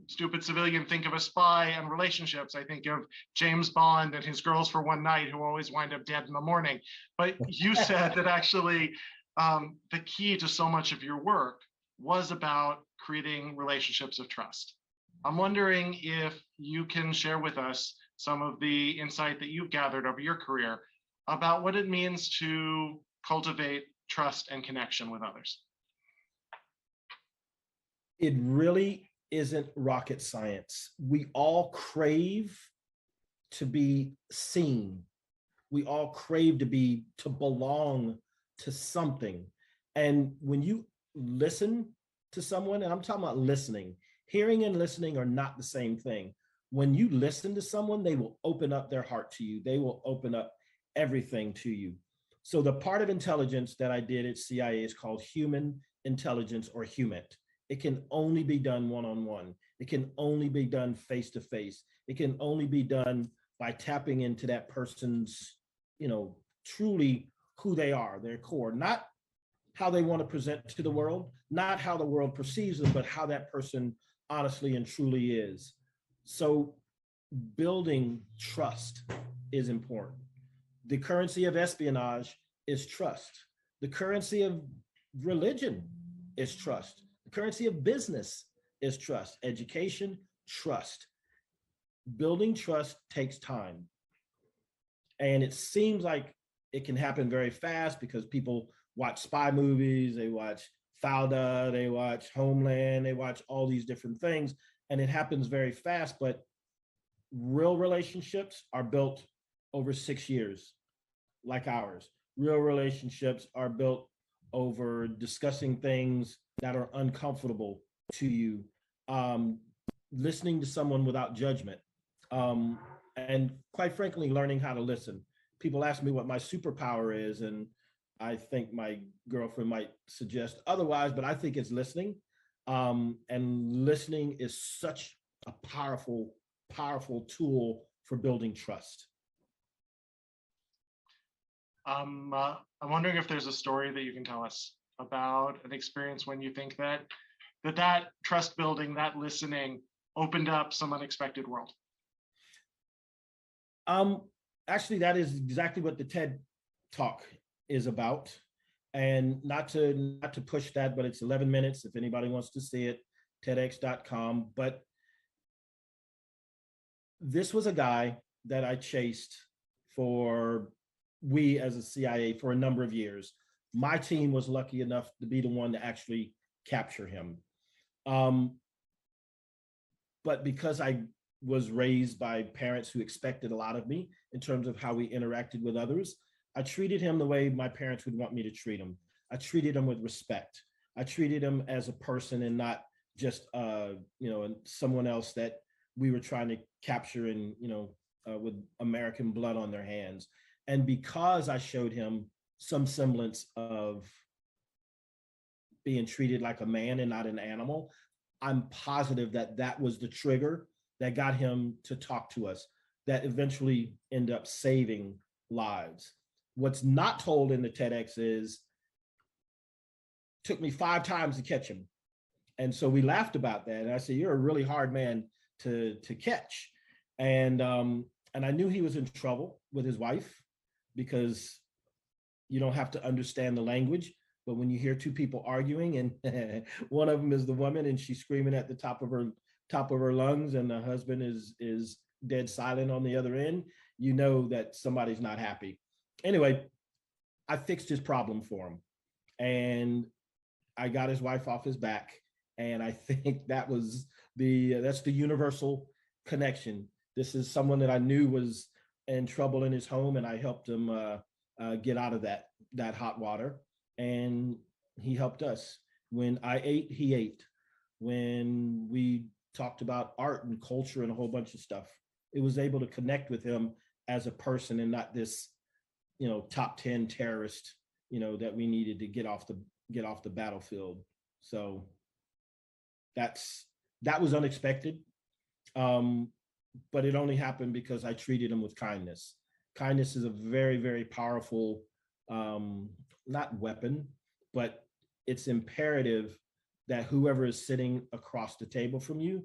stupid civilian, think of a spy and relationships, I think of James Bond and his girls for one night who always wind up dead in the morning. But you said that actually the key to so much of your work was about creating relationships of trust. I'm wondering if you can share with us some of the insight that you've gathered over your career about what it means to cultivate trust and connection with others. It really isn't rocket science. We all crave to be seen. We all crave to belong to something. And when you listen to someone, and I'm talking about listening, hearing and listening are not the same thing. When you listen to someone, they will open up their heart to you. They will open up everything to you. So the part of intelligence that I did at CIA is called human intelligence, or HUMINT. It can only be done one-on-one. It can only be done face-to-face. It can only be done by tapping into that person's, truly who they are, their core, not how they want to present to the world, not how the world perceives them, but how that person honestly and truly is. So building trust is important. The currency of espionage is trust. The currency of religion is trust. The currency of business is trust. Education, trust. Building trust takes time. And it seems like it can happen very fast because people watch spy movies, they watch Fauda, they watch Homeland, they watch all these different things, and it happens very fast, but real relationships are built over 6 years, like ours. Real relationships are built over discussing things that are uncomfortable to you, listening to someone without judgment, and quite frankly, learning how to listen. People ask me what my superpower is, and I think my girlfriend might suggest otherwise, but I think it's listening. And listening is such a powerful, powerful tool for building trust. I'm wondering if there's a story that you can tell us about an experience when you think that trust building, that listening opened up some unexpected world. Actually, that is exactly what the TED Talk is about. And not to push that, but it's 11 minutes. If anybody wants to see it, TEDx.com. But this was a guy that I chased we as a CIA for a number of years. My team was lucky enough to be the one to actually capture him. But because I was raised by parents who expected a lot of me in terms of how we interacted with others, I treated him the way my parents would want me to treat him. I treated him with respect. I treated him as a person and not just someone else that we were trying to capture and with American blood on their hands. And because I showed him some semblance of being treated like a man and not an animal, I'm positive that was the trigger that got him to talk to us, that eventually ended up saving lives. What's not told in the TEDx is, took me 5 times to catch him. And so we laughed about that. And I said, you're a really hard man to catch. And I knew he was in trouble with his wife, because you don't have to understand the language, but when you hear 2 people arguing and one of them is the woman and she's screaming at the top of her lungs and the husband is dead silent on the other end, you know that somebody's not happy. Anyway, I fixed his problem for him and I got his wife off his back. And I think that's the universal connection. This is someone that I knew was in trouble in his home, and I helped him get out of that hot water. And he helped us. When I ate, he ate. When we talked about art and culture and a whole bunch of stuff, it was able to connect with him as a person and not this, top 10 terrorist, that we needed to get off the battlefield. So that was unexpected. But it only happened because I treated him with kindness. Kindness is a very, very powerful not weapon, but it's imperative that whoever is sitting across the table from you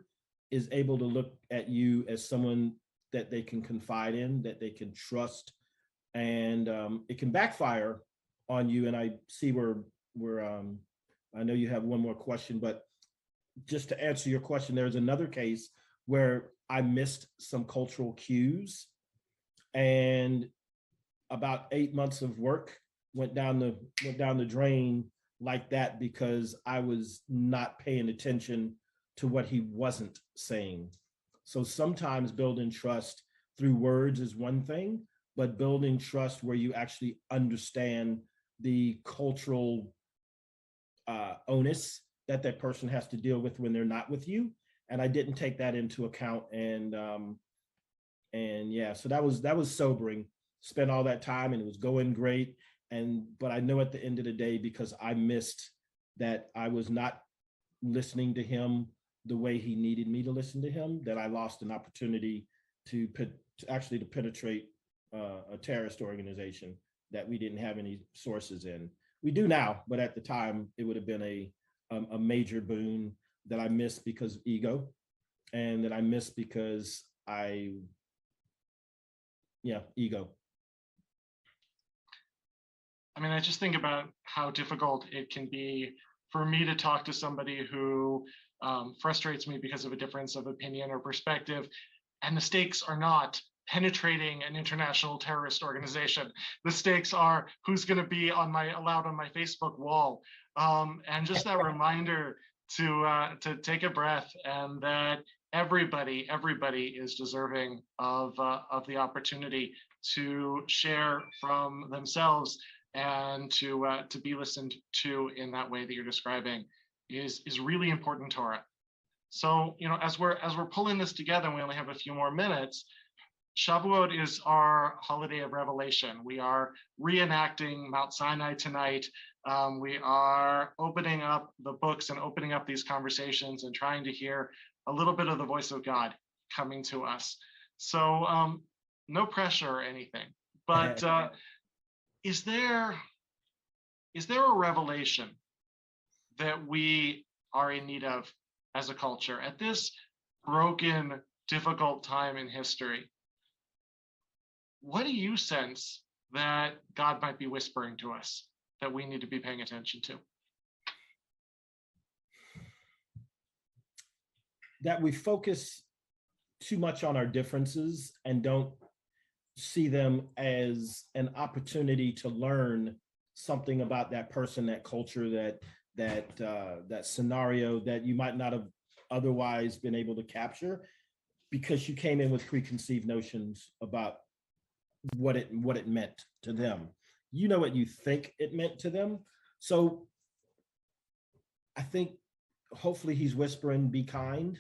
is able to look at you as someone that they can confide in, that they can trust, and it can backfire on you. And I see where I know you have one more question, but just to answer your question, there's another case where I missed some cultural cues, and about 8 months of work went down the drain like that because I was not paying attention to what he wasn't saying. So sometimes building trust through words is one thing, but building trust where you actually understand the cultural onus that person has to deal with when they're not with you. And I didn't take that into account. And yeah, so that was sobering. Spent all that time and it was going great. But I know at the end of the day, because I missed that I was not listening to him the way he needed me to listen to him, that I lost an opportunity to penetrate a terrorist organization that we didn't have any sources in. We do now, but at the time it would have been a major boon that I missed because of ego, and that I missed because ego. I mean, I just think about how difficult it can be for me to talk to somebody who frustrates me because of a difference of opinion or perspective. And the stakes are not penetrating an international terrorist organization. The stakes are who's going to be allowed on my Facebook wall. And just that reminder to take a breath, and that everybody is deserving of the opportunity to share from themselves and to be listened to in that way that you're describing is really important Torah. So, as we're pulling this together, and we only have a few more minutes, Shavuot is our holiday of revelation. We are reenacting Mount Sinai tonight. We are opening up the books and opening up these conversations and trying to hear a little bit of the voice of God coming to us. So no pressure or anything, but is there a revelation that we are in need of as a culture at this broken, difficult time in history? What do you sense that God might be whispering to us that we need to be paying attention to? That we focus too much on our differences and don't see them as an opportunity to learn something about that person, that culture, that scenario that you might not have otherwise been able to capture because you came in with preconceived notions about what it meant to them. You know what you think it meant to them. So I think hopefully he's whispering, be kind,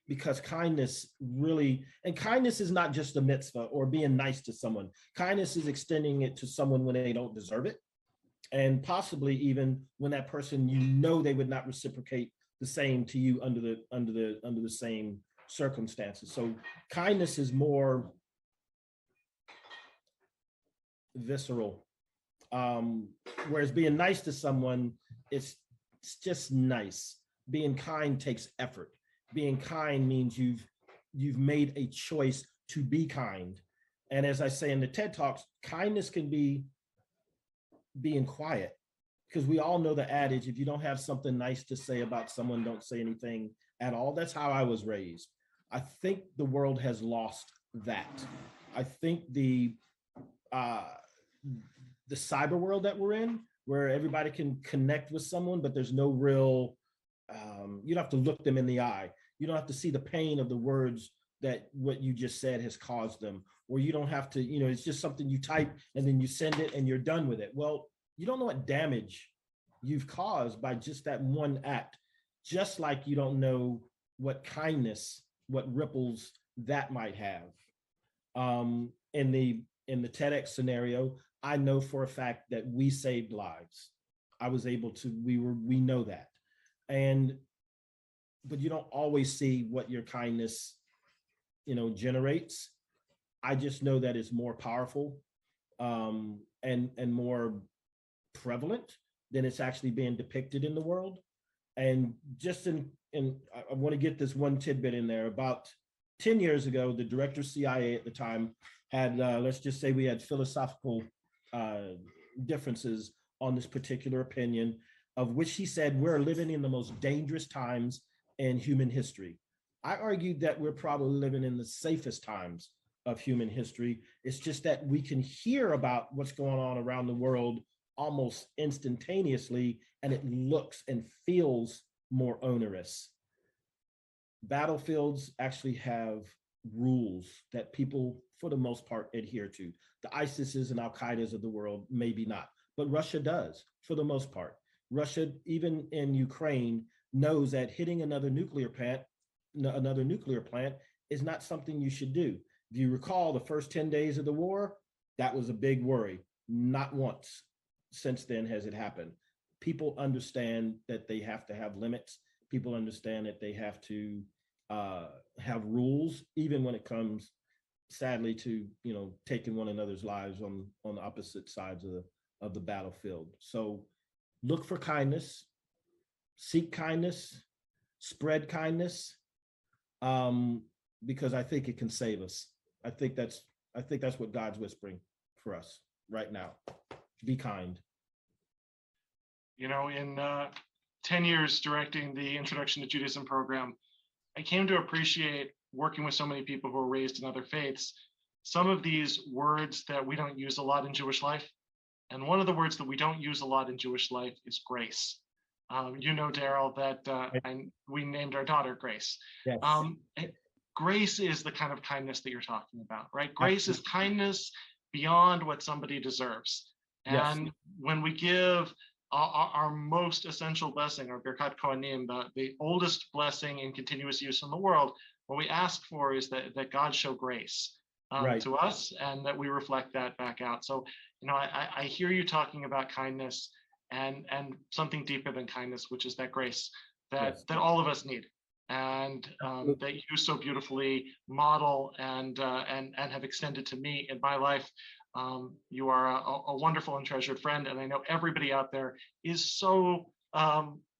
because kindness is not just a mitzvah or being nice to someone. Kindness is extending it to someone when they don't deserve it. And possibly even when that person, they would not reciprocate the same to you under the same circumstances. So kindness is more visceral, whereas being nice to someone, it's just nice. Being kind takes effort. Being kind means you've made a choice to be kind. And as I say in the TED Talks, kindness can be being quiet, because we all know the adage, if you don't have something nice to say about someone, don't say anything at all. That's how I was raised. I think the world has lost that. I think the cyber world that we're in, where everybody can connect with someone, but there's no real, you don't have to look them in the eye. You don't have to see the pain of the words that what you just said has caused them, or you don't have to, it's just something you type and then you send it and you're done with it. Well, you don't know what damage you've caused by just that one act, just like you don't know what kindness, what ripples that might have. In the TEDx scenario, I know for a fact that we saved lives. I was able to, we know that. But you don't always see what your kindness, generates. I just know that it's more powerful and more prevalent than it's actually being depicted in the world. And just I want to get this one tidbit in there. About 10 years ago, the director of CIA at the time had, let's just say we had philosophical differences on this particular opinion, of which he said we're living in the most dangerous times in human history. I argued that we're probably living in the safest times of human history. It's just that we can hear about what's going on around the world almost instantaneously, and it looks and feels more onerous. Battlefields actually have rules that people, for the most part, adhere to. The ISISes and Al-Qaedas of the world, maybe not, but Russia does, for the most part. Russia, even in Ukraine, knows that hitting another nuclear plant is not something you should do. If you recall, the first 10 days of the war, that was a big worry. Not once since then has it happened. People understand that they have to have limits. People understand that they have to have rules, even when it comes, sadly, to taking one another's lives on the opposite sides of the battlefield. So look for kindness, seek kindness, spread kindness, because I think it can save us. I think that's what God's whispering for us right now. Be kind. In 10 years directing the Introduction to Judaism program, I came to appreciate working with so many people who were raised in other faiths, some of these words that we don't use a lot in Jewish life. And one of the words that we don't use a lot in Jewish life is grace. Darrell, that we named our daughter Grace. Yes. Grace is the kind of kindness that you're talking about, right? Grace is kindness beyond what somebody deserves. And yes, when we give our most essential blessing, our Birkat Kohanim, the oldest blessing in continuous use in the world, what we ask for is that God show grace to us, and that we reflect that back out. So, I hear you talking about kindness and something deeper than kindness, which is that grace that all of us need, and that you so beautifully model and have extended to me in my life. You are a wonderful and treasured friend, and I know everybody out there is so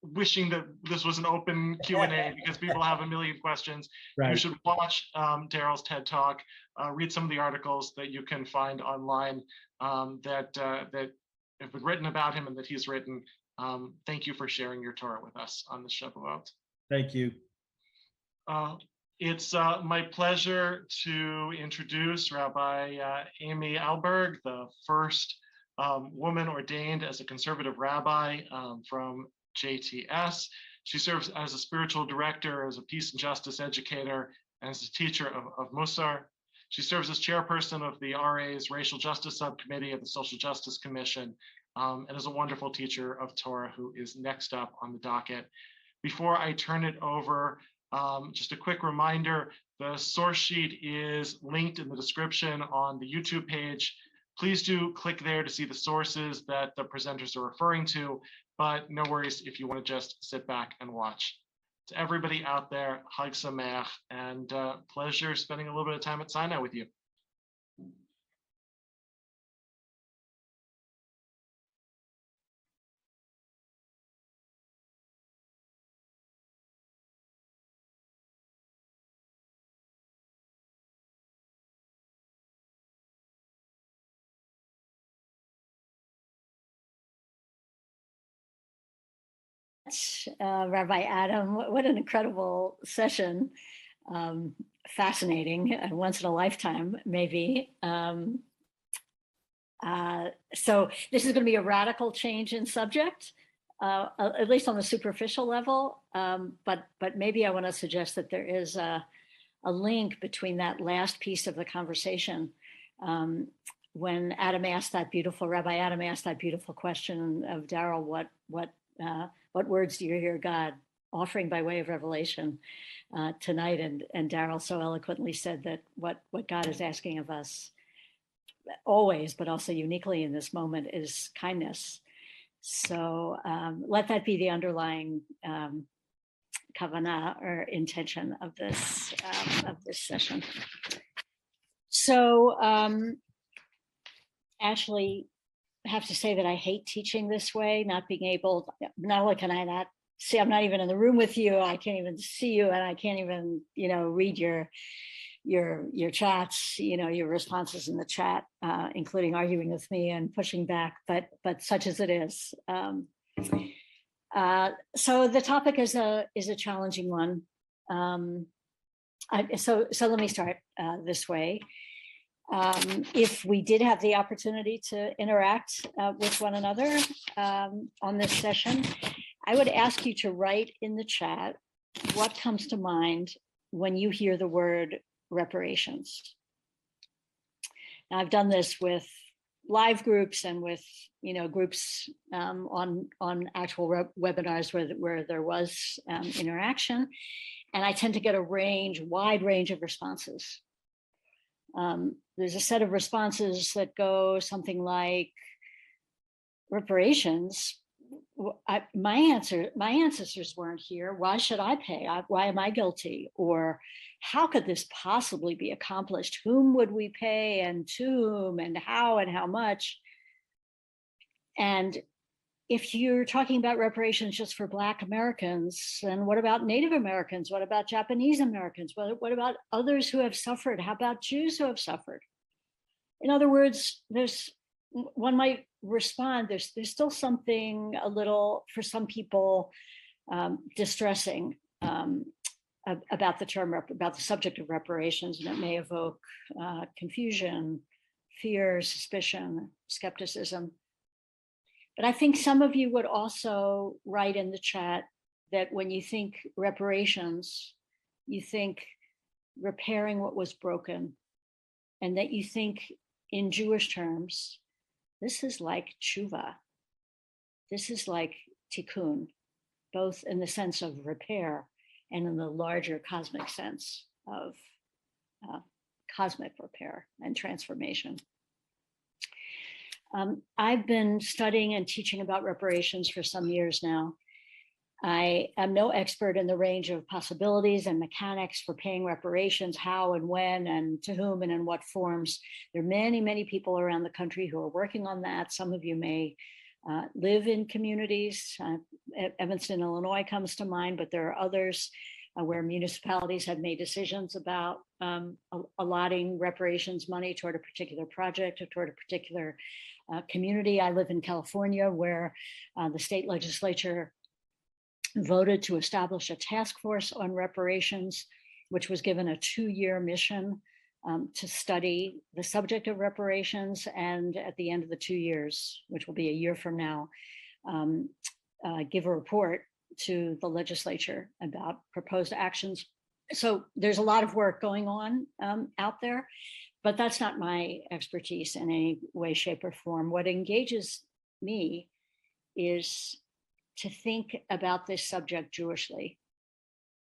wishing that this was an open Q&A because people have a million questions. You should watch Darrell's TED Talk, read some of the articles that you can find online that have been written about him and that he's written. Thank you for sharing your Torah with us on this Shavuot. Thank you. It's my pleasure to introduce Rabbi Amy Eilberg, the first woman ordained as a conservative rabbi from JTS. She serves as a spiritual director, as a peace and justice educator, and as a teacher of Musar. She serves as chairperson of the RA's Racial Justice Subcommittee of the Social Justice Commission, and is a wonderful teacher of Torah who is next up on the docket. Before I turn it over, just a quick reminder, the source sheet is linked in the description on the YouTube page. Please do click there to see the sources that the presenters are referring to, but no worries if you want to just sit back and watch. To everybody out there, Chag Sameach, and pleasure spending a little bit of time at Sinai with you. Rabbi Adam, what an incredible session. Fascinating, once in a lifetime, maybe. So this is going to be a radical change in subject, at least on the superficial level. But maybe I want to suggest that there is a link between that last piece of the conversation, when Rabbi Adam asked that beautiful question of Darrell, what words do you hear God offering by way of revelation tonight? And Darrell so eloquently said that what God is asking of us always, but also uniquely in this moment, is kindness. So let that be the underlying kavanah or intention of this session. So actually have to say that I hate teaching this way, not only can I not see, I'm not even in the room with you, I can't even see you, and I can't even, read your chats, your responses in the chat, including arguing with me and pushing back, but such as it is. So the topic is a challenging one. So let me start this way. If we did have the opportunity to interact with one another on this session, I would ask you to write in the chat what comes to mind when you hear the word reparations. Now, I've done this with live groups and with groups on actual webinars where there was interaction, and I tend to get a wide range of responses. There's a set of responses that go something like, reparations? My ancestors weren't here. Why should I pay? Why am I guilty? Or how could this possibly be accomplished? Whom would we pay, and to whom, and how much? And if you're talking about reparations just for Black Americans, then what about Native Americans? What about Japanese Americans? What about others who have suffered? How about Jews who have suffered? In other words, one might respond, there's still something a little, for some people, distressing about the subject of reparations, and it may evoke confusion, fear, suspicion, skepticism. But I think some of you would also write in the chat that when you think reparations, you think repairing what was broken, and that you think in Jewish terms, this is like tshuva. This is like tikkun, both in the sense of repair and in the larger cosmic sense of cosmic repair and transformation. I've been studying and teaching about reparations for some years now. I am no expert in the range of possibilities and mechanics for paying reparations, how and when and to whom and in what forms. There are many, many people around the country who are working on that. Some of you may live in communities. Evanston, Illinois comes to mind, but there are others where municipalities have made decisions about allotting reparations money toward a particular project or toward a particular community. I live in California, where the state legislature voted to establish a task force on reparations, which was given a 2-year mission to study the subject of reparations, and at the end of the 2 years, which will be a year from now, give a report to the legislature about proposed actions. So there's a lot of work going on out there, but that's not my expertise in any way, shape, or form. What engages me is to think about this subject Jewishly,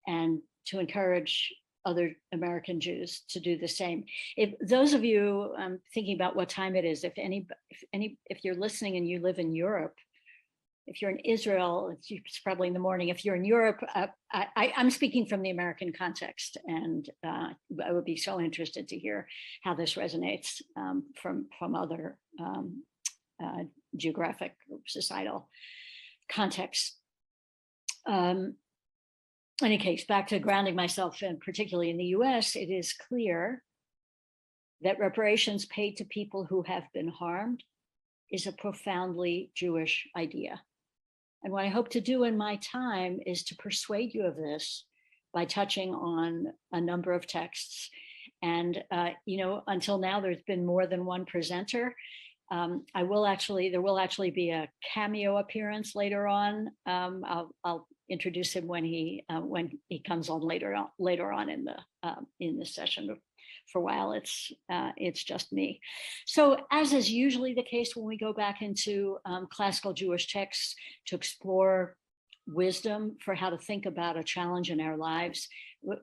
and to encourage other American Jews to do the same. If those of you thinking about what time it is, if you're listening and you live in Europe, if you're in Israel, it's probably in the morning. If you're in Europe, I'm speaking from the American context, and I would be so interested to hear how this resonates from other geographic, societal contexts. In any case, back to grounding myself, and particularly in the US, it is clear that reparations paid to people who have been harmed is a profoundly Jewish idea. And what I hope to do in my time is to persuade you of this by touching on a number of texts. And, until now, there's been more than one presenter. There will actually be a cameo appearance later on. I'll introduce him when he comes on later on in the session. For a while, it's just me. So, as is usually the case when we go back into classical Jewish texts to explore wisdom for how to think about a challenge in our lives,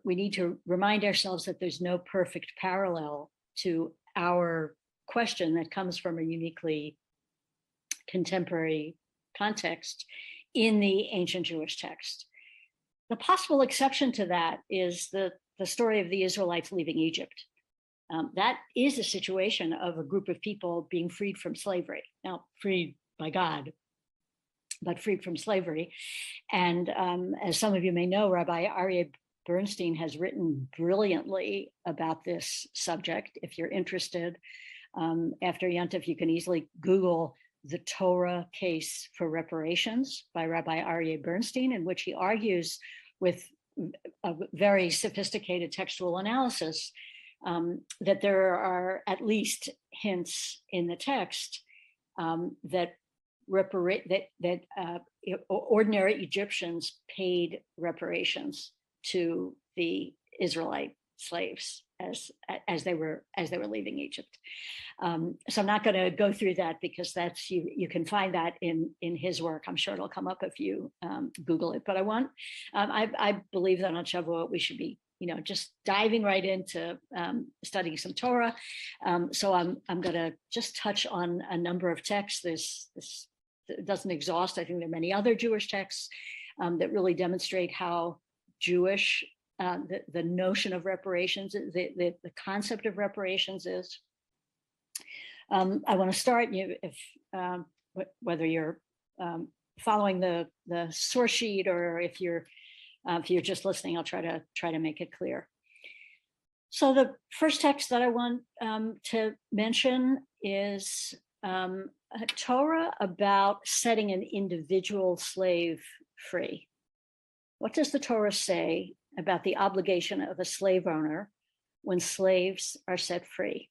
we need to remind ourselves that there's no perfect parallel to our question that comes from a uniquely contemporary context in the ancient Jewish text. The possible exception to that is the story of the Israelites leaving Egypt. That is a situation of a group of people being freed from slavery. Now, freed by God, but freed from slavery. And as some of you may know, Rabbi Aryeh Bernstein has written brilliantly about this subject. If you're interested, after Yontif, you can easily Google the Torah case for reparations by Rabbi Aryeh Bernstein, in which he argues with a very sophisticated textual analysis that there are at least hints in the text that ordinary Egyptians paid reparations to the Israelite slaves as they were leaving Egypt. So I'm not going to go through that because that's you can find that in his work. I'm sure it'll come up if you Google it. But I believe that on Shavuot we should be just diving right into studying some Torah. So I'm going to just touch on a number of texts. This doesn't exhaust. I think there are many other Jewish texts that really demonstrate how Jewish the notion of reparations, the concept of reparations is. I want to start, whether you're following the source sheet or if you're just listening, I'll try to make it clear. So the first text that I want to mention is Torah about setting an individual slave free. What does the Torah say about the obligation of a slave owner when slaves are set free?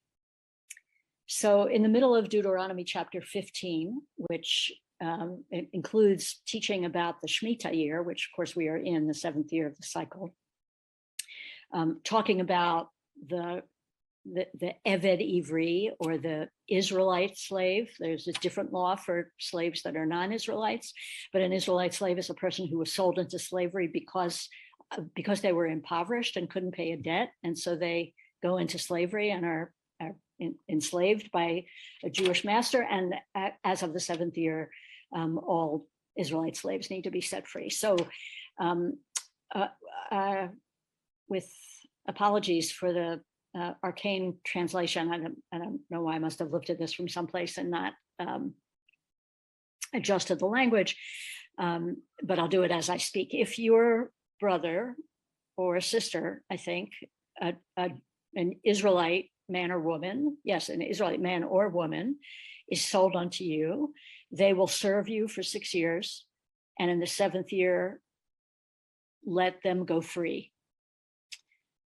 So in the middle of Deuteronomy chapter 15, which it includes teaching about the Shemitah year, which of course we are in the 7th year of the cycle, talking about the Eved Ivri, or the Israelite slave. There's a different law for slaves that are non-Israelites, but an Israelite slave is a person who was sold into slavery because they were impoverished and couldn't pay a debt, and so they go into slavery and are enslaved by a Jewish master. And as of the 7th year, all Israelite slaves need to be set free. So with apologies for the arcane translation, I don't know why I must have looked at this from someplace and not adjusted the language, but I'll do it as I speak. If your brother or sister, I think, an Israelite man or woman, yes, an Israelite man or woman is sold unto you, they will serve you for 6 years, and in the 7th year, let them go free.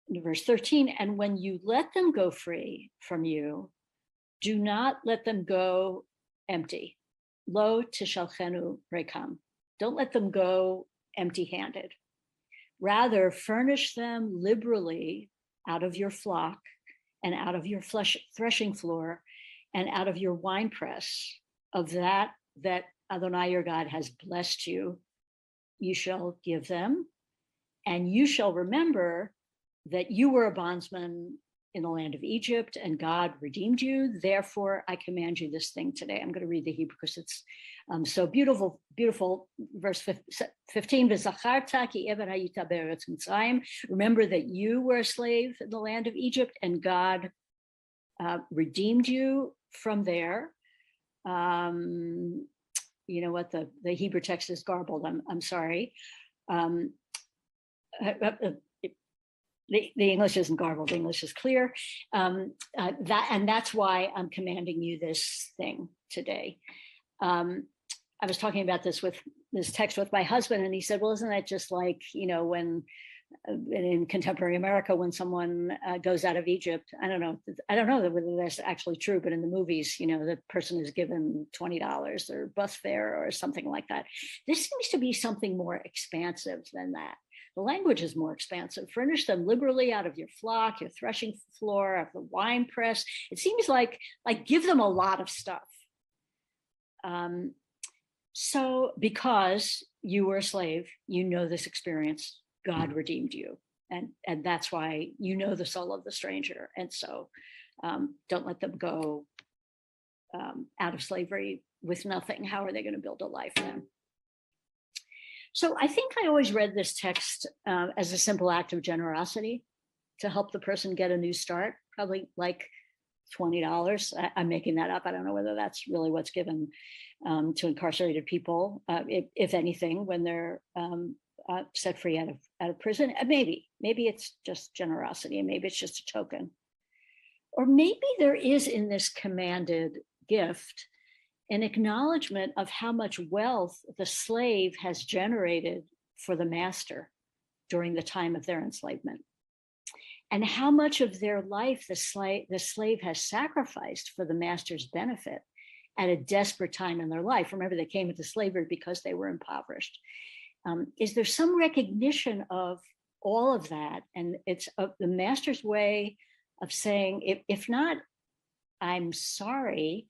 In verse 13, and when you let them go free from you, do not let them go empty. Lo tishalchenu rekam. Don't let them go empty-handed. Rather, furnish them liberally out of your flock and out of your threshing floor and out of your winepress of that Adonai your God has blessed you. You shall give them, and you shall remember that you were a bondsman in the land of Egypt and God redeemed you. Therefore, I command you this thing today. I'm going to read the Hebrew because it's so beautiful, beautiful. Verse 15, remember that you were a slave in the land of Egypt and God redeemed you from there. You know what, the Hebrew text is garbled. I'm sorry. The English isn't garbled. English is clear. That's why I'm commanding you this thing today. I was talking about this text with my husband, and he said, "Well, isn't that just like when in contemporary America when someone goes out of Egypt? I don't know whether that's actually true, but in the movies, the person is given $20 or bus fare or something like that. This seems to be something more expansive than that." The language is more expansive. Furnish them liberally out of your flock, your threshing floor, of the wine press. It seems like give them a lot of stuff. So because you were a slave, this experience. God redeemed you. And that's why the soul of the stranger. And so don't let them go out of slavery with nothing. How are they going to build a life then? So I think I always read this text as a simple act of generosity to help the person get a new start. probably like $20. I'm making that up. I don't know whether that's really what's given to incarcerated people, if anything, when they're set free out of prison. Maybe it's just generosity, and maybe it's just a token. Or maybe there is in this commanded gift an acknowledgement of how much wealth the slave has generated for the master during the time of their enslavement, and how much of their life the slave has sacrificed for the master's benefit at a desperate time in their life. Remember, they came into slavery because they were impoverished. Is there some recognition of all of that? And it's the master's way of saying, if not, I'm sorry,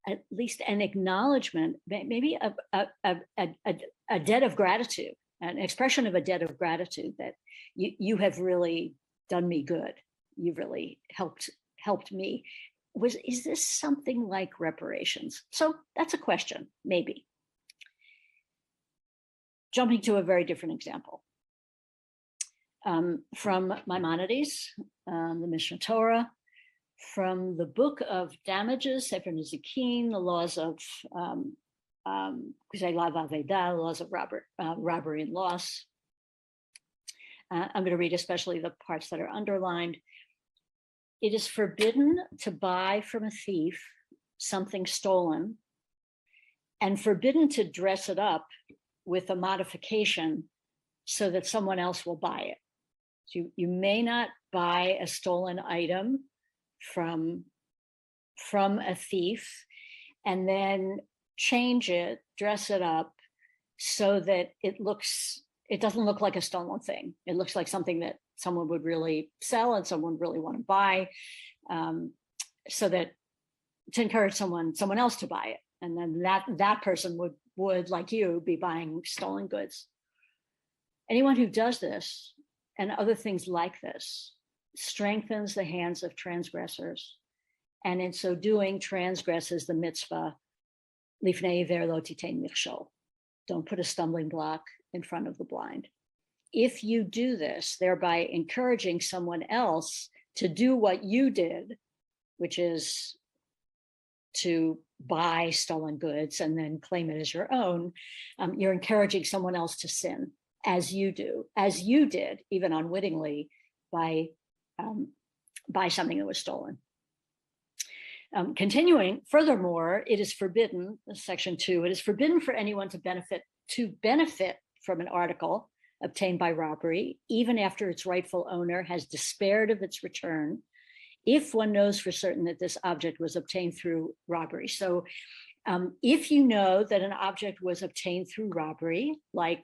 at least an acknowledgement, maybe a debt of gratitude, an expression of a debt of gratitude that you have really done me good. You've really helped me. Is this something like reparations? So that's a question, maybe. Jumping to a very different example. From Maimonides, the Mishnah Torah, from the Book of Damages, Sefer Nezikin, the laws of laws of robbery and loss. I'm going to read especially the parts that are underlined. It is forbidden to buy from a thief something stolen, and forbidden to dress it up with a modification so that someone else will buy it. So you may not buy a stolen item from a thief and then change it, dress it up so that it doesn't look like a stolen thing. It looks like something that someone would really sell and someone really want to buy, so that to encourage someone else to buy it. And then that person would, like you, be buying stolen goods. Anyone who does this and other things like this strengthens the hands of transgressors, and in so doing transgresses the mitzvah, lifnei iver lo titein michshol. Don't put a stumbling block in front of the blind. If you do this, thereby encouraging someone else to do what you did, which is to buy stolen goods and then claim it as your own, you're encouraging someone else to sin as you did, even unwittingly, by something that was stolen. Continuing, furthermore, it is forbidden, section 2, it is forbidden for anyone to benefit from an article obtained by robbery, even after its rightful owner has despaired of its return, if one knows for certain that this object was obtained through robbery. So if you know that an object was obtained through robbery, like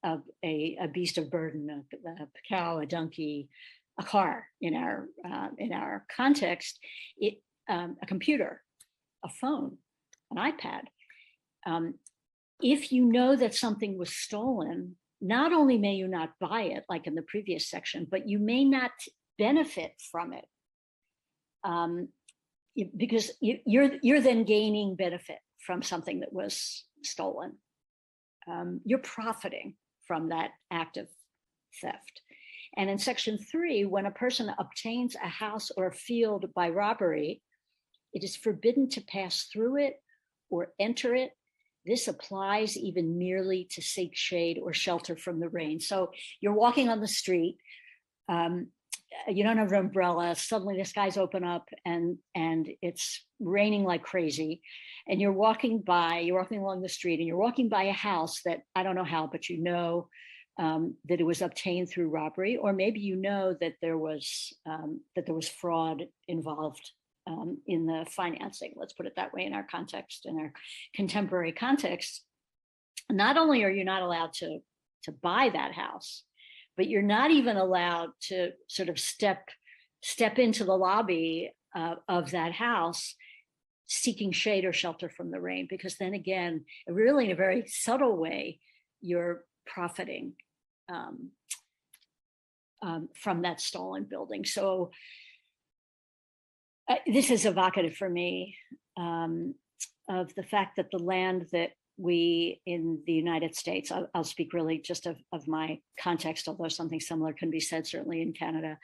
a beast of burden, a cow, a donkey, a car in our context, a computer, a phone, an iPad. If you know that something was stolen, not only may you not buy it, like in the previous section, but you may not benefit from it, because you're then gaining benefit from something that was stolen. You're profiting from that act of theft. And in section 3, when a person obtains a house or a field by robbery, it is forbidden to pass through it or enter it. This applies even merely to seek shade or shelter from the rain. So you're walking on the street, you don't have an umbrella, suddenly the skies open up and it's raining like crazy. And you're walking along the street and you're walking by a house that, I don't know how, but you know that it was obtained through robbery, or maybe you know that there was fraud involved in the financing, let's put it that way, in our context, in our contemporary context. Not only are you not allowed to buy that house, but you're not even allowed to sort of step into the lobby of that house seeking shade or shelter from the rain, because then again, really in a very subtle way, you're profiting from that stolen building. So this is evocative for me of the fact that the land that we in the United States, I'll speak really just of my context, although something similar can be said certainly in Canada,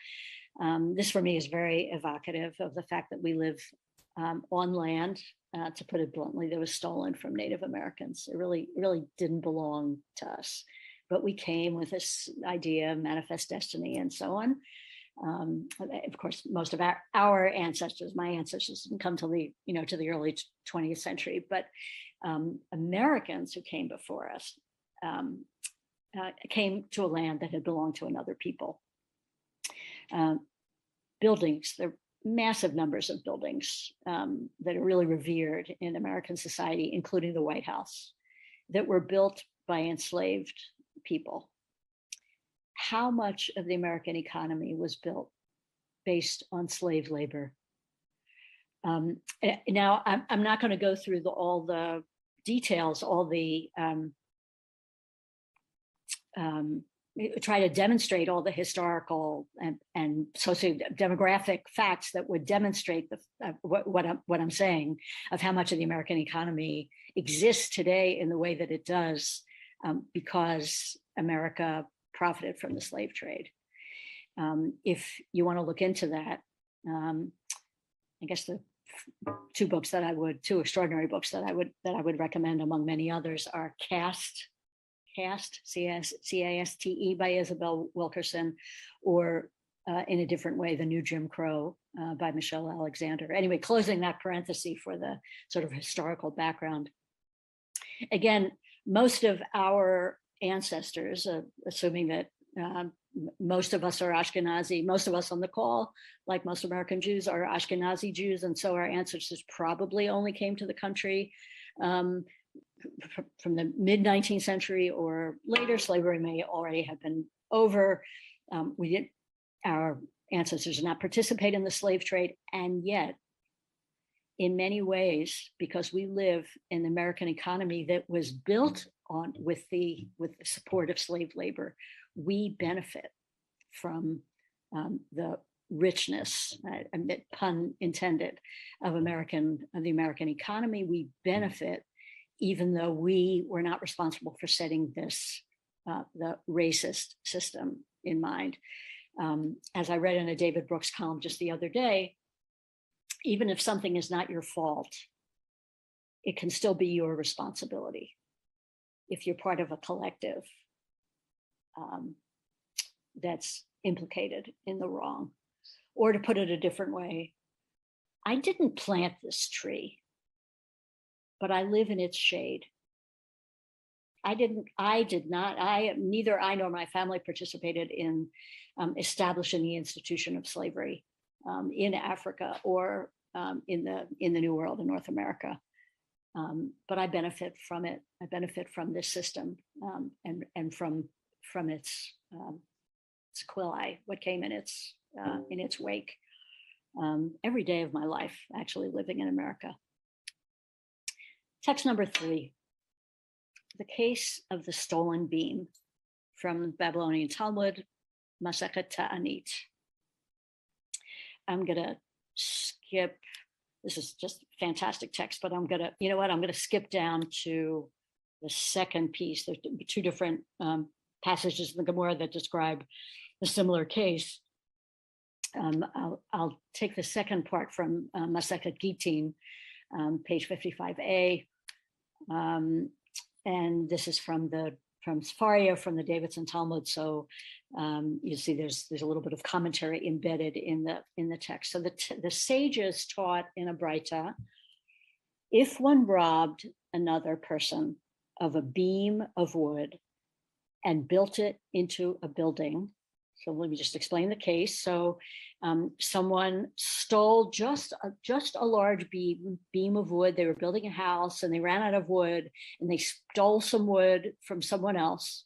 This for me is very evocative of the fact that we live on land, to put it bluntly, that was stolen from Native Americans. It really didn't belong to us, but we came with this idea of manifest destiny and so on. Of course, most of our ancestors, my ancestors, didn't come till the to the early 20th century, but Americans who came before us came to a land that had belonged to another people. Buildings, there are massive numbers of buildings that are really revered in American society, including the White House, that were built by enslaved people. How much of the American economy was built based on slave labor? Now, I'm not going to go through all the details, all the try to demonstrate all the historical and socio-demographic facts that would demonstrate what I'm saying of how much of the American economy exists today in the way that it does, because America profited from the slave trade. If you want to look into that, I guess the two extraordinary books that I would recommend, among many others, are Caste, C-A-S-T-E by Isabel Wilkerson, or in a different way, The New Jim Crow by Michelle Alexander. Anyway, closing that parenthesis for the sort of historical background. Again, most of our ancestors, assuming that most of us are Ashkenazi, most of us on the call, like most American Jews, are Ashkenazi Jews, and so our ancestors probably only came to the country from the mid-19th century or later. Slavery may already have been over. Our ancestors did not participate in the slave trade, and yet, in many ways, because we live in the American economy that was built on with the support of slave labor, we benefit from the richness, pun intended, of the American economy. We benefit, even though we were not responsible for setting this the racist system in mind. As I read in a David Brooks column just the other day, even if something is not your fault, it can still be your responsibility if you're part of a collective that's implicated in the wrong. Or to put it a different way, I didn't plant this tree, but I live in its shade. Neither I nor my family participated in establishing the institution of slavery in Africa or in the New World in North America. But I benefit from it. I benefit from this system and from its sequelae, what came in its wake. Every day of my life, actually living in America. Text number 3, the case of the stolen beam, from Babylonian Talmud, Masechet Ta'anit. I'm gonna skip. This is just fantastic text, but I'm gonna skip down to the second piece. There's 2 different passages in the Gemara that describe a similar case. I'll take the second part from Masechet Gitin, page 55a, and this is from Sefaria, from the Davidson Talmud. So you see, there's a little bit of commentary embedded in the text. So the sages taught in a Braita, if one robbed another person of a beam of wood and built it into a building. So let me just explain the case. So someone stole just a large beam of wood. They were building a house and they ran out of wood, and they stole some wood from someone else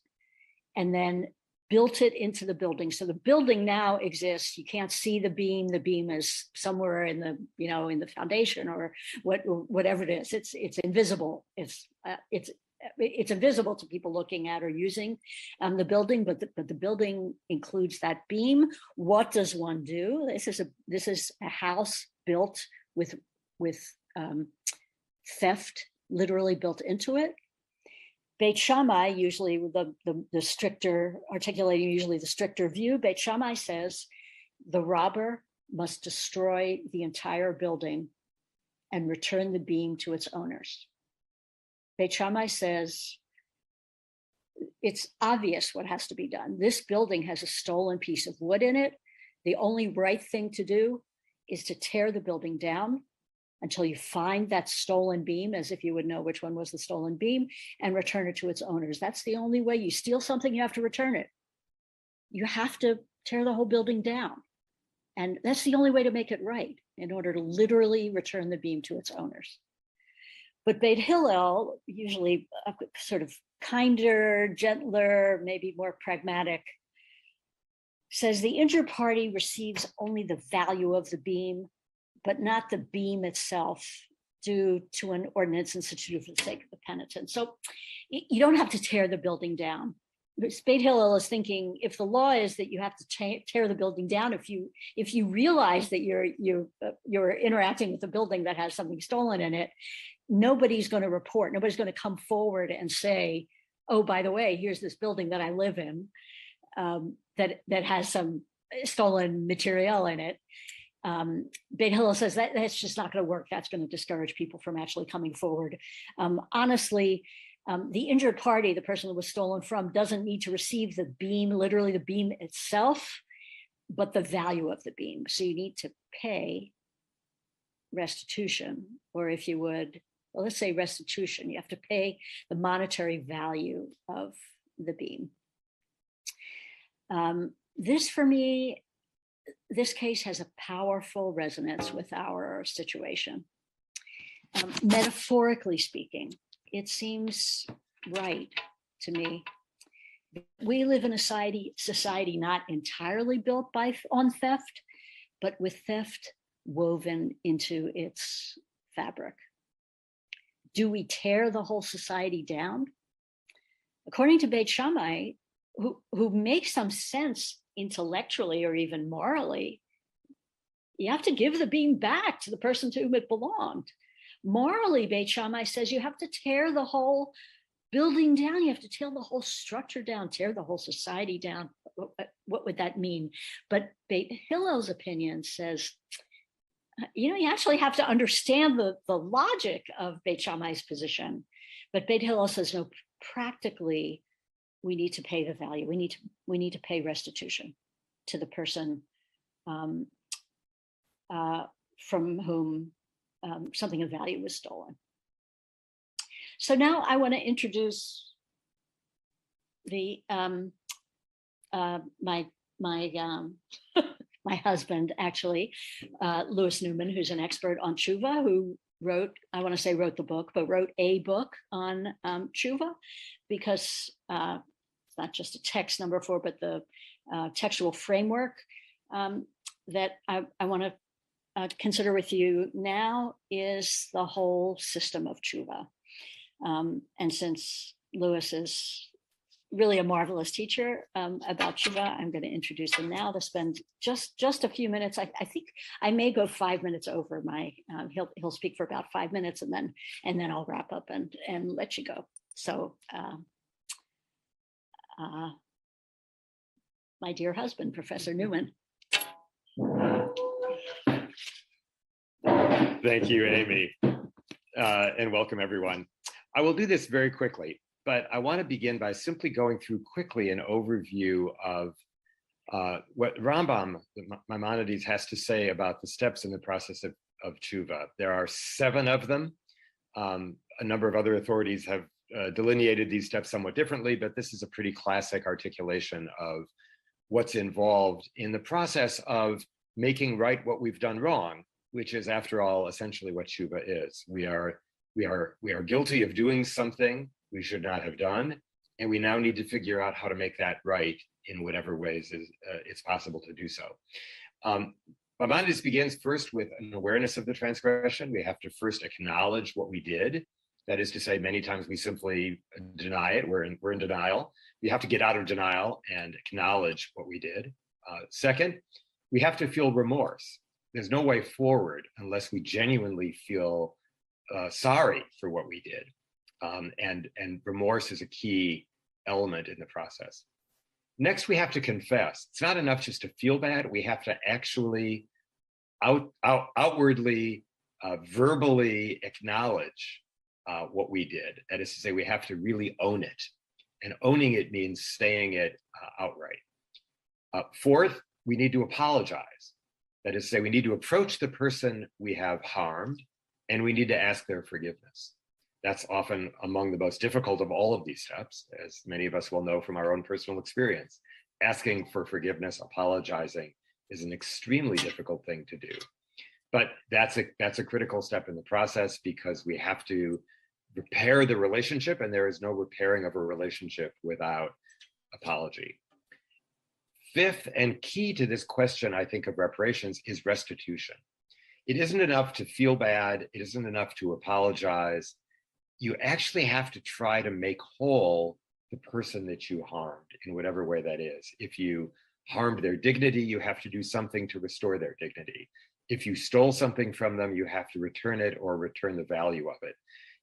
and then built it into the building. So the building now exists. You can't see the beam. The beam is somewhere in the foundation or whatever it is. It's invisible. It's invisible to people looking at or using the building, but the building includes that beam. What does one do? This is a house built with theft literally built into it. Beit Shammai, usually the stricter, articulating usually the stricter view, Beit Shammai says the robber must destroy the entire building and return the beam to its owners. Beit Shammai says, it's obvious what has to be done. This building has a stolen piece of wood in it. The only right thing to do is to tear the building down until you find that stolen beam, as if you would know which one was the stolen beam, and return it to its owners. That's the only way. You steal something, you have to return it. You have to tear the whole building down. And that's the only way to make it right, in order to literally return the beam to its owners. But Beit Hillel, usually sort of kinder, gentler, maybe more pragmatic, says the injured party receives only the value of the beam, but not the beam itself, due to an ordinance instituted for the sake of the penitent. So you don't have to tear the building down. Beit Hillel is thinking, if the law is that you have to tear the building down, if you realize that you're interacting with a building that has something stolen in it, nobody's going to report. Nobody's going to come forward and say, oh, by the way, here's this building that I live in that has some stolen material in it. Beit Hillel says that's just not going to work. That's going to discourage people from actually coming forward. Honestly, the injured party, the person that was stolen from, doesn't need to receive the beam, literally the beam itself, but the value of the beam. So you need to pay restitution, or if you would, well, let's say restitution. You have to pay the monetary value of the beam. This, for me, this case has a powerful resonance with our situation. Metaphorically speaking, it seems right to me. We live in a society not entirely built on theft, but with theft woven into its fabric. Do we tear the whole society down? According to Beit Shammai, who makes some sense intellectually or even morally, you have to give the beam back to the person to whom it belonged. Morally, Beit Shammai says you have to tear the whole building down. You have to tear the whole structure down, tear the whole society down. What would that mean? But Beit Hillel's opinion says, you actually have to understand the logic of Beit Shammai's position. But Beit Hillel says, no, practically, we need to pay the value. We need to pay restitution to the person from whom something of value was stolen. So now I want to introduce my husband, actually, Louis Newman, who's an expert on tshuva, who wrote the book, but wrote a book on tshuva, because it's not just a text, number 4, but the textual framework that I want to consider with you now is the whole system of tshuva. And since Louis is really a marvelous teacher about tshuva, I'm going to introduce him now to spend just a few minutes. I think I may go 5 minutes over my. He'll speak for about 5 minutes, and then I'll wrap up and let you go. So, my dear husband, Professor Newman. Thank you, Amy, and welcome everyone. I will do this very quickly, but I want to begin by simply going through quickly an overview of what Rambam, Maimonides, has to say about the steps in the process of tshuva. There are 7 of them. A number of other authorities have delineated these steps somewhat differently, but this is a pretty classic articulation of what's involved in the process of making right what we've done wrong, which is, after all, essentially what tshuva is. We are guilty of doing something we should not have done, and we now need to figure out how to make that right in whatever ways it's possible to do so. Maimonides begins first with an awareness of the transgression. We have to first acknowledge what we did. That is to say, many times we simply deny it. We're in denial. We have to get out of denial and acknowledge what we did. Second, we have to feel remorse. There's no way forward unless we genuinely feel sorry for what we did. And remorse is a key element in the process. Next, we have to confess. It's not enough just to feel bad. We have to actually outwardly, verbally acknowledge what we did. That is to say, we have to really own it. And owning it means saying it outright. Fourth, we need to apologize. That is to say, we need to approach the person we have harmed, and we need to ask their forgiveness. That's often among the most difficult of all of these steps, as many of us will know from our own personal experience. Asking for forgiveness, apologizing, is an extremely difficult thing to do. But that's a critical step in the process, because we have to repair the relationship, and there is no repairing of a relationship without apology. Fifth and key to this question, I think, of reparations is restitution. It isn't enough to feel bad. It isn't enough to apologize. You actually have to try to make whole the person that you harmed in whatever way that is. If you harmed their dignity, you have to do something to restore their dignity. If you stole something from them, you have to return it or return the value of it.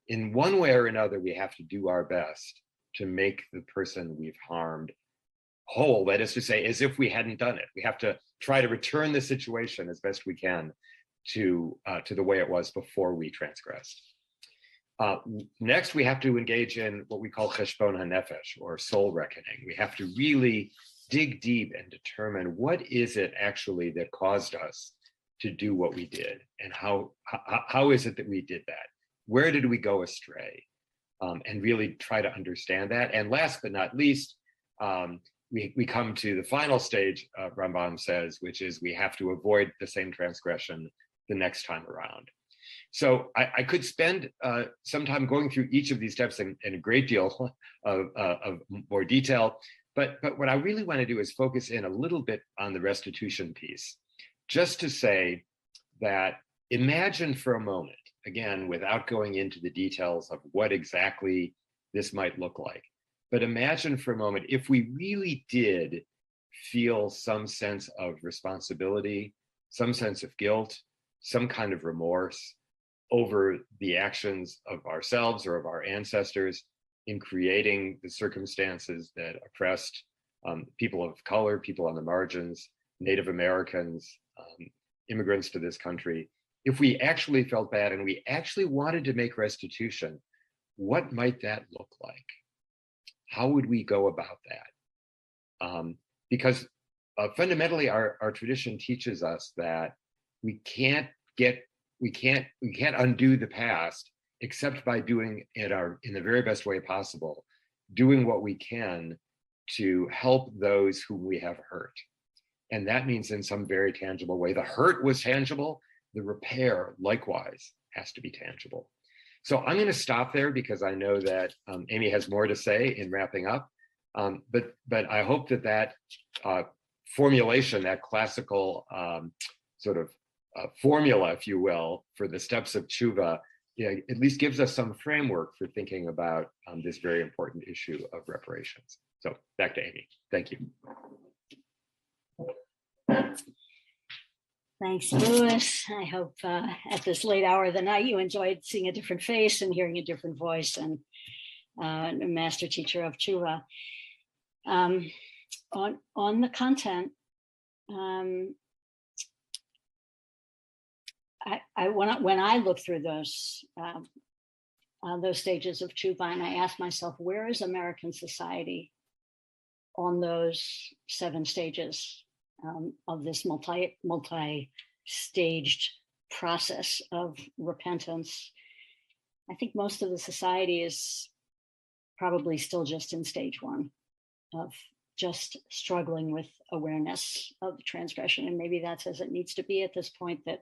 In one way or another, we have to do our best to make the person we've harmed whole. That is to say, as if we hadn't done it. We have to try to return the situation as best we can to the way it was before we transgressed. Next, we have to engage in what we call cheshbon hanefesh, or soul reckoning. We have to really dig deep and determine what is it actually that caused us to do what we did, and how is it that we did that? Where did we go astray? And really try to understand that. And last but not least, we come to the final stage, Rambam says, which is we have to avoid the same transgression the next time around. So I could spend some time going through each of these steps in a great deal of more detail, but what I really want to do is focus in a little bit on the restitution piece, just to say that imagine for a moment, again, without going into the details of what exactly this might look like, but imagine for a moment if we really did feel some sense of responsibility, some sense of guilt, some kind of remorse over the actions of ourselves or of our ancestors in creating the circumstances that oppressed people of color, people on the margins, Native Americans, immigrants to this country. If we actually felt bad and we actually wanted to make restitution, what might that look like? How would we go about that? Because fundamentally, our tradition teaches us that we can't undo the past except by doing it in the very best way possible, doing what we can to help those whom we have hurt. And that means in some very tangible way. The hurt was tangible, the repair likewise has to be tangible. So I'm going to stop there because I know that Amy has more to say in wrapping up. But I hope that formulation, that classical sort of formula, if you will, for the steps of tshuva, at least gives us some framework for thinking about this very important issue of reparations. So back to Amy. Thank you. Thanks, Louis. I hope at this late hour of the night you enjoyed seeing a different face and hearing a different voice, and a master teacher of tshuva. On the content, when I look through those stages of tshuva, and I ask myself, where is American society on those 7 stages of this multi-staged process of repentance? I think most of the society is probably still just in stage 1 of just struggling with awareness of the transgression. And maybe that's as it needs to be at this point, that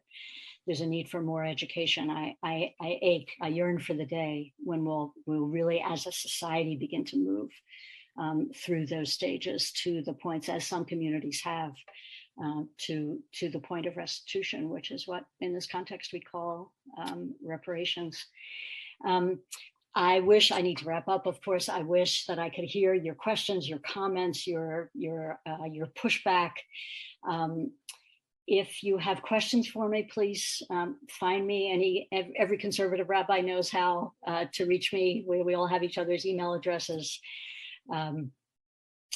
there's a need for more education. I ache, I yearn for the day when we'll really, as a society, begin to move through those stages to the points, as some communities have, to the point of restitution, which is what in this context we call reparations. I wish, I need to wrap up, of course, I wish that I could hear your questions, your comments, your pushback. If you have questions for me, please find me. Every conservative rabbi knows how to reach me. We all have each other's email addresses.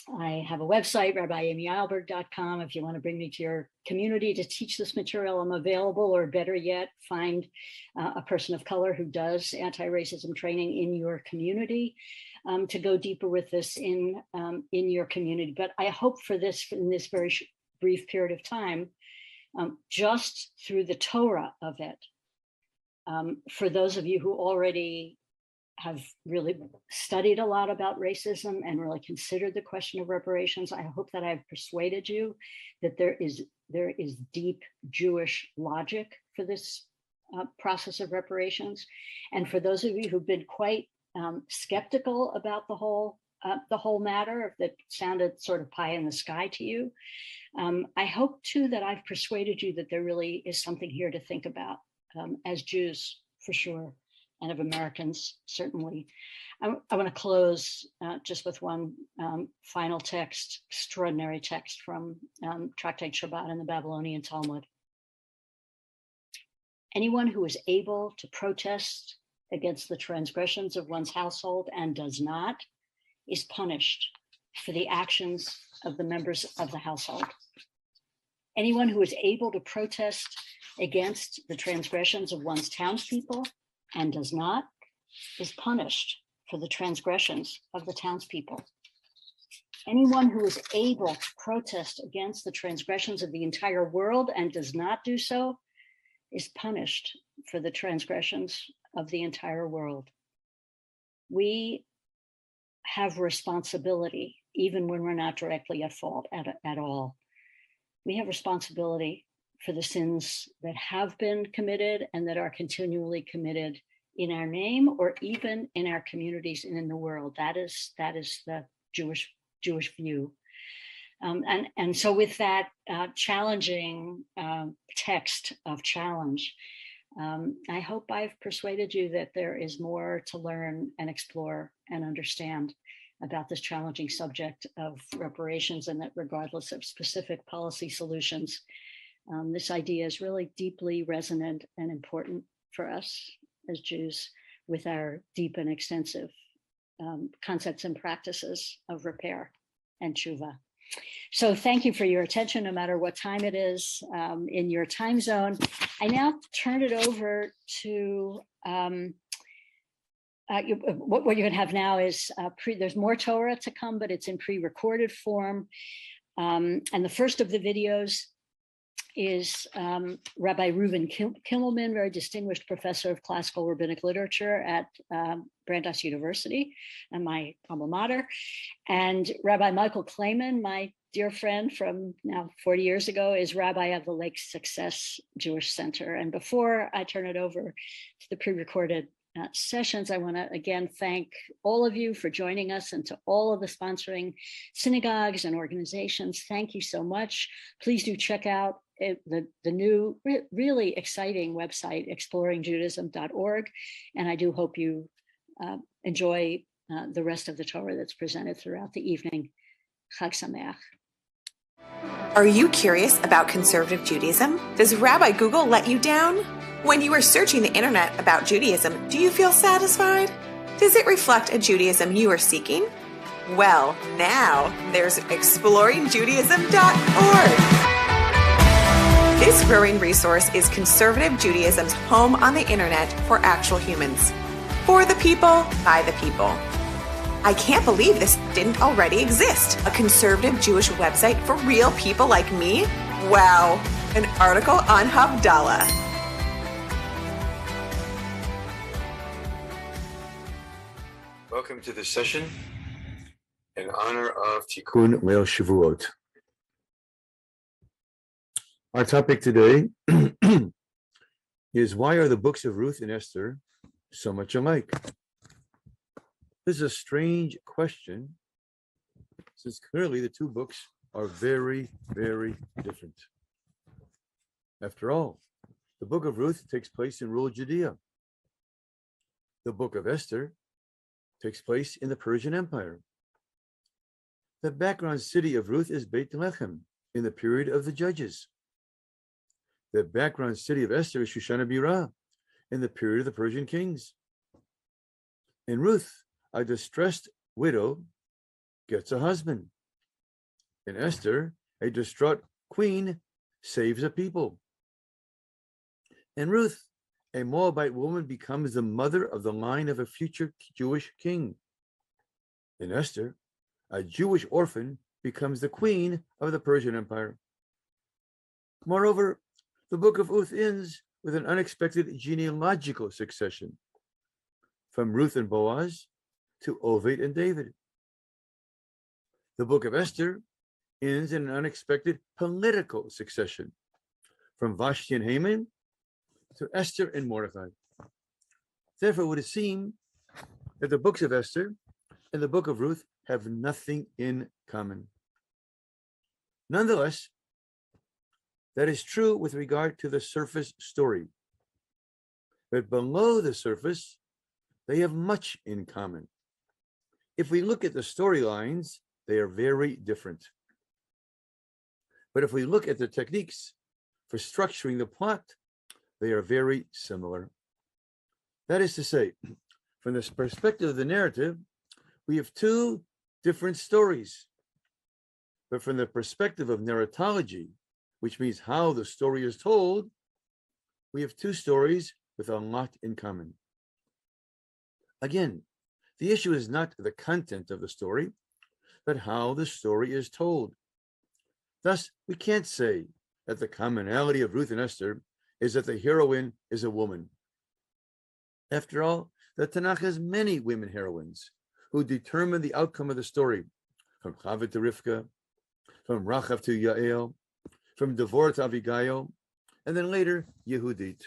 I have a website, RabbiAmyEilberg.com. If you want to bring me to your community to teach this material, I'm available, or better yet, find a person of color who does anti-racism training in your community to go deeper with this in your community. But I hope for this, in this very brief period of time, just through the Torah of it, for those of you who already have really studied a lot about racism and really considered the question of reparations, I hope that I've persuaded you that there is deep Jewish logic for this process of reparations. And for those of you who've been quite skeptical about the whole matter, that sounded sort of pie in the sky to you, I hope too that I've persuaded you that there really is something here to think about as Jews, for sure, and of Americans, certainly. I want to close just with one final text, extraordinary text from Tractate Shabbat in the Babylonian Talmud. Anyone who is able to protest against the transgressions of one's household and does not is punished for the actions of the members of the household. Anyone who is able to protest against the transgressions of one's townspeople and does not is punished for the transgressions of the townspeople. Anyone who is able to protest against the transgressions of the entire world and does not do so is punished for the transgressions of the entire world. We have responsibility, even when we're not directly at fault at all. We have responsibility for the sins that have been committed and that are continually committed in our name, or even in our communities and in the world. That is the Jewish view. And so with that challenging text of challenge, I hope I've persuaded you that there is more to learn and explore and understand about this challenging subject of reparations, and that regardless of specific policy solutions, this idea is really deeply resonant and important for us as Jews with our deep and extensive concepts and practices of repair and tshuva. So thank you for your attention, no matter what time it is in your time zone. I now turn it over to what you're going to have now is there's more Torah to come, but it's in pre-recorded form. And the first of the videos is Rabbi Reuven Kimelman, very distinguished professor of classical rabbinic literature at Brandeis University and my alma mater, and Rabbi Michael Klayman, my dear friend from now 40 years ago, is rabbi of the Lake Success Jewish Center. And before I turn it over to the pre-recorded sessions, I want to again thank all of you for joining us, and to all of the sponsoring synagogues and organizations. Thank you so much. Please do check out the new really exciting website, exploringjudaism.org. And I do hope you enjoy the rest of the Torah that's presented throughout the evening. Chag Sameach. Are you curious about conservative Judaism? Does Rabbi Google let you down? When you are searching the internet about Judaism, do you feel satisfied? Does it reflect a Judaism you are seeking? Well, now there's exploringjudaism.org. This growing resource is conservative Judaism's home on the internet for actual humans. For the people, by the people. I can't believe this didn't already exist. A conservative Jewish website for real people like me? Wow. An article on Havdalah. Welcome to the session in honor of Tikkun Leil Shavuot. Our topic today is, why are the books of Ruth and Esther so much alike? This is a strange question, since clearly the two books are very, very different. After all, the book of Ruth takes place in rural Judea. The book of Esther takes place in the Persian Empire. The background city of Ruth is Beit Lechem in the period of the Judges. The background city of Esther is Shoshana Birah in the period of the Persian kings. In Ruth, a distressed widow gets a husband In Esther, a distraught queen saves a people. In Ruth, a Moabite woman becomes the mother of the line of a future Jewish king. In Esther, a Jewish orphan becomes the queen of the Persian Empire. Moreover, the book of Ruth ends with an unexpected genealogical succession, from Ruth and Boaz to Oved and David. The book of Esther ends in an unexpected political succession, from Vashti and Haman to Esther and Mordecai. Therefore, it would seem that the books of Esther and the book of Ruth have nothing in common. Nonetheless, that is true with regard to the surface story. But below the surface, they have much in common. If we look at the storylines, they are very different. But if we look at the techniques for structuring the plot, they are very similar. That is to say, from the perspective of the narrative, we have two different stories. But from the perspective of narratology, which means how the story is told, we have two stories with a lot in common. Again, the issue is not the content of the story, but how the story is told. Thus, we can't say that the commonality of Ruth and Esther is that the heroine is a woman. After all, the Tanakh has many women heroines who determine the outcome of the story, from Chava to Rivka, from Rachav to Yael, from Devorah to Abigail, and then later Yehudit.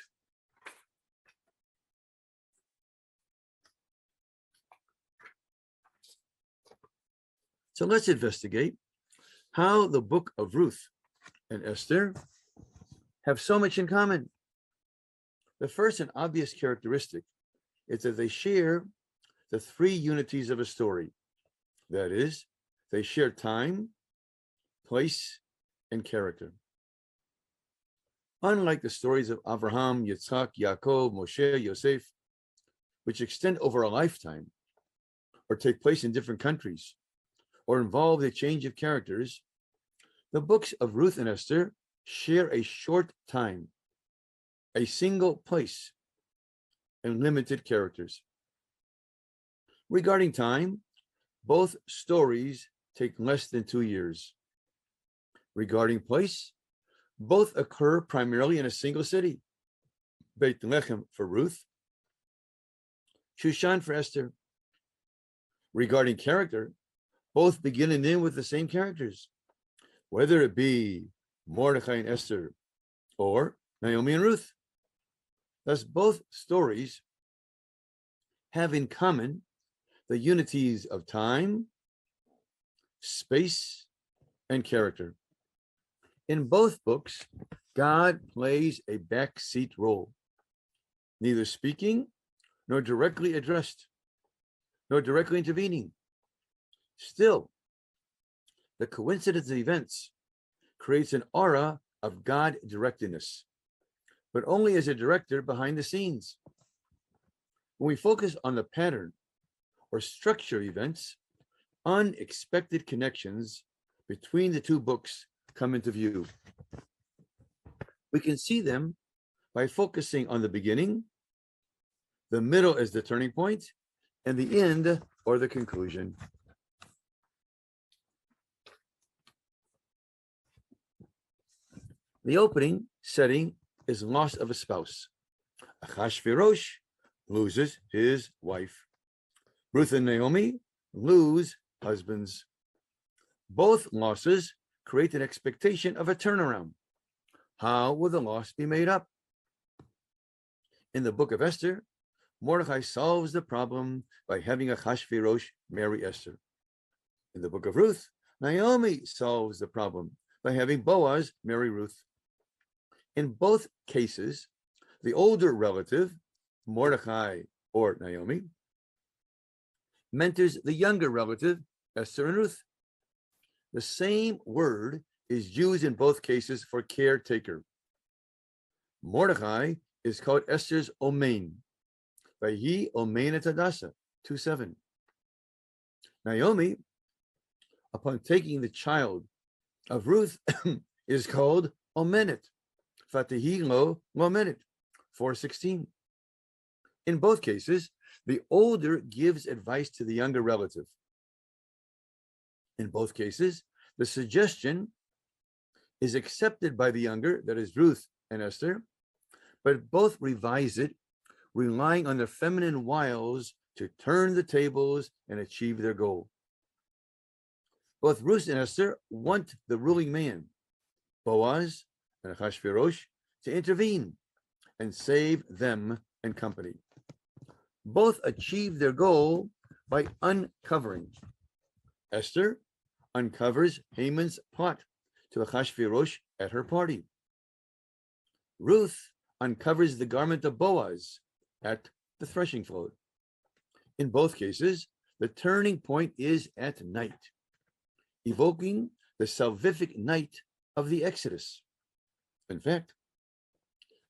So let's investigate how the book of Ruth and Esther have so much in common. The first and obvious characteristic is that they share the three unities of a story. That is, they share time, place, and character. Unlike the stories of Abraham, Yitzhak, Yaakov, Moshe, Yosef, which extend over a lifetime, or take place in different countries, or involve the change of characters, the books of Ruth and Esther share a short time, a single place, and limited characters. Regarding time, both stories take less than 2 years. Regarding place, both occur primarily in a single city. Beit Lechem for Ruth, Shushan for Esther. Regarding character, both begin and end with the same characters, whether it be Mordecai and Esther or Naomi and Ruth. Thus, both stories have in common the unities of time, space, and character. In both books, God plays a backseat role, neither speaking nor directly addressed, nor directly intervening. Still, the coincidence of events creates an aura of God-directedness, but only as a director behind the scenes. When we focus on the pattern or structure of events, unexpected connections between the two books come into view. We can see them by focusing on the beginning, the middle as the turning point, and the end or the conclusion. The opening setting is loss of a spouse. Achashverosh loses his wife. Ruth and Naomi lose husbands. Both losses create an expectation of a turnaround. How will the loss be made up? In the book of Esther, Mordecai solves the problem by having Achashverosh marry Esther. In the book of Ruth, Naomi solves the problem by having Boaz marry Ruth. In both cases, the older relative, Mordecai or Naomi, mentors the younger relative, Esther and Ruth. The same word is used in both cases for caretaker. Mordecai is called Esther's Omein. Vayi Omein et Hadassah, 2:7. Naomi, upon taking the child of Ruth is called Omenet, Fatihi lo Omenet, 4:16. In both cases, the older gives advice to the younger relative. In both cases, the suggestion is accepted by the younger, that is Ruth and Esther, but both revise it, relying on their feminine wiles to turn the tables and achieve their goal. Both Ruth and Esther want the ruling man, Boaz and Achashverosh, to intervene and save them and company. Both achieve their goal by uncovering. Esther uncovers Haman's plot to Achashverosh at her party. Ruth uncovers the garment of Boaz at the threshing floor. In both cases, the turning point is at night, evoking the salvific night of the Exodus. In fact,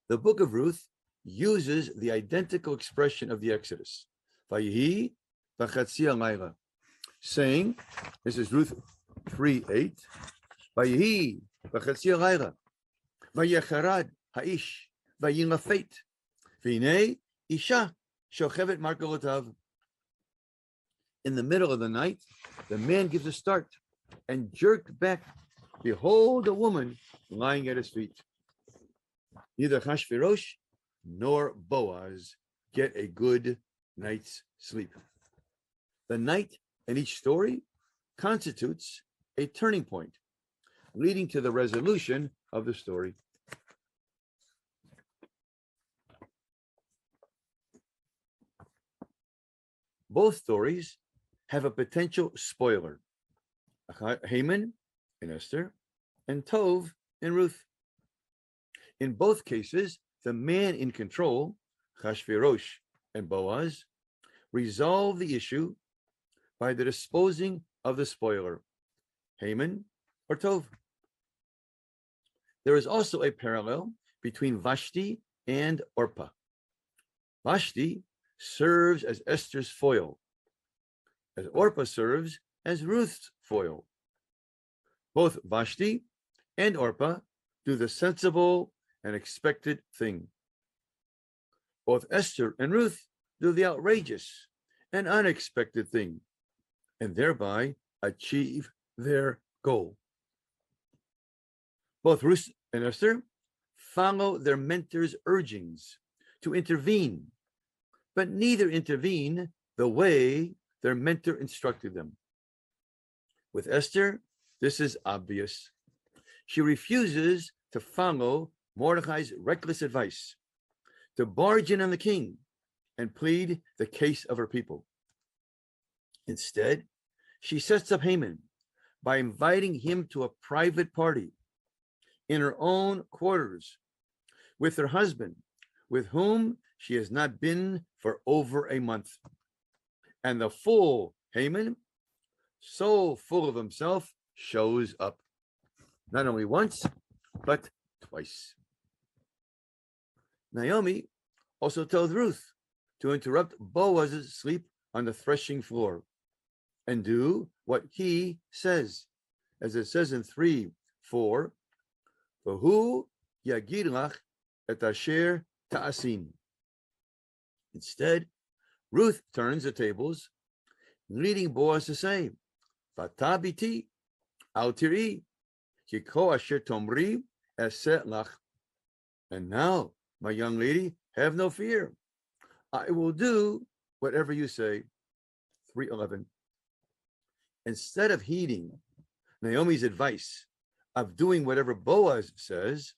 the book of Ruth uses the identical expression of the Exodus, Vayihi v'chatzia layla, saying, this is Ruth 3:8, Vayihi v'chatzia layla, vayecharad ha'ish, vayilafet, v'hinei isha shochevet margolotav. In the middle of the night, the man gives a start and jerked back. Behold, a woman lying at his feet. Neither Achashverosh nor Boaz get a good night's sleep. The night in each story constitutes a turning point, leading to the resolution of the story. Both stories have a potential spoiler, Haman in Esther and Tov in Ruth. In both cases, the man in control, Achashverosh and Boaz, resolve the issue by the disposing of the spoiler, Haman or Tov. There is also a parallel between Vashti and Orpah. Vashti serves as Esther's foil, as Orpah serves as Ruth's foil. Both Vashti and Orpah do the sensible and expected thing. Both Esther and Ruth do the outrageous and unexpected thing, and thereby achieve their goal. Both Ruth and Esther follow their mentor's urgings to intervene, but neither intervene the way their mentor instructed them. With Esther, this is obvious. She refuses to follow Mordecai's reckless advice, to barge in on the king and plead the case of her people. Instead, she sets up Haman by inviting him to a private party in her own quarters with her husband, with whom she has not been for over a month. And the fool Haman, so full of himself, shows up not only once, but twice. Naomi also tells Ruth to interrupt Boaz's sleep on the threshing floor and do what he says, as it says in 3:4, V'hu yagid lach et asher ta'asin. Instead, Ruth turns the tables, leading Boaz to say, Vata biti al tiri ki ko asher tomri eset lach. And now, my young lady, have no fear. I will do whatever you say. 3:11. Instead of heeding Naomi's advice of doing whatever Boaz says,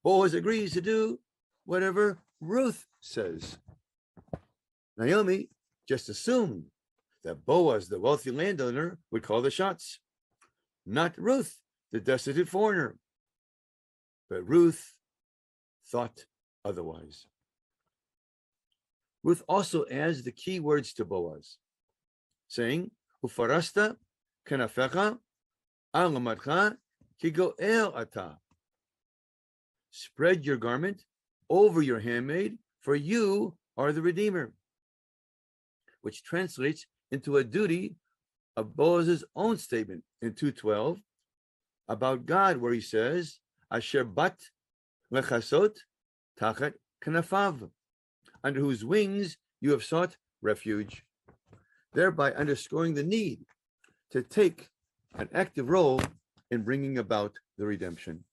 Boaz agrees to do whatever Ruth says. Naomi just assumed that Boaz, the wealthy landowner, would call the shots, not Ruth, the destitute foreigner. But Ruth thought otherwise. Ruth also adds the key words to Boaz, saying, Ufarasta kanafecha al lamadcha ki goel ata. Spread your garment over your handmaid, for you are the Redeemer, which translates into a duty of Boaz's own statement in 2:12, about God, where he says, Asher bat lechasot tachat kanafav, under whose wings you have sought refuge, thereby underscoring the need to take an active role in bringing about the redemption.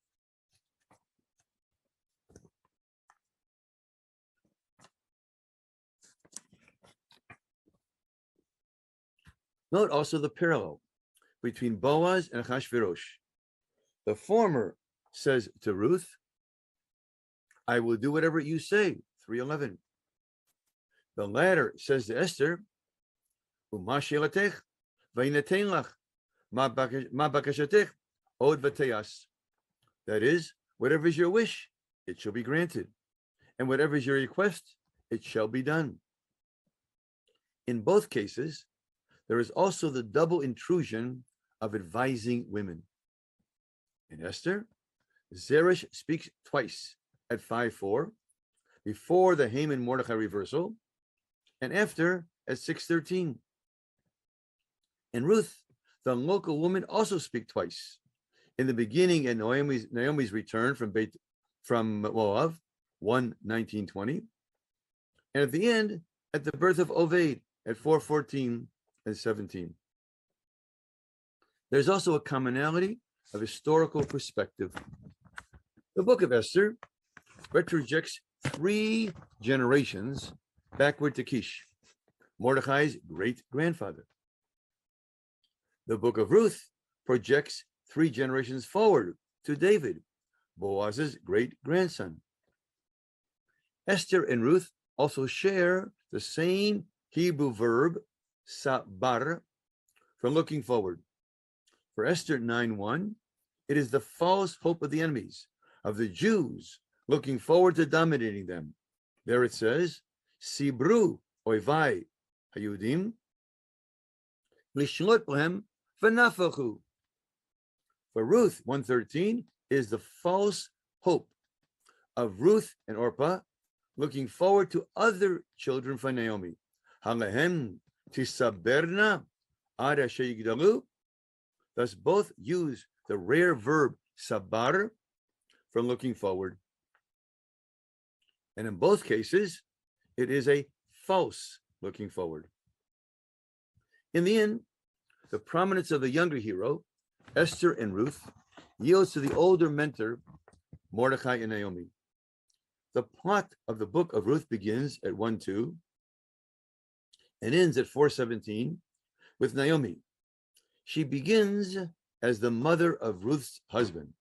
Note also the parallel between Boaz and Achashverosh. The former says to Ruth, I will do whatever you say, 3:11. The latter says to Esther, Uma she'elatech v'yinetein lach ma bakashatech od v'teyas. That is, whatever is your wish, it shall be granted, and whatever is your request, it shall be done. In both cases, there is also the double intrusion of advising women. In Esther, Zeresh speaks twice at 5:4, before the Haman Mordechai reversal, and after at 6:13. In Ruth, the local woman also speak twice, in the beginning at Naomi's return from Moab, 1:19-20, and at the end at the birth of Oved at 4:14 and 17. There's also a commonality of historical perspective. The book of Esther retrojects 3 generations backward to Kish, Mordechai's great-grandfather. The book of Ruth projects 3 generations forward to David, Boaz's great-grandson. Esther and Ruth also share the same Hebrew verb, sabar, for looking forward. For Esther 9:1, it is the false hope of the enemies, of the Jews, looking forward to dominating them. There it says, Sibru oivai hayudim lishlot lehem v'nafachu. For Ruth 1:13 is the false hope of Ruth and Orpah, looking forward to other children for Naomi. Halehem tisaberna ad asher yigdalu. Thus both use the rare verb sabar for looking forward. And in both cases, it is a false looking forward. In the end, the prominence of the younger hero, Esther and Ruth, yields to the older mentor, Mordechai and Naomi. The plot of the book of Ruth begins at 1:2 and ends at 4:17 with Naomi. She begins as the mother of Ruth's husband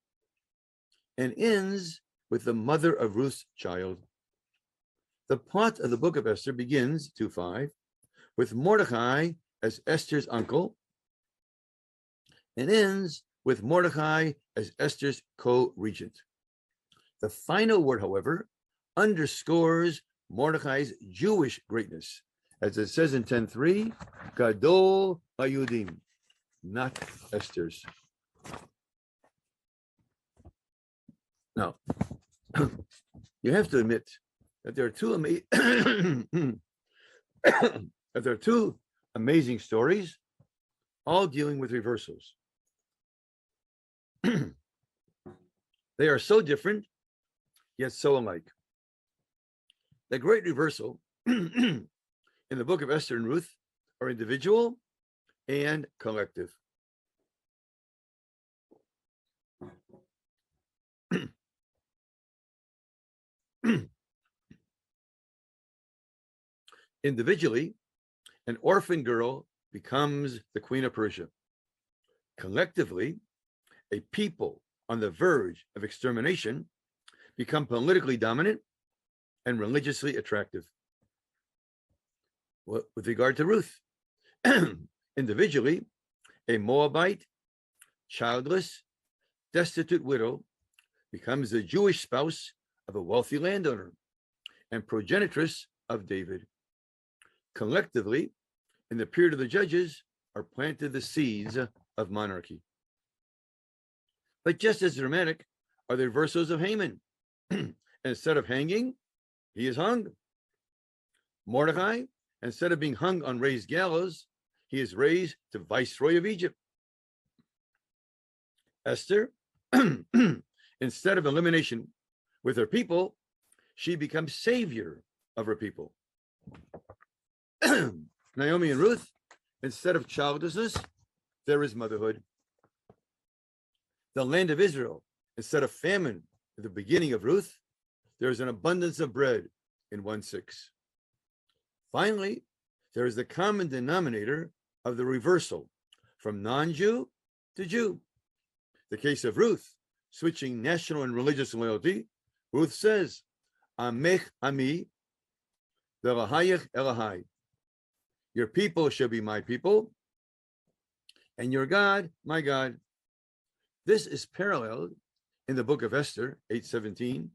and ends with the mother of Ruth's child. The plot of the book of Esther begins, 2:5, with Mordechai as Esther's uncle and ends with Mordechai as Esther's co-regent. The final word, however, underscores Mordechai's Jewish greatness, as it says in 10:3, Gadol Hayudim, not Esther's. Now, you have to admit that there are two amazing stories, all dealing with reversals. They are so different, yet so alike. The great reversal in the book of Esther and Ruth are individual and collective. Individually, an orphan girl becomes the queen of Persia. Collectively, a people on the verge of extermination become politically dominant and religiously attractive. Well, with regard to Ruth, individually, a Moabite, childless, destitute widow becomes the Jewish spouse of a wealthy landowner and progenitress of David. Collectively, in the period of the Judges, are planted the seeds of monarchy. But just as dramatic are the reversals of Haman. Instead of hanging, he is hung. Mordechai, instead of being hung on raised gallows, he is raised to viceroy of Egypt. Esther, instead of elimination with her people, she becomes savior of her people. Naomi and Ruth, instead of childlessness, there is motherhood. The land of Israel, instead of famine at the beginning of Ruth, there is an abundance of bread in 1:6. Finally, there is the common denominator of the reversal from non-Jew to Jew. The case of Ruth, switching national and religious loyalty, Ruth says, Amech Ami, Velahayech Elahai. Your people shall be my people, and your God, my God. This is paralleled in the book of Esther, 8:17,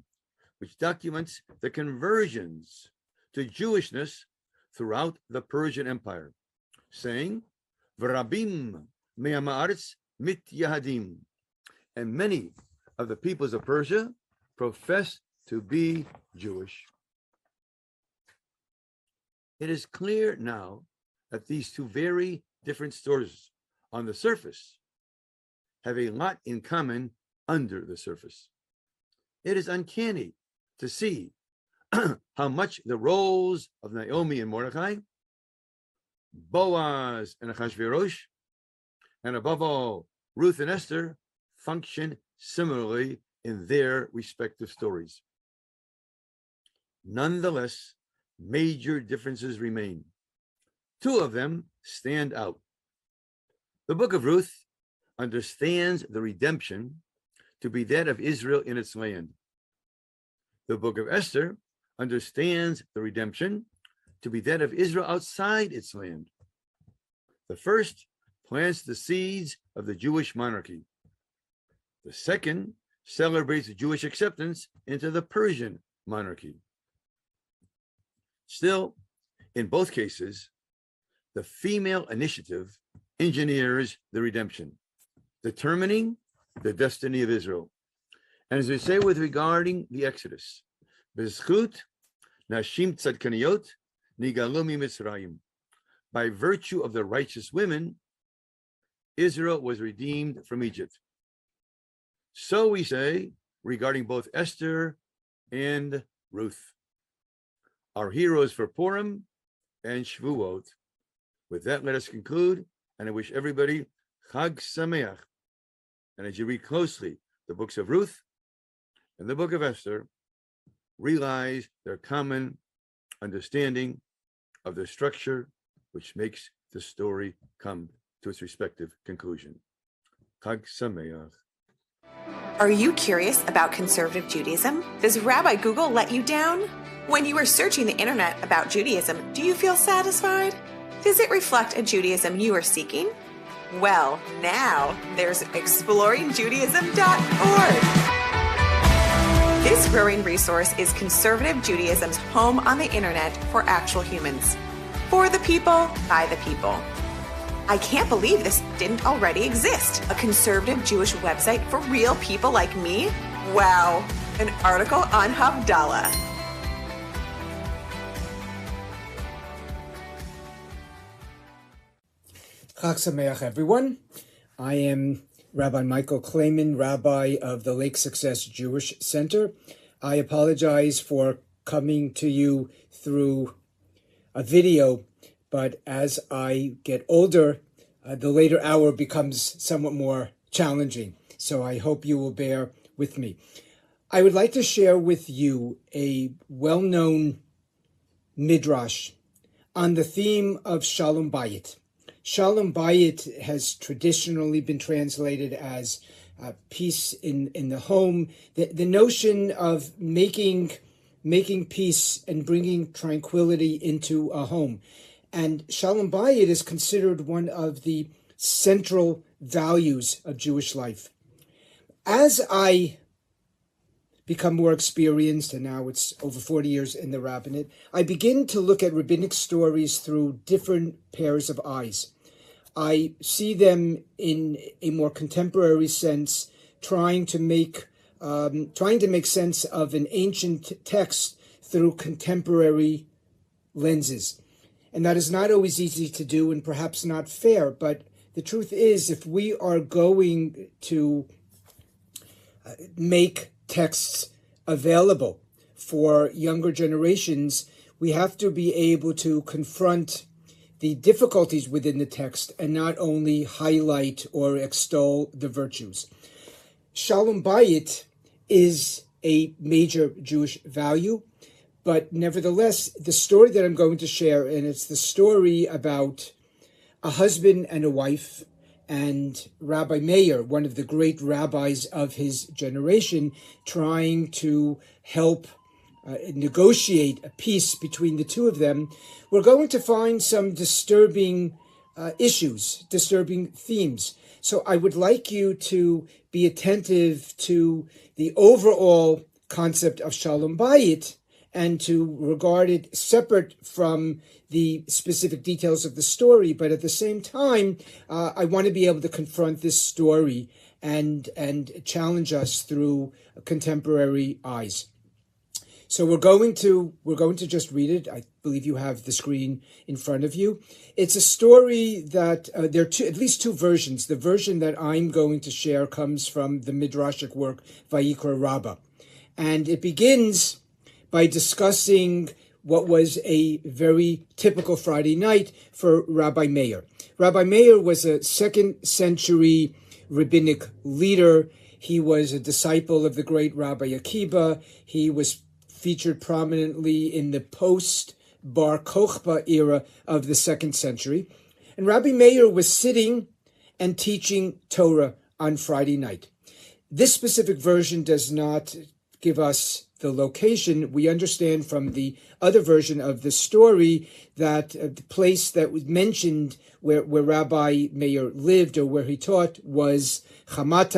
which documents the conversions to Jewishness throughout the Persian Empire, saying, V'rabim me'ama'aretz mit yahadim, and many of the peoples of Persia profess to be Jewish. It is clear now that these two very different stories on the surface have a lot in common under the surface. It is uncanny to see how much the roles of Naomi and Mordecai, Boaz and Achashverosh, and above all, Ruth and Esther function similarly in their respective stories. Nonetheless, major differences remain. Two of them stand out. The book of Ruth understands the redemption to be that of Israel in its land. The book of Esther understands the redemption to be that of Israel outside its land. The first plants the seeds of the Jewish monarchy. The second celebrates Jewish acceptance into the Persian monarchy. Still, in both cases, the female initiative engineers the redemption, determining the destiny of Israel. And as we say with regarding the Exodus, B'zchut nashim tzadkaniyot nigalu miMitzrayim. By virtue of the righteous women, Israel was redeemed from Egypt. So we say regarding both Esther and Ruth, our heroes for Purim and Shavuot. With that, let us conclude, and I wish everybody Chag Sameach. And as you read closely the books of Ruth and the book of Esther, realize their common understanding of the structure which makes the story come to its respective conclusion. Chag Sameach. Are you curious about conservative Judaism? Does Rabbi Google let you down? When you are searching the internet about Judaism, do you feel satisfied? Does it reflect a Judaism you are seeking? Well, now there's exploringjudaism.org. This growing resource is conservative Judaism's home on the internet for actual humans. For the people, by the people. I can't believe this didn't already exist. A conservative Jewish website for real people like me? Wow. An article on Havdalah. Chag Sameach, everyone. I am Rabbi Michael Klayman, Rabbi of the Lake Success Jewish Center. I apologize for coming to you through a video, but as I get older, the later hour becomes somewhat more challenging. So I hope you will bear with me. I would like to share with you a well-known midrash on the theme of Shalom Bayit. Shalom Bayit has traditionally been translated as peace in the home. The notion of making peace and bringing tranquility into a home. And Shalom Bayit is considered one of the central values of Jewish life. As I become more experienced, and now it's over 40 years in the rabbinate, I begin to look at rabbinic stories through different pairs of eyes. I see them in a more contemporary sense, trying to make sense of an ancient text through contemporary lenses. And that is not always easy to do and perhaps not fair, but The truth is, if we are going to make texts available for younger generations, we have to be able to confront the difficulties within the text and not only highlight or extol the virtues. Shalom Bayit is a major Jewish value, but nevertheless, the story that I'm going to share, and it's the story about a husband and a wife, and Rabbi Meir, one of the great rabbis of his generation, trying to help negotiate a peace between the two of them. We're going to find some disturbing issues, disturbing themes. So I would like you to be attentive to the overall concept of Shalom Bayit and to regard it separate from the specific details of the story. But at the same time, I want to be able to confront this story and challenge us through contemporary eyes. So we're going to just read it. I believe you have the screen in front of you. It's a story that there are at least two versions. The version that I'm going to share comes from the Midrashic work Vayikra Rabbah, and it begins by discussing what was a very typical Friday night for Rabbi Meir. Rabbi Meir was a 2nd century rabbinic leader. He was a disciple of the great Rabbi Akiba. He was featured prominently in the post-Bar Kokhba era of the 2nd century. And Rabbi Meir was sitting and teaching Torah on Friday night. This specific version does not give us the location. We understand from the other version of the story that the place that was mentioned where Rabbi Meir lived or where he taught was Hamat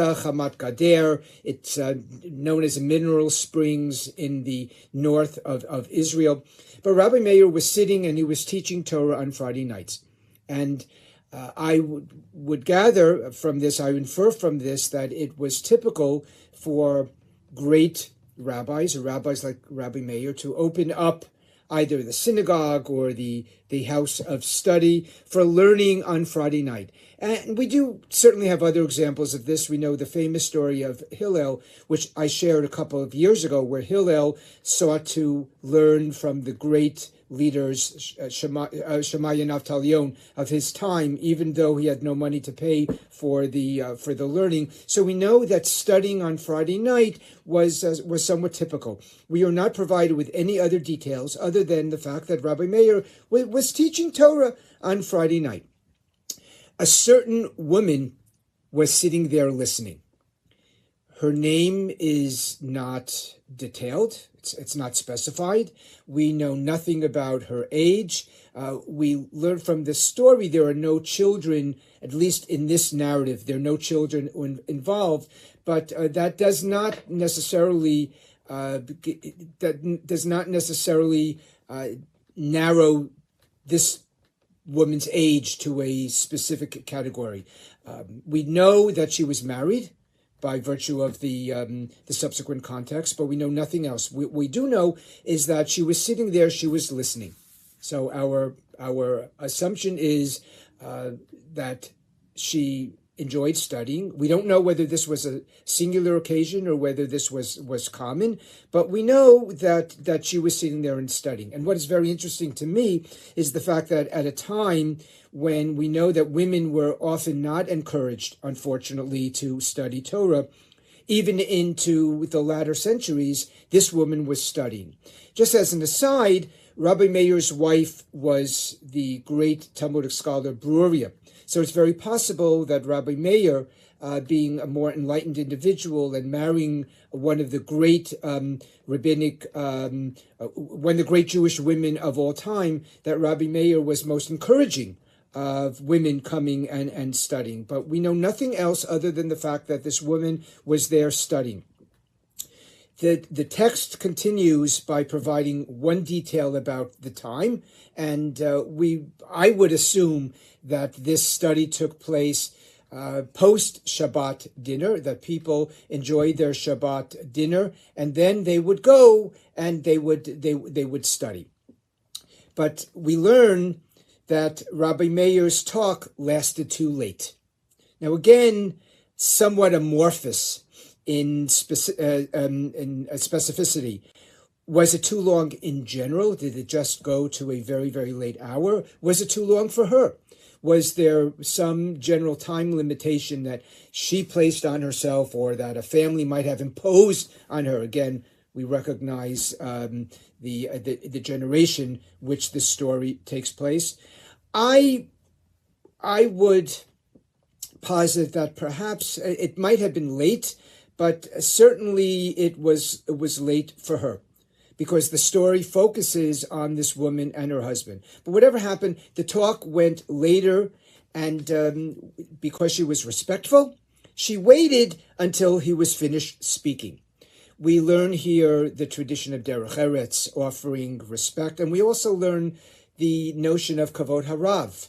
Gader. It's known as mineral springs in the north of Israel. But Rabbi Meir was sitting and he was teaching Torah on Friday nights. And I would gather from this, I infer from this, that it was typical for great rabbis or rabbis like Rabbi Meir to open up either the synagogue or the house of study for learning on Friday night. And we do certainly have other examples of this. We know the famous story of Hillel, which I shared a couple of years ago, where Hillel sought to learn from the great leaders, Shemaiah Naftalion of his time, even though he had no money to pay for the learning. So we know that studying on Friday night was somewhat typical. We are not provided with any other details other than the fact that Rabbi Meir was teaching Torah on Friday night. A certain woman was sitting there listening. Her name is not detailed. It's not specified. We know nothing about her age. We learn from this story there are no children, at least in this narrative, there are no children involved. But that does not necessarily narrow this woman's age to a specific category. We know that she was married by virtue of the subsequent context, but we know nothing else. What we do know is that she was sitting there, she was listening. So our assumption is that she enjoyed studying. We don't know whether this was a singular occasion or whether this was common, but we know that she was sitting there and studying. And what is very interesting to me is the fact that at a time when we know that women were often not encouraged, unfortunately, to study Torah, even into the latter centuries, this woman was studying. Just as an aside, Rabbi Meir's wife was the great Talmudic scholar Bruria. So it's very possible that Rabbi Meir, being a more enlightened individual and marrying one of the great one of the great Jewish women of all time, that Rabbi Meir was most encouraging of women coming and studying. But we know nothing else other than the fact that this woman was there studying. The text continues by providing one detail about the time, and I would assume that this study took place post-Shabbat dinner, that people enjoyed their Shabbat dinner, and then they would go and they would study. But we learn that Rabbi Meir's talk lasted too late. Now, again, somewhat amorphous in specificity. Was it too long in general? Did it just go to a very, very late hour? Was it too long for her? Was there some general time limitation that she placed on herself or that a family might have imposed on her? Again, we recognize the generation which this story takes place. I would posit that perhaps it might have been late, but certainly it was late for her, because the story focuses on this woman and her husband. But whatever happened, the talk went later, and because she was respectful, she waited until he was finished speaking. We learn here the tradition of derech eretz, offering respect, and we also learn the notion of kavod harav,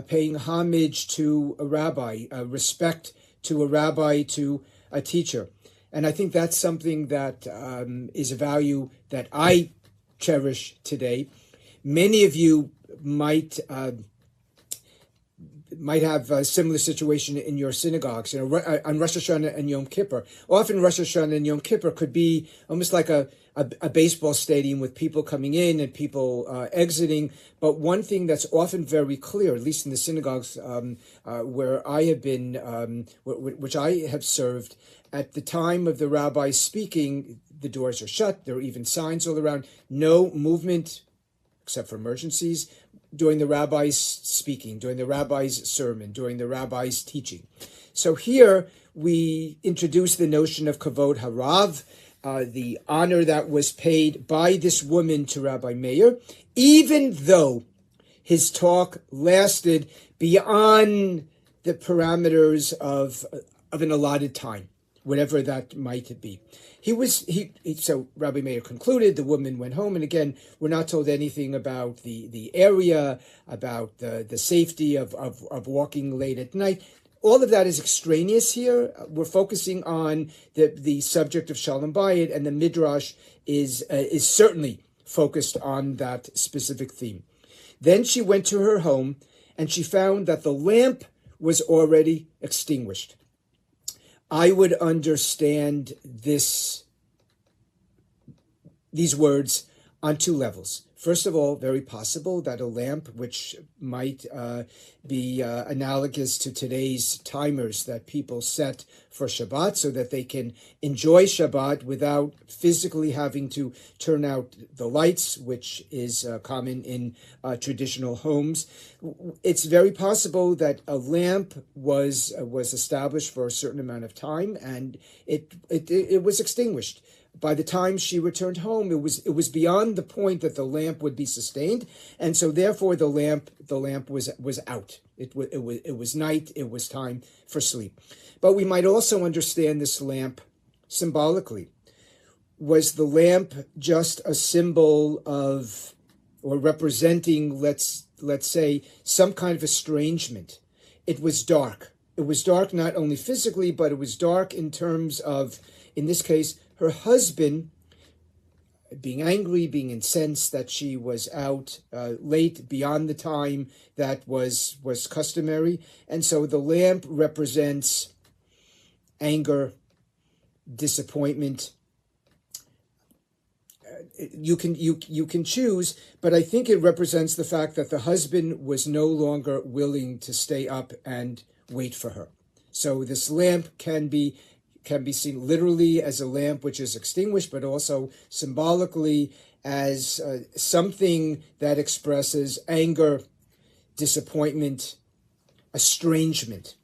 paying homage to a rabbi, respect to a rabbi, to a teacher. And I think that's something that is a value that I cherish today. Many of you might have a similar situation in your synagogues. On Rosh Hashanah and Yom Kippur. Often Rosh Hashanah and Yom Kippur could be almost like a baseball stadium with people coming in and people exiting. But one thing that's often very clear, at least in the synagogues where I have been, which I have served, at the time of the rabbi speaking, the doors are shut. There are even signs all around. No movement, except for emergencies, during the rabbi's speaking, during the rabbi's sermon, during the rabbi's teaching. So here we introduce the notion of kavod harav, the honor that was paid by this woman to Rabbi Meir, even though his talk lasted beyond the parameters of an allotted time, whatever that might be. So Rabbi Meir concluded, the woman went home, and again, we're not told anything about the area, about the safety of walking late at night. All of that is extraneous here. We're focusing on the subject of Shalom Bayit, and the Midrash is certainly focused on that specific theme. Then she went to her home, and she found that the lamp was already extinguished. I would understand these words on two levels. First of all, very possible that a lamp, which might be analogous to today's timers that people set for Shabbat so that they can enjoy Shabbat without physically having to turn out the lights, which is common in traditional homes. It's very possible that a lamp was established for a certain amount of time and it was extinguished. By the time she returned home, it was beyond the point that the lamp would be sustained, and so therefore the lamp was out. It was night. It was time for sleep. But we might also understand this lamp symbolically. Was the lamp just a symbol of, or representing, let's say, some kind of estrangement? It was dark. It was dark not only physically, but it was dark in terms of, in this case, her husband being angry, being incensed that she was out late beyond the time that was customary. And so the lamp represents anger, disappointment. You can choose, but I think it represents the fact that the husband was no longer willing to stay up and wait for her. So this lamp can be seen literally as a lamp which is extinguished, but also symbolically as something that expresses anger, disappointment, estrangement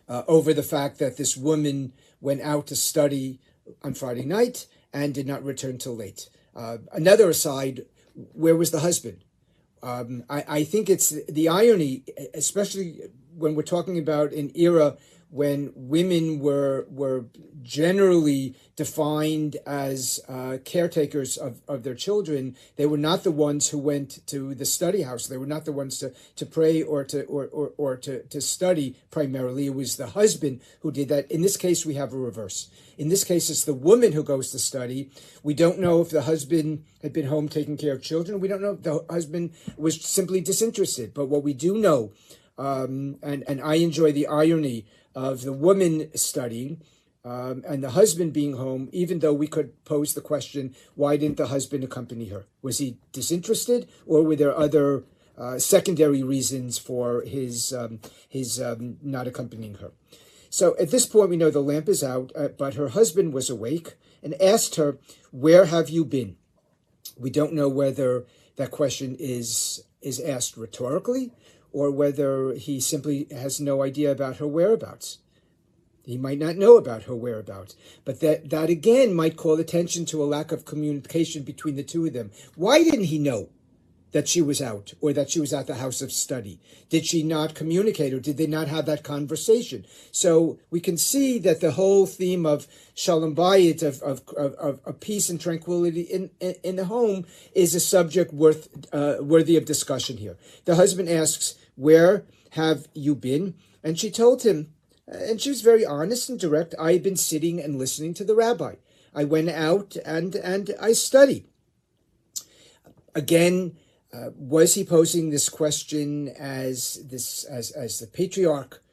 over the fact that this woman went out to study on Friday night and did not return till late. Another aside, where was the husband? I think it's the irony, especially when we're talking about an era when women were generally defined as caretakers of their children, they were not the ones who went to the study house. They were not the ones to pray or to study primarily. It was the husband who did that. In this case, we have a reverse. In this case, it's the woman who goes to study. We don't know if the husband had been home taking care of children. We don't know if the husband was simply disinterested. But what we do know, and I enjoy the irony of the woman studying and the husband being home, even though we could pose the question, why didn't the husband accompany her? Was he disinterested, or were there other secondary reasons for his not accompanying her? So at this point, we know the lamp is out, but her husband was awake and asked her, "Where have you been?" We don't know whether that question is asked rhetorically or whether he simply has no idea about her whereabouts. He might not know about her whereabouts, but that again might call attention to a lack of communication between the two of them. Why didn't he know that she was out or that she was at the house of study? Did she not communicate, or did they not have that conversation? So we can see that the whole theme of Shalom Bayit, of peace and tranquility in the home, is a subject worthy of discussion here. The husband asks, "Where have you been?" And she told him, and she was very honest and direct, "I had been sitting and listening to the rabbi. I went out and I studied." Again, was he posing this question as the patriarch,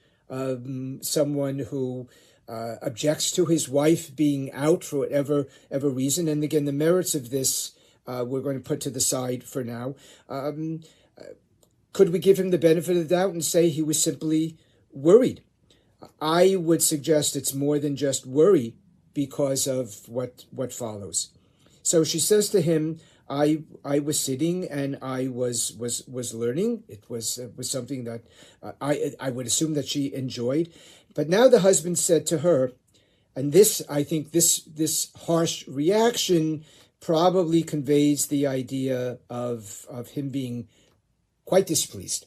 someone who objects to his wife being out for whatever reason? And again, the merits of this we're going to put to the side for now. Could we give him the benefit of the doubt and say he was simply worried? I would suggest it's more than just worry because of what follows. So she says to him, I was sitting and I was learning. It was something that I would assume that she enjoyed. But now the husband said to her, and this, I think this harsh reaction probably conveys the idea of him being quite displeased.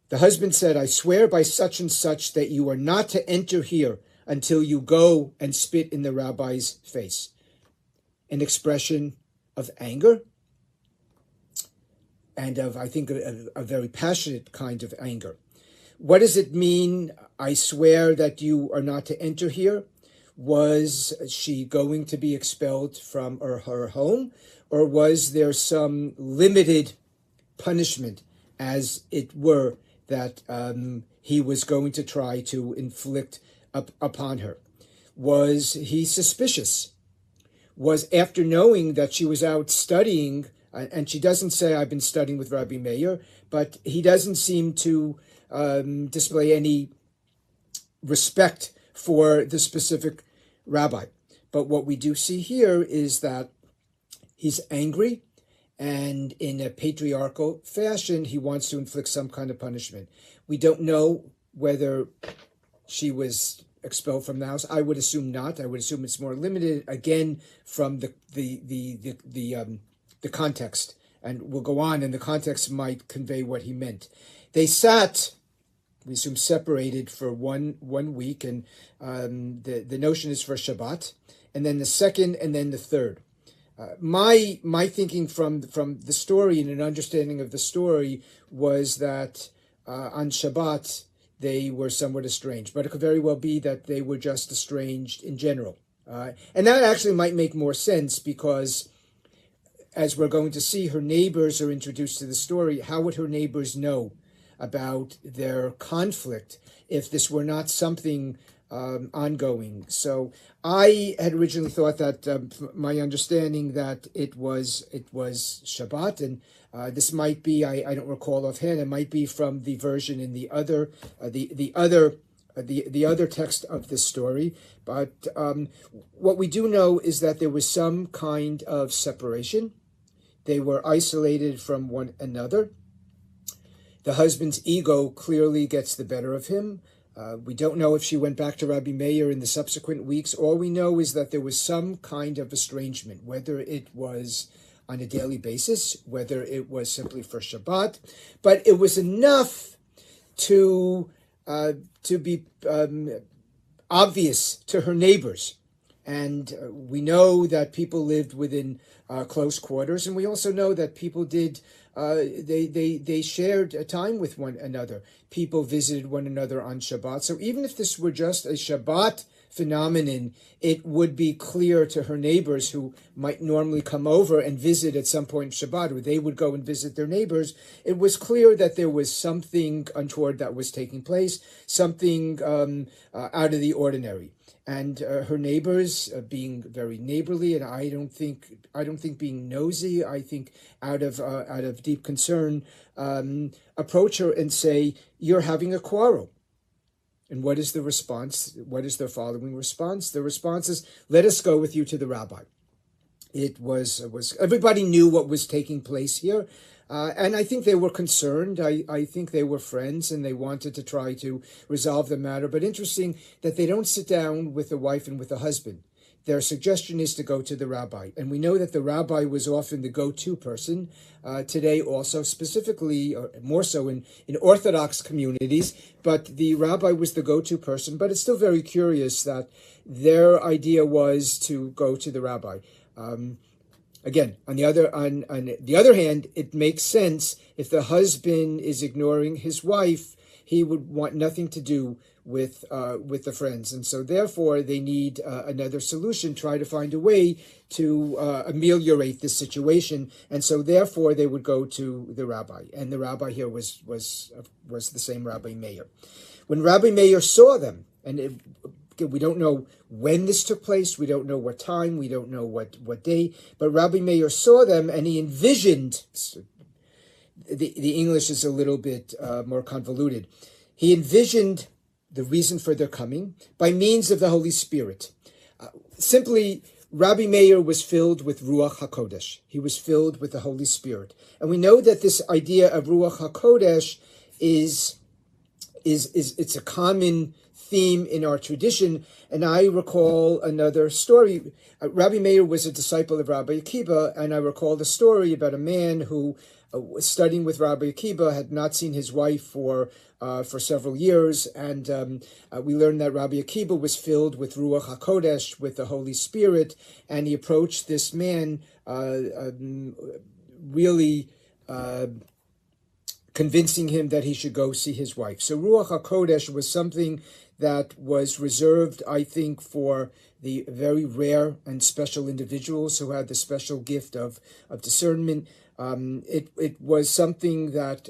The husband said, "I swear by such and such that you are not to enter here until you go and spit in the rabbi's face." An expression of anger and of, I think, a very passionate kind of anger. What does it mean, "I swear that you are not to enter here"? Was she going to be expelled from her home, or was there some limited punishment, as it were, that he was going to try to inflict upon her? Was he suspicious? Was, after knowing that she was out studying, and she doesn't say, "I've been studying with Rabbi Meir," but he doesn't seem to display any respect for the specific rabbi. But what we do see here is that he's angry, and in a patriarchal fashion, he wants to inflict some kind of punishment. We don't know whether she was expelled from the house. I would assume not. I would assume it's more limited, again, from the context. And we'll go on, and the context might convey what he meant. They sat, we assume, separated for one week, and the notion is for Shabbat, and then the second, and then the third. My thinking from the story and an understanding of the story was that on Shabbat they were somewhat estranged, but it could very well be that they were just estranged in general. And that actually might make more sense because, as we're going to see, her neighbors are introduced to the story. How would her neighbors know about their conflict if this were not something ongoing? So I had originally thought that my understanding that it was Shabbat, and this might be, I don't recall offhand, it might be from the version in the other text of this story. But what we do know is that there was some kind of separation. They were isolated from one another. The husband's ego clearly gets the better of him. We don't know if she went back to Rabbi Meir in the subsequent weeks. All we know is that there was some kind of estrangement, whether it was on a daily basis, whether it was simply for Shabbat. But it was enough to be obvious to her neighbors. And we know that people lived within close quarters, and we also know that people did. They shared time with one another. People visited one another on Shabbat. So even if this were just a Shabbat phenomenon, it would be clear to her neighbors who might normally come over and visit at some point in Shabbat, or they would go and visit their neighbors. It was clear that there was something untoward that was taking place, something out of the ordinary. And her neighbors being very neighborly, and I don't think being nosy. I think out of deep concern, approach her and say, "You're having a quarrel." And what is the response? What is their following response? The response is, "Let us go with you to the rabbi." It was everybody knew what was taking place here. And I think they were concerned. I think they were friends and they wanted to try to resolve the matter. But interesting that they don't sit down with the wife and with the husband. Their suggestion is to go to the rabbi. And we know that the rabbi was often the go-to person today also, specifically, or more so in Orthodox communities. But the rabbi was the go-to person. But it's still very curious that their idea was to go to the rabbi. Again, on the other hand, it makes sense if the husband is ignoring his wife, he would want nothing to do with the friends, and so therefore they need another solution. Try to find a way to ameliorate this situation, and so therefore they would go to the rabbi, and the rabbi here was the same Rabbi Meir. When Rabbi Meir saw them, and we don't know when this took place. We don't know what time. We don't know what day. But Rabbi Meir saw them, and he envisioned. The English is a little bit more convoluted. He envisioned the reason for their coming by means of the Holy Spirit. Simply, Rabbi Meir was filled with Ruach HaKodesh. He was filled with the Holy Spirit, and we know that this idea of Ruach HaKodesh is it's a common theme in our tradition. And I recall another story. Rabbi Meir was a disciple of Rabbi Akiva, and I recall the story about a man who was studying with Rabbi Akiva, had not seen his wife for several years, and we learned that Rabbi Akiva was filled with Ruach HaKodesh, with the Holy Spirit, and he approached this man really convincing him that he should go see his wife. So Ruach HaKodesh was something that was reserved, I think, for the very rare and special individuals who had the special gift of discernment. It was something that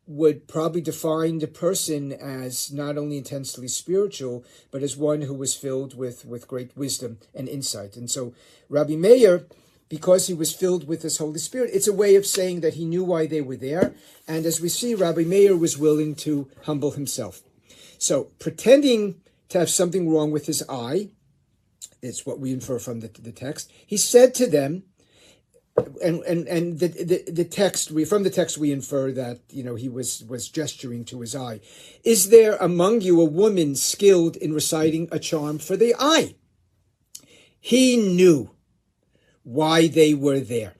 would probably define the person as not only intensely spiritual, but as one who was filled with great wisdom and insight. And so Rabbi Meir, because he was filled with this Holy Spirit, it's a way of saying that he knew why they were there. And as we see, Rabbi Meir was willing to humble himself. So pretending to have something wrong with his eye, is what we infer from the text. He said to them, and the text, from the text we infer that, he was gesturing to his eye. "Is there among you a woman skilled in reciting a charm for the eye?" He knew why they were there.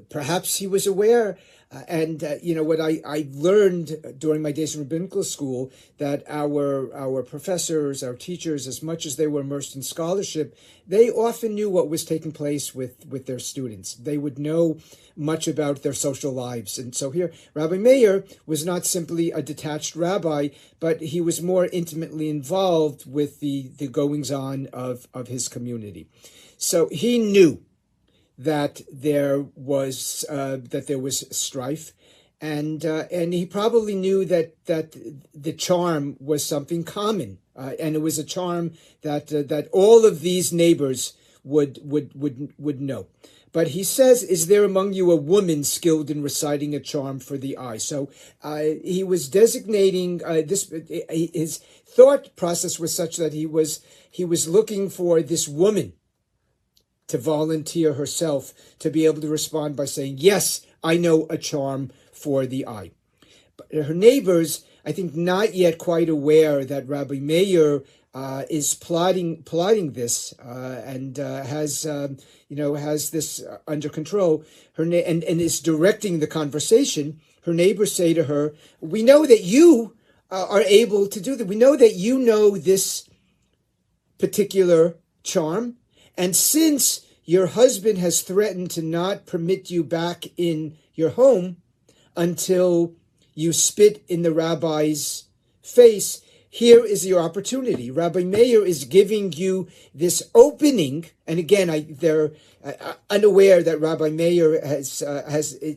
Perhaps he was aware. What I learned during my days in rabbinical school, that our professors, our teachers, as much as they were immersed in scholarship, they often knew what was taking place with their students. They would know much about their social lives. And so here, Rabbi Meir was not simply a detached rabbi, but he was more intimately involved with the goings-on of his community. So he knew that there was strife, and he probably knew that the charm was something common, and it was a charm that all of these neighbors would know. But he says, "Is there among you a woman skilled in reciting a charm for the eye?" So he was designating this. His thought process was such that he was looking for this woman to volunteer herself to be able to respond by saying, "Yes, I know a charm for the eye." But her neighbors, I think, not yet quite aware that Rabbi Meir is plotting this and has this under control. And is directing the conversation. Her her neighbors say to her, we know that you are able to do that. We know that you know this particular charm. And since your husband has threatened to not permit you back in your home until you spit in the rabbi's face, here is your opportunity. Rabbi Meir is giving you this opening. And again, they're unaware that Rabbi Meir has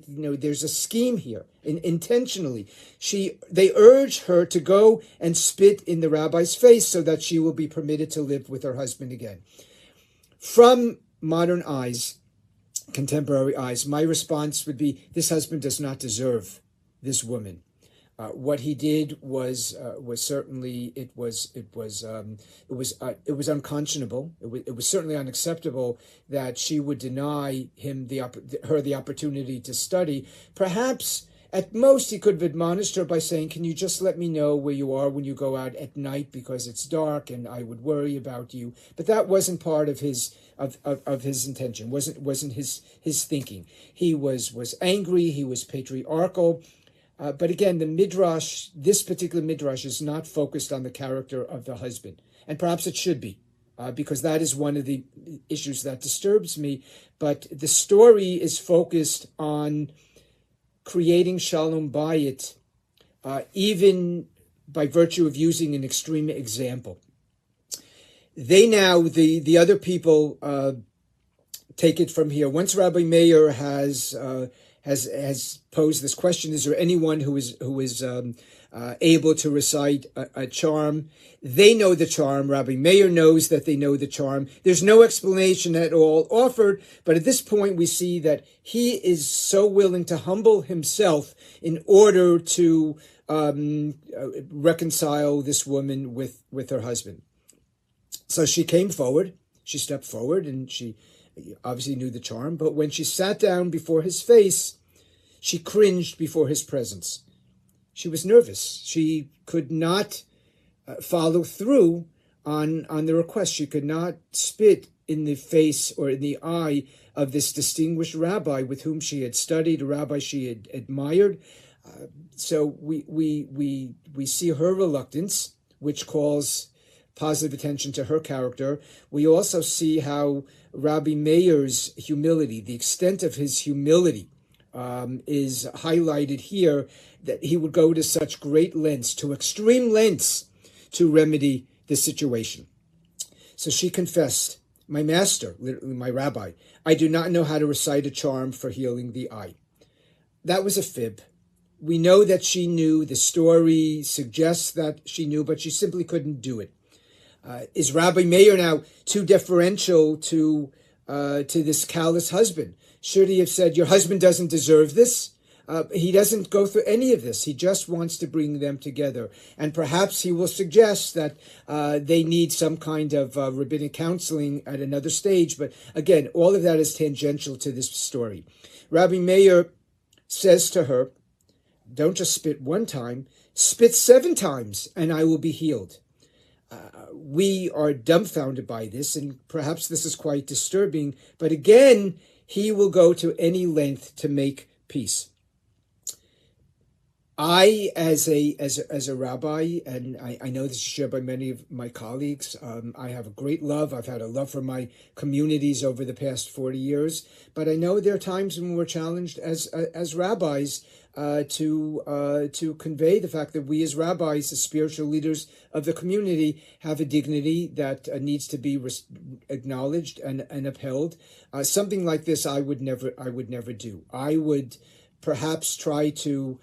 there's a scheme here intentionally. They urge her to go and spit in the rabbi's face so that she will be permitted to live with her husband again. From modern eyes, contemporary eyes, my response would be, this husband does not deserve this woman. What he did was certainly it was unconscionable. It was certainly unacceptable that she would deny him the opportunity to study. Perhaps at most he could have admonished her by saying, "Can you just let me know where you are when you go out at night, because it's dark and I would worry about you." But that wasn't part of his intention. wasn't his thinking. He was angry. He was patriarchal. But again, this particular midrash is not focused on the character of the husband. And perhaps it should be, because that is one of the issues that disturbs me. But the story is focused on creating Shalom Bayit, even by virtue of using an extreme example. The other people take it from here. Once Rabbi Meir has posed this question, is there anyone who is able to recite a charm? They know the charm. Rabbi Meir knows that they know the charm. There's no explanation at all offered, but at this point we see that he is so willing to humble himself in order to reconcile this woman with her husband. So she came forward, she stepped forward, and she obviously knew the charm, but when she sat down before his face, she cringed before his presence. She was nervous. She could not follow through on the request. She could not spit in the face or in the eye of this distinguished rabbi with whom she had studied, a rabbi she had admired. So we see her reluctance, which calls positive attention to her character. We also see how Rabbi Meir's humility, the extent of his humility, is highlighted here, that he would go to such great lengths, to extreme lengths, to remedy the situation. So she confessed, "My master," literally my rabbi, "I do not know how to recite a charm for healing the eye." That was a fib. We know that she knew. The story suggests that she knew, but she simply couldn't do it. Is Rabbi Meir now too deferential to this callous husband? Should he have said, "Your husband doesn't deserve this"? He doesn't go through any of this. He just wants to bring them together. And perhaps he will suggest that they need some kind of rabbinic counseling at another stage. But again, all of that is tangential to this story. Rabbi Meir says to her, "Don't just spit one time, spit 7 times, and I will be healed." We are dumbfounded by this, and perhaps this is quite disturbing. But again, he will go to any length to make peace. I, as a rabbi, and I know this is shared by many of my colleagues, I have a great love. I've had a love for my communities over the past 40 years. But I know there are times when we're challenged as rabbis to convey the fact that we as rabbis, as spiritual leaders of the community, have a dignity that needs to be acknowledged and upheld. Something like this, I would never do. I would perhaps try to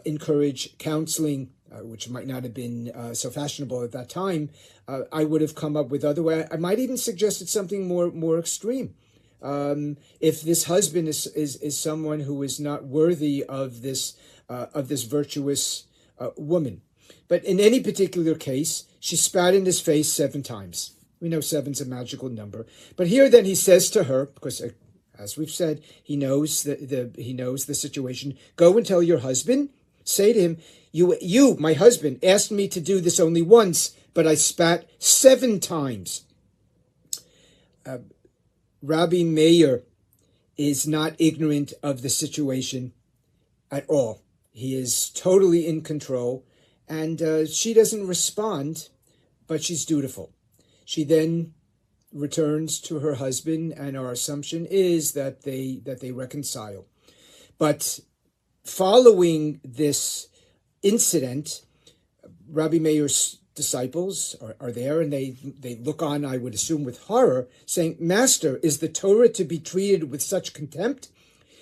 encourage counseling, which might not have been so fashionable at that time. I would have come up with other ways. I might even suggested something more extreme. If this husband is someone who is not worthy of this virtuous woman. But in any particular case, she spat in his face 7 times. We know 7's a magical number. But here then he says to her, because as we've said, he knows the situation. "Go and tell your husband, say to him, you, my husband, asked me to do this only once, but I spat 7 times. Rabbi Meir is not ignorant of the situation at all. He is totally in control, and she doesn't respond, but she's dutiful. She then returns to her husband, and our assumption is that they reconcile. But following this incident, Rabbi Meir's disciples are there, and they look on, I would assume, with horror, saying, "Master, is the Torah to be treated with such contempt?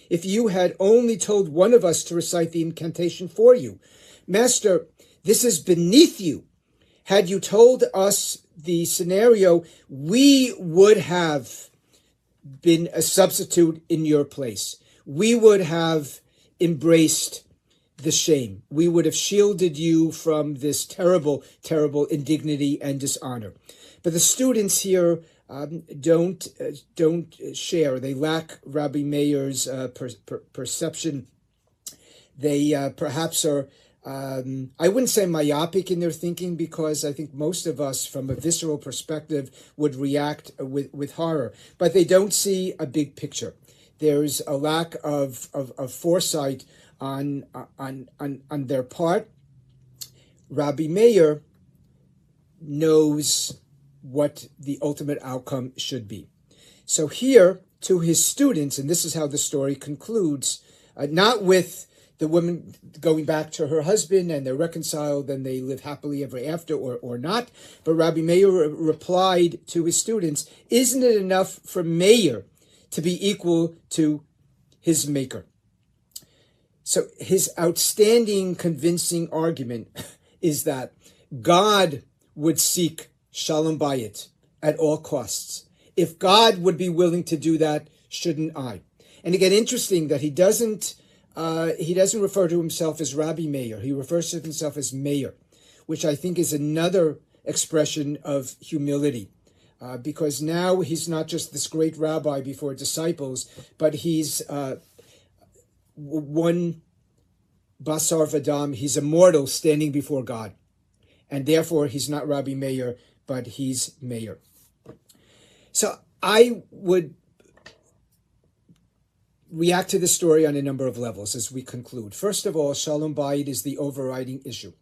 If you had only told one of us to recite the incantation for you. Master, this is beneath you. Had you told us the scenario, we would have been a substitute in your place. We would have embraced the shame. We would have shielded you from this terrible, terrible indignity and dishonor." But the students here don't share. They lack Rabbi Meir's perception. They perhaps are, I wouldn't say myopic in their thinking, because I think most of us from a visceral perspective would react with horror, but they don't see a big picture. There's a lack of foresight on their part. Rabbi Meir knows what the ultimate outcome should be. So here, to his students, and this is how the story concludes, not with the woman going back to her husband and they're reconciled and they live happily ever after, or not, but Rabbi Meir replied to his students, "Isn't it enough for Meir to be equal to his maker?" So his outstanding, convincing argument is that God would seek Shalom Bayit at all costs. If God would be willing to do that, shouldn't I? And again, interesting that he doesn't refer to himself as Rabbi Meir. He refers to himself as Meir, which I think is another expression of humility, because now he's not just this great rabbi before disciples, but he's one basar v'dam. He's a mortal standing before God, and therefore he's not Rabbi Meir, but he's Meir. So I would react to the story on a number of levels as we conclude. First of all, Shalom Bayit is the overriding issue.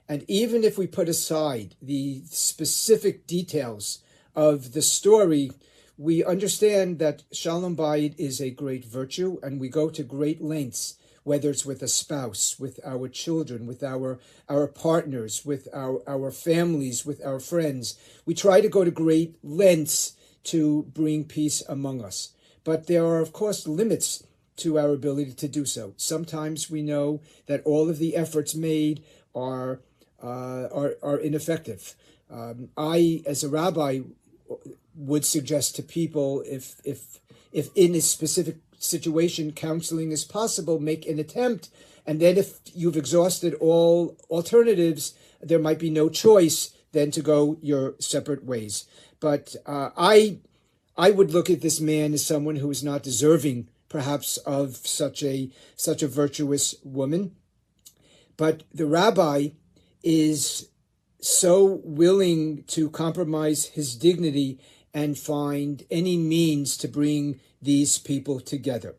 And even if we put aside the specific details of the story, we understand that Shalom Bayit is a great virtue, and we go to great lengths, whether it's with a spouse, with our children, with our partners, with our families, with our friends. We try to go to great lengths to bring peace among us. But there are, of course, limits to our ability to do so. Sometimes we know that all of the efforts made are ineffective. I, as a rabbi, would suggest to people, if in a specific situation counseling is possible, make an attempt, and then if you've exhausted all alternatives, there might be no choice then to go your separate ways. But I would look at this man as someone who is not deserving, perhaps, of such a virtuous woman. But the rabbi is so willing to compromise his dignity and find any means to bring these people together.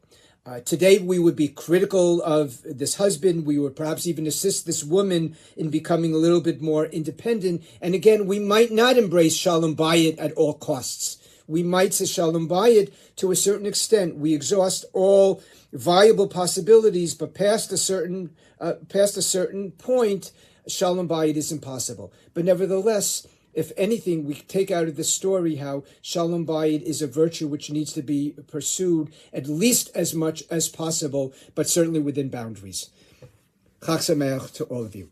Today, we would be critical of this husband. We would perhaps even assist this woman in becoming a little bit more independent. And again, we might not embrace Shalom Bayit at all costs. We might say Shalom Bayit to a certain extent. We exhaust all viable possibilities, but past a certain point, Shalom Bayit is impossible. But nevertheless, if anything, we take out of this story how Shalom Bayit is a virtue which needs to be pursued at least as much as possible, but certainly within boundaries. Chag Sameach to all of you.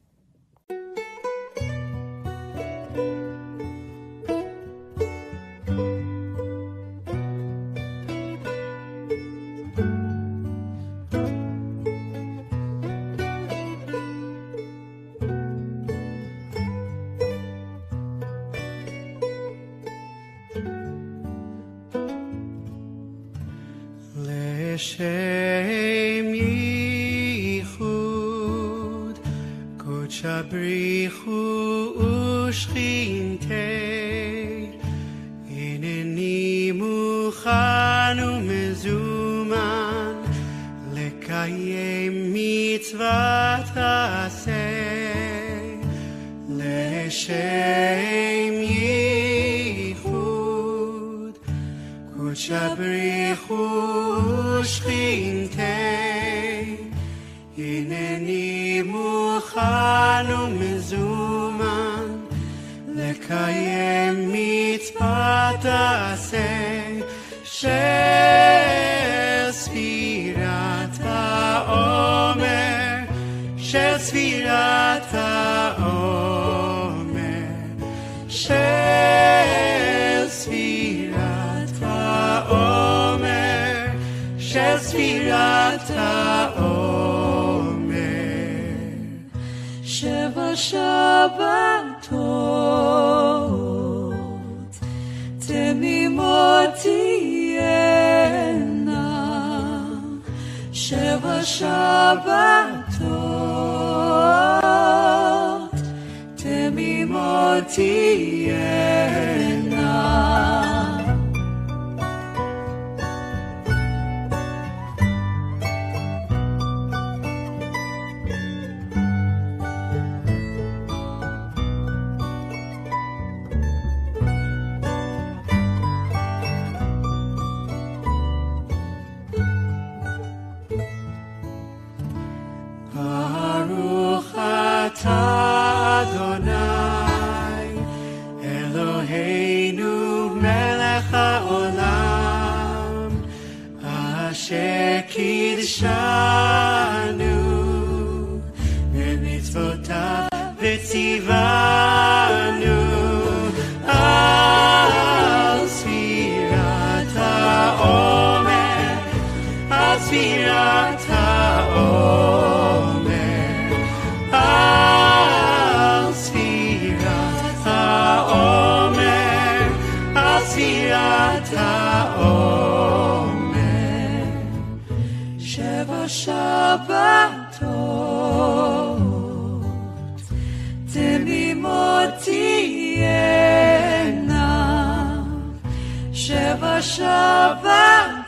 Shem yichud kodsha brichu ushchintei hineni muchan umezuman לקיים מצוות עשה לשם ייחוד קודש בריחו שכינתי הנני מוכן ומזומן לקיים מצוות עשה של ספירת העומר של ספירת העומר של ספירת העומר של ספירת העומר שבע שבתות תמימות תהיינה שבע שבתות תמימות תהיינה Adonai Eloheinu melech haolam asher kidshanu b'mitzvotav v'tzivanu al sfirat ha'omer al sfirat ha'omer al sfirat ha'omer al sfirat ha'omer sheva shabbatot temimot tihena sheva shabbatot